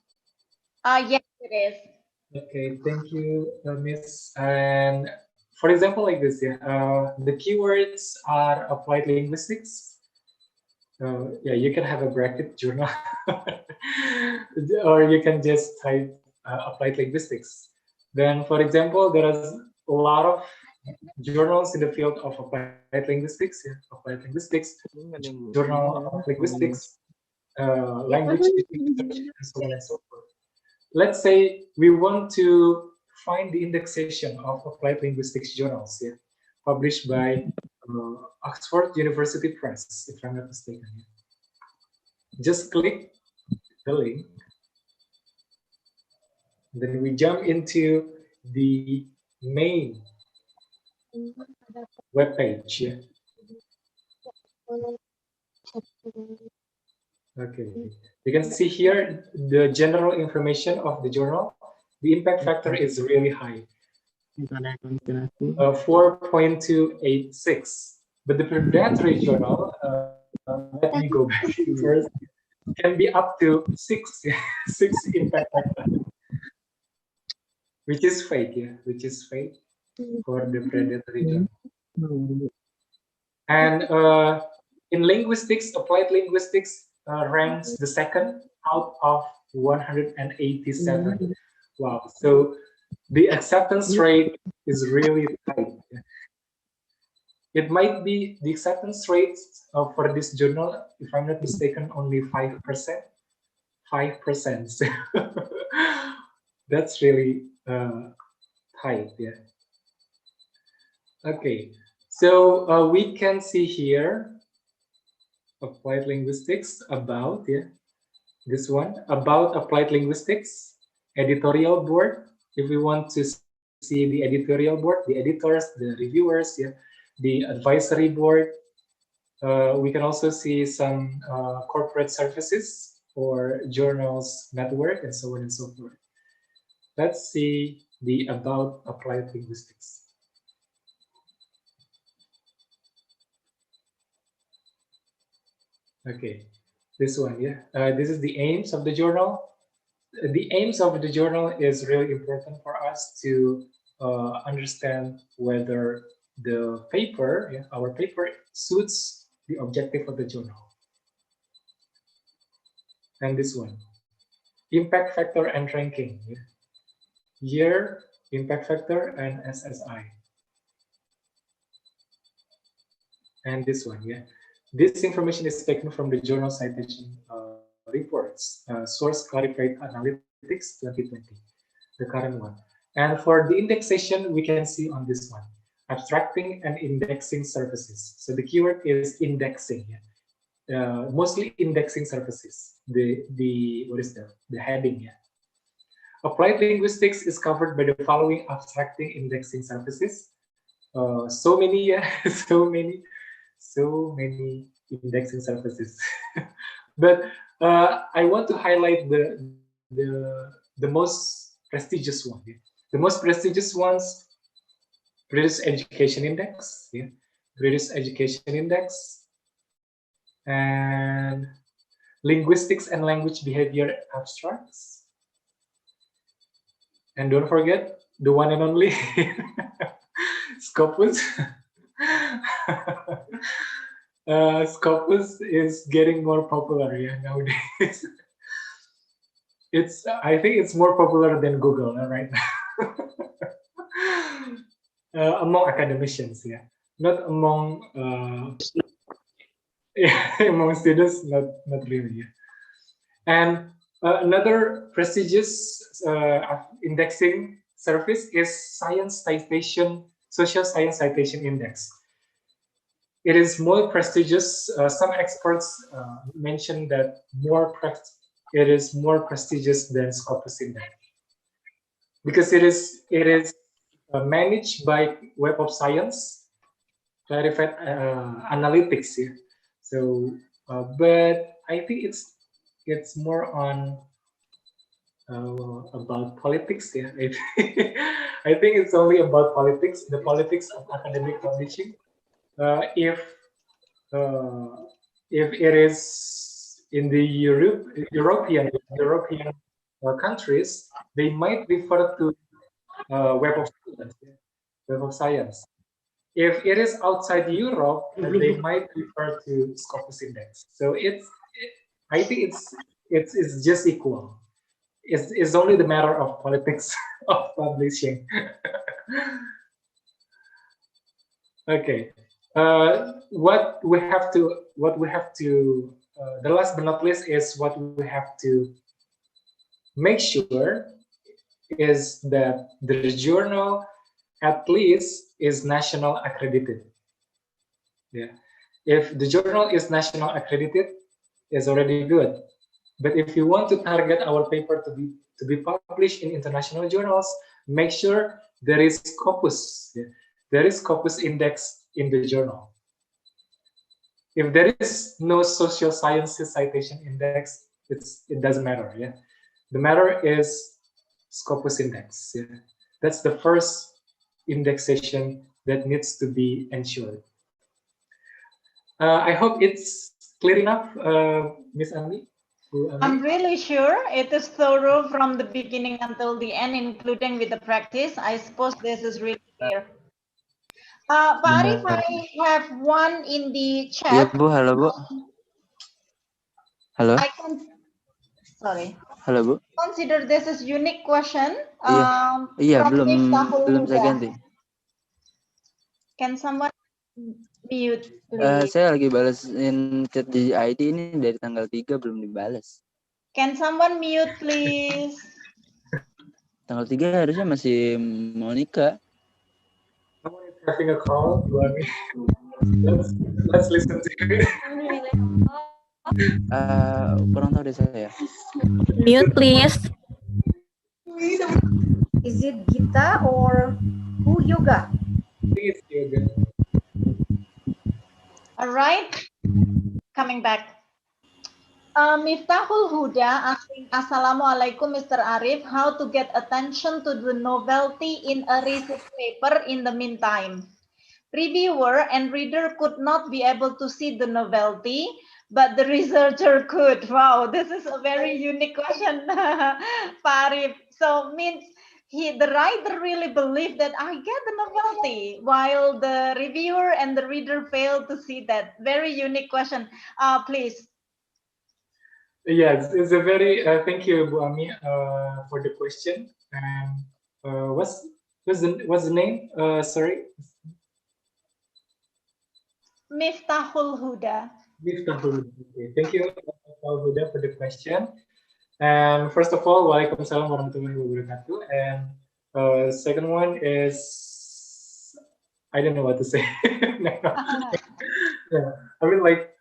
Yes, it is. Okay, thank you, Miss. And for example, like this, yeah, the keywords are applied linguistics. Yeah, you can have a bracket journal, or you can just type applied linguistics. Then, for example, there is a lot of journals in the field of applied linguistics, yeah, applied linguistics, journal of linguistics, language research, and so on and so forth. Let's say we want to find the indexation of applied linguistics journals, yeah, published by Oxford University Press, if I'm not mistaken. Yeah. Just click the link. Then we jump into the main web page. Yeah. Okay, you can see here the general information of the journal. The impact factor is really high, 4.286. But the predatory journal, let me go back first, can be up to 6, 6 impact factor, which is fake, yeah, which is fake for the predatory journal. And in linguistics, applied linguistics ranks the second out of 187. Wow, so the acceptance rate is really tight. It might be the acceptance rate for this journal, if I'm not mistaken, only 5%. 5%. So that's really tight, yeah. Okay, so we can see here applied linguistics about, yeah, this one, about applied linguistics, editorial board. If we want to see the editorial board, the editors, the reviewers, yeah, the advisory board, we can also see some corporate services or journals network and so on and so forth. Let's see the about applied linguistics. Okay, this one, yeah. This is the aims of the journal. The aims of the journal is really important for us to understand whether the paper, yeah, our paper, suits the objective of the journal. And this one, impact factor and ranking. Yeah. Year, impact factor, and SSI. And this one, yeah. This information is taken from the journal citation reports, source clarified analytics 2020, the current one. And for the indexation, we can see on this one, abstracting and indexing services. So the keyword is indexing, yeah. Mostly indexing services. What is the heading, yeah. Applied linguistics is covered by the following abstracting indexing services. So many, yeah, so many indexing services. But I want to highlight the most prestigious one. Yeah. The most prestigious ones: British Education Index, yeah, British Education Index, and Linguistics and Language Behavior Abstracts. And don't forget the one and only Scopus. Scopus is getting more popular, yeah, nowadays. I think it's more popular than Google right now. Among academicians, yeah, not among among students, not really. Yeah. And another prestigious indexing service is Social Science Citation Index. It is more prestigious. Some experts mention that it is more prestigious than Scopus Index because it is managed by Web of Science, clarified analytics. Yeah. So, but I think it's more on about politics. Yeah, I think it's only about politics, the politics of academic publishing. if it is in the European countries, they might refer to Web of Science. Web of Science. If it is outside Europe, they might refer to Scopus Index. So I think it's just equal. It's only the matter of politics of publishing. Okay. What we have to the last but not least is what we have to make sure is that the journal at least is national accredited. Yeah. If the journal is national accredited, it's already good. But if you want to target our paper to be published in international journals, make sure there is Scopus. Yeah. There is Scopus Index in the journal. If there is no social sciences citation index, it doesn't matter. Yeah, the matter is Scopus Index. Yeah, that's the first indexation that needs to be ensured. I hope it's clear enough, Miss Annie. I'm really sure it is thorough from the beginning until the end, including with the practice. I suppose this is really clear. Pak Arif, I have one in the chat. Iya Bu, halo Bu. Halo. Sorry. Halo Bu. Consider this is unique question. Iya From Miftahul belum saya Huda. ganti. Can someone mute, please? Saya lagi balesin chat di ID ini dari tanggal 3 belum dibales. Can someone mute, please? Tanggal 3 harusnya masih Monica. Having a call, let's listen to it. Kurang tahu deh saya. Mute, please. Is it Gita or who Yoga? I think it's Yoga. All right. Coming back. Miftahul Huda asking, Assalamualaikum, Mr. Arif. How to get attention to the novelty in a research paper in the meantime? Reviewer and reader could not be able to see the novelty, but the researcher could. Wow, this is a very unique question, Pak Arif. So means the writer really believed that I get the novelty, while the reviewer and the reader failed to see that. Very unique question. Please. Yes, it's a very thank you, Bu Ami, for the question. And what's the name? Sorry. Miftahul Huda. Miftahul Huda. Okay. Thank you, Miftahul Huda, for the question. And first of all, Waalaikumsalam warahmatullahi wabarakatuh. And second one is, I don't know what to say. Yeah, I mean, like,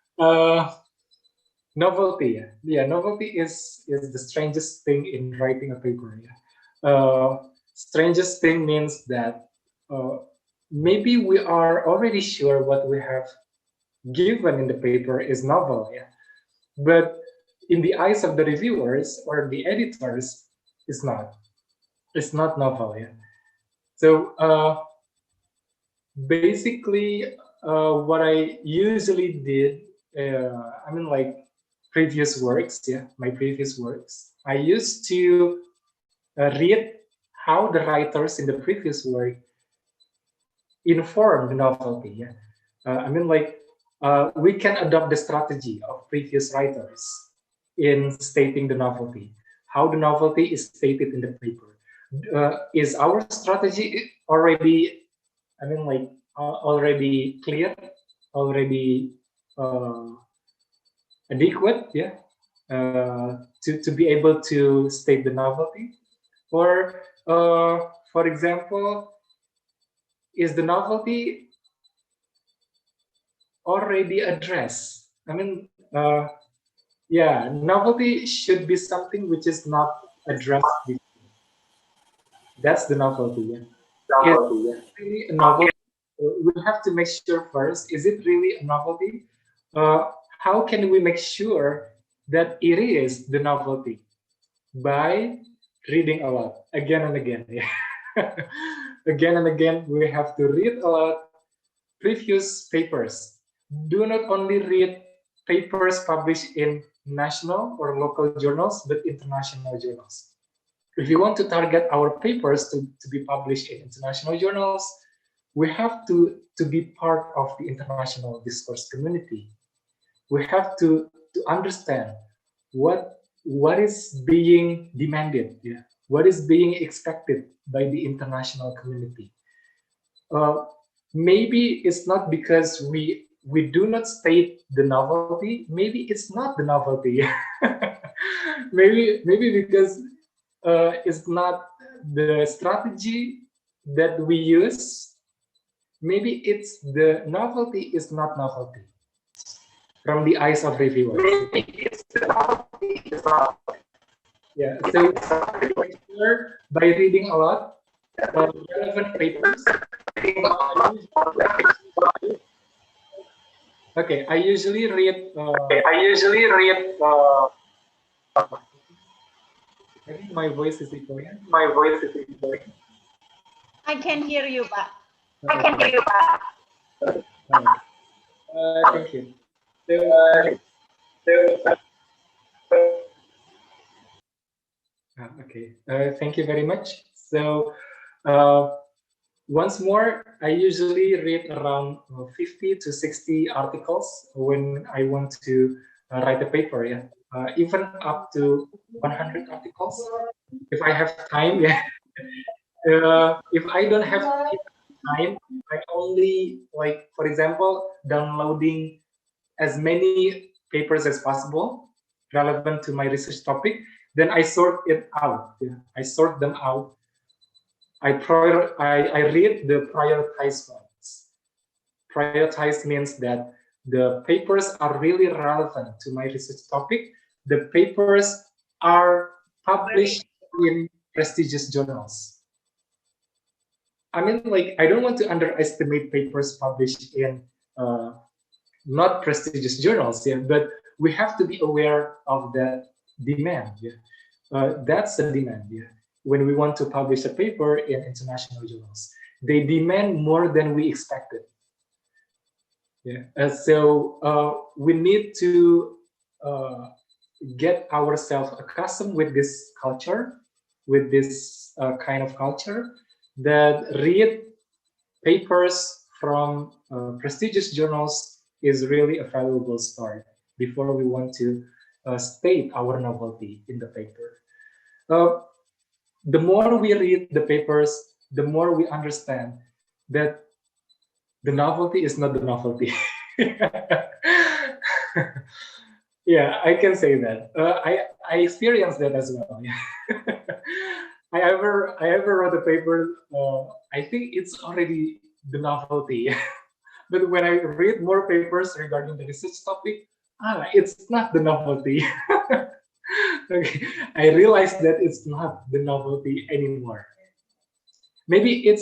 novelty. Yeah, novelty is the strangest thing in writing a paper. Yeah. Strangest thing means that maybe we are already sure what we have given in the paper is novel. Yeah, but in the eyes of the reviewers or the editors, it's not. It's not novel. Yeah. So basically, what I usually did, I mean, like previous works, yeah, my previous works, I used to read how the writers in the previous work inform the novelty. Yeah, I mean, like we can adopt the strategy of previous writers in stating the novelty, how the novelty is stated in the paper. Is our strategy already, I mean, like already clear, already adequate, yeah, to be able to state the novelty? Or, for example, is the novelty already addressed? I mean, yeah, novelty should be something which is not addressed before. That's the novelty. Yeah. Is it really a novelty? We have to make sure first, is it really a novelty? How can we make sure that it is the novelty? By reading a lot, again and again. Yeah. Again and again, we have to read a lot previous papers. Do not only read papers published in national or local journals, but international journals. If you want to target our papers to be published in international journals, we have to be part of the international discourse community. We have to understand what is being demanded, yeah, what is being expected by the international community. Maybe it's not because we do not state the novelty. Maybe it's not the novelty. maybe because it's not the strategy that we use. Maybe it's the novelty is not novelty from the eyes of reviewers. Yeah, so by reading a lot of relevant papers. Okay, I usually read. I think my voice is echoing. I can hear you, Pak. Thank you. Okay, thank you very much. So, once more, I usually read around 50 to 60 articles when I want to write a paper, yeah. Even up to 100 articles, if I have time, yeah. If I don't have time, I only, like, for example, downloading as many papers as possible relevant to my research topic, then I sort it out. Yeah. I sort them out. I read the prioritized ones. Prioritized means that the papers are really relevant to my research topic. The papers are published in prestigious journals. I mean, like, I don't want to underestimate papers published in not prestigious journals, yeah, but we have to be aware of that demand. Yeah, that's the demand. Yeah, when we want to publish a paper in international journals, they demand more than we expected. Yeah, so we need to get ourselves accustomed with this culture, with this kind of culture that read papers from prestigious journals is really a valuable start before we want to state our novelty in the paper. The more we read the papers, the more we understand that the novelty is not the novelty. Yeah, I can say that. I experienced that as well. I ever wrote a paper. I think it's already the novelty. But when I read more papers regarding the research topic, it's not the novelty. Okay. I realized that it's not the novelty anymore. Maybe it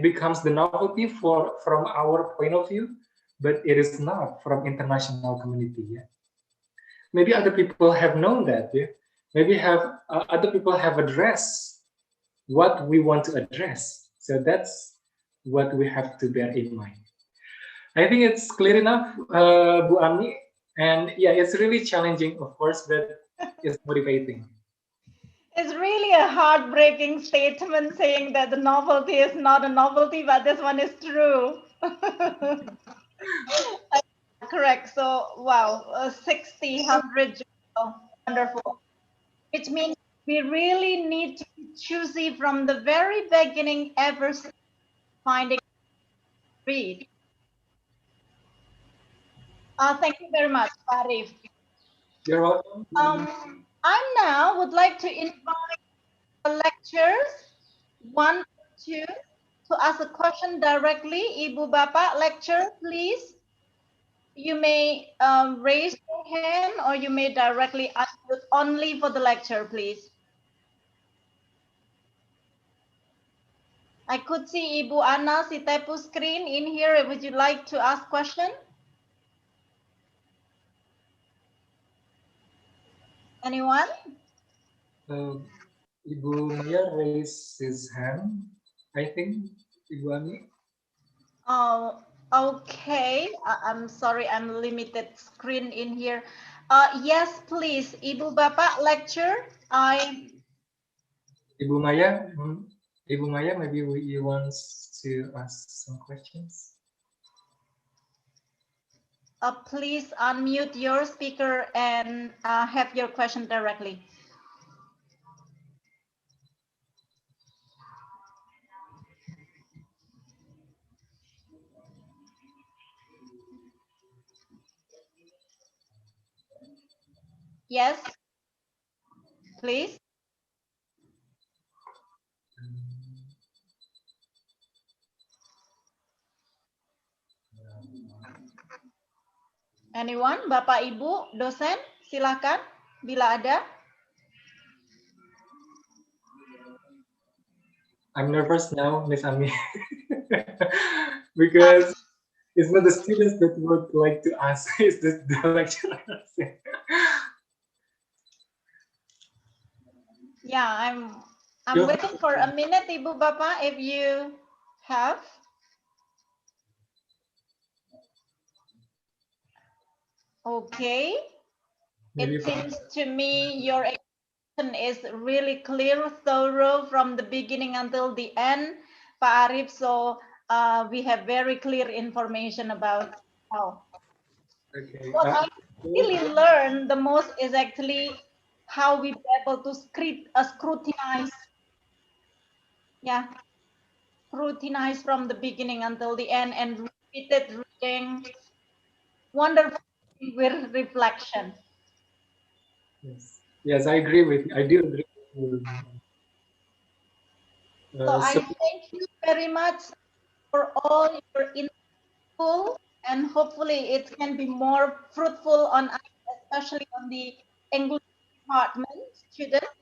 becomes the novelty from our point of view, but it is not from international community. Yeah? Maybe other people have known that. Yeah? Maybe other people have addressed what we want to address. So that's what we have to bear in mind. I think it's clear enough, Bu Ami. And yeah, it's really challenging, of course, but it's motivating. It's really a heartbreaking statement saying that the novelty is not a novelty, but this one is true. Correct. So, wow, 60, 100, wonderful. Which means we really need to be choosy from the very beginning ever since finding read. Thank you very much, Arif. You're welcome. I now would like to invite the lecturers, 1 or 2, to ask a question directly. Ibu Bapak lecturer, please. You may raise your hand or you may directly unmute only for the lecture, please. I could see Ibu Ana Sitepu screen in here. Would you like to ask question? Anyone? Ibu Maya raised his hand, I think. Ibu Ani. Oh, okay. I'm sorry, I'm limited screen in here. Yes, please, Ibu Bapak lecture. Ibu Maya, Ibu Maya, maybe you want to ask some questions. Please unmute your speaker and have your question directly. Yes, please. Anyone? Bapak, Ibu, dosen, silakan bila ada. I'm nervous now, Miss Ami, because it's not the students that would like to ask, it's the lecturers. Yeah, I'm waiting for a minute, Ibu Bapak, if you have. Okay. It seems to me your explanation is really clear, thorough from the beginning until the end, Pak Arif. So we have very clear information about how. Okay. What I really learned the most is actually how we be able to scrutinize. Yeah, scrutinize from the beginning until the end and repeated reading, wonderful with reflection. Yes, I agree with you. I do agree with you. So I thank you very much for all your input, and hopefully it can be more fruitful on us, especially on the English department students.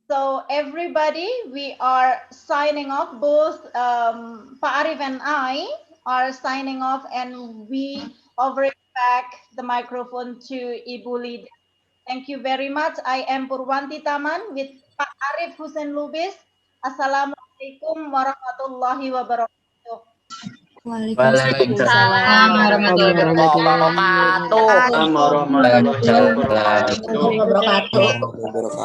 So everybody, we are signing off. Both Pak Arif and I are signing off, and we over back the microphone to Ibu Lida. Thank you very much. I am Purwanti Taman with Pak Arif Hussein Lubis. Assalamualaikum warahmatullahi wabarakatuh. Waalaikumsalam warahmatullahi wabarakatuh.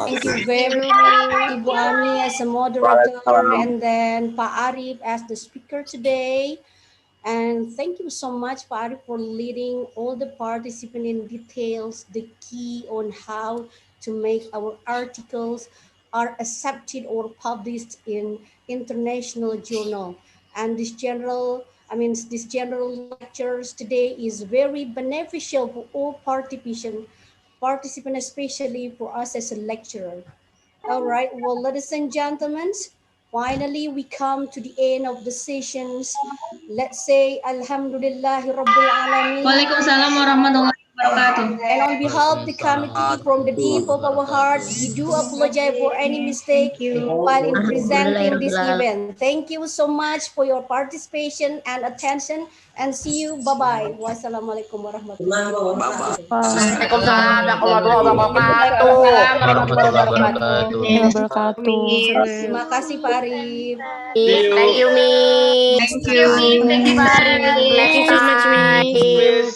Thank you very much, Ibu Ani as a moderator, and then Pak Arif as the speaker today. And thank you so much, Pak Arif, for leading all the participants in details, the key on how to make our articles are accepted or published in international journal. And this general lectures today is very beneficial for all participants, especially for us as a lecturer. All right, well, ladies and gentlemen, finally we come to the end of the sessions. Let's say Alhamdulillahi Rabbil Alamin. Waalaikumsalam warahmatullahi wabarakatuh. And on behalf of the committee, from the deep of our heart, we do apologize for any mistake while in presenting this event. Thank you so much for your participation and attention, and see you. Bye-bye. Wassalamualaikum warahmatullahi wabarakatuh. Waalaikumsalam warahmatullahi wabarakatuh. Terima kasih Pak Arif. Thank you, Miss. Thank you. Thank you, Pak Arif. Next time.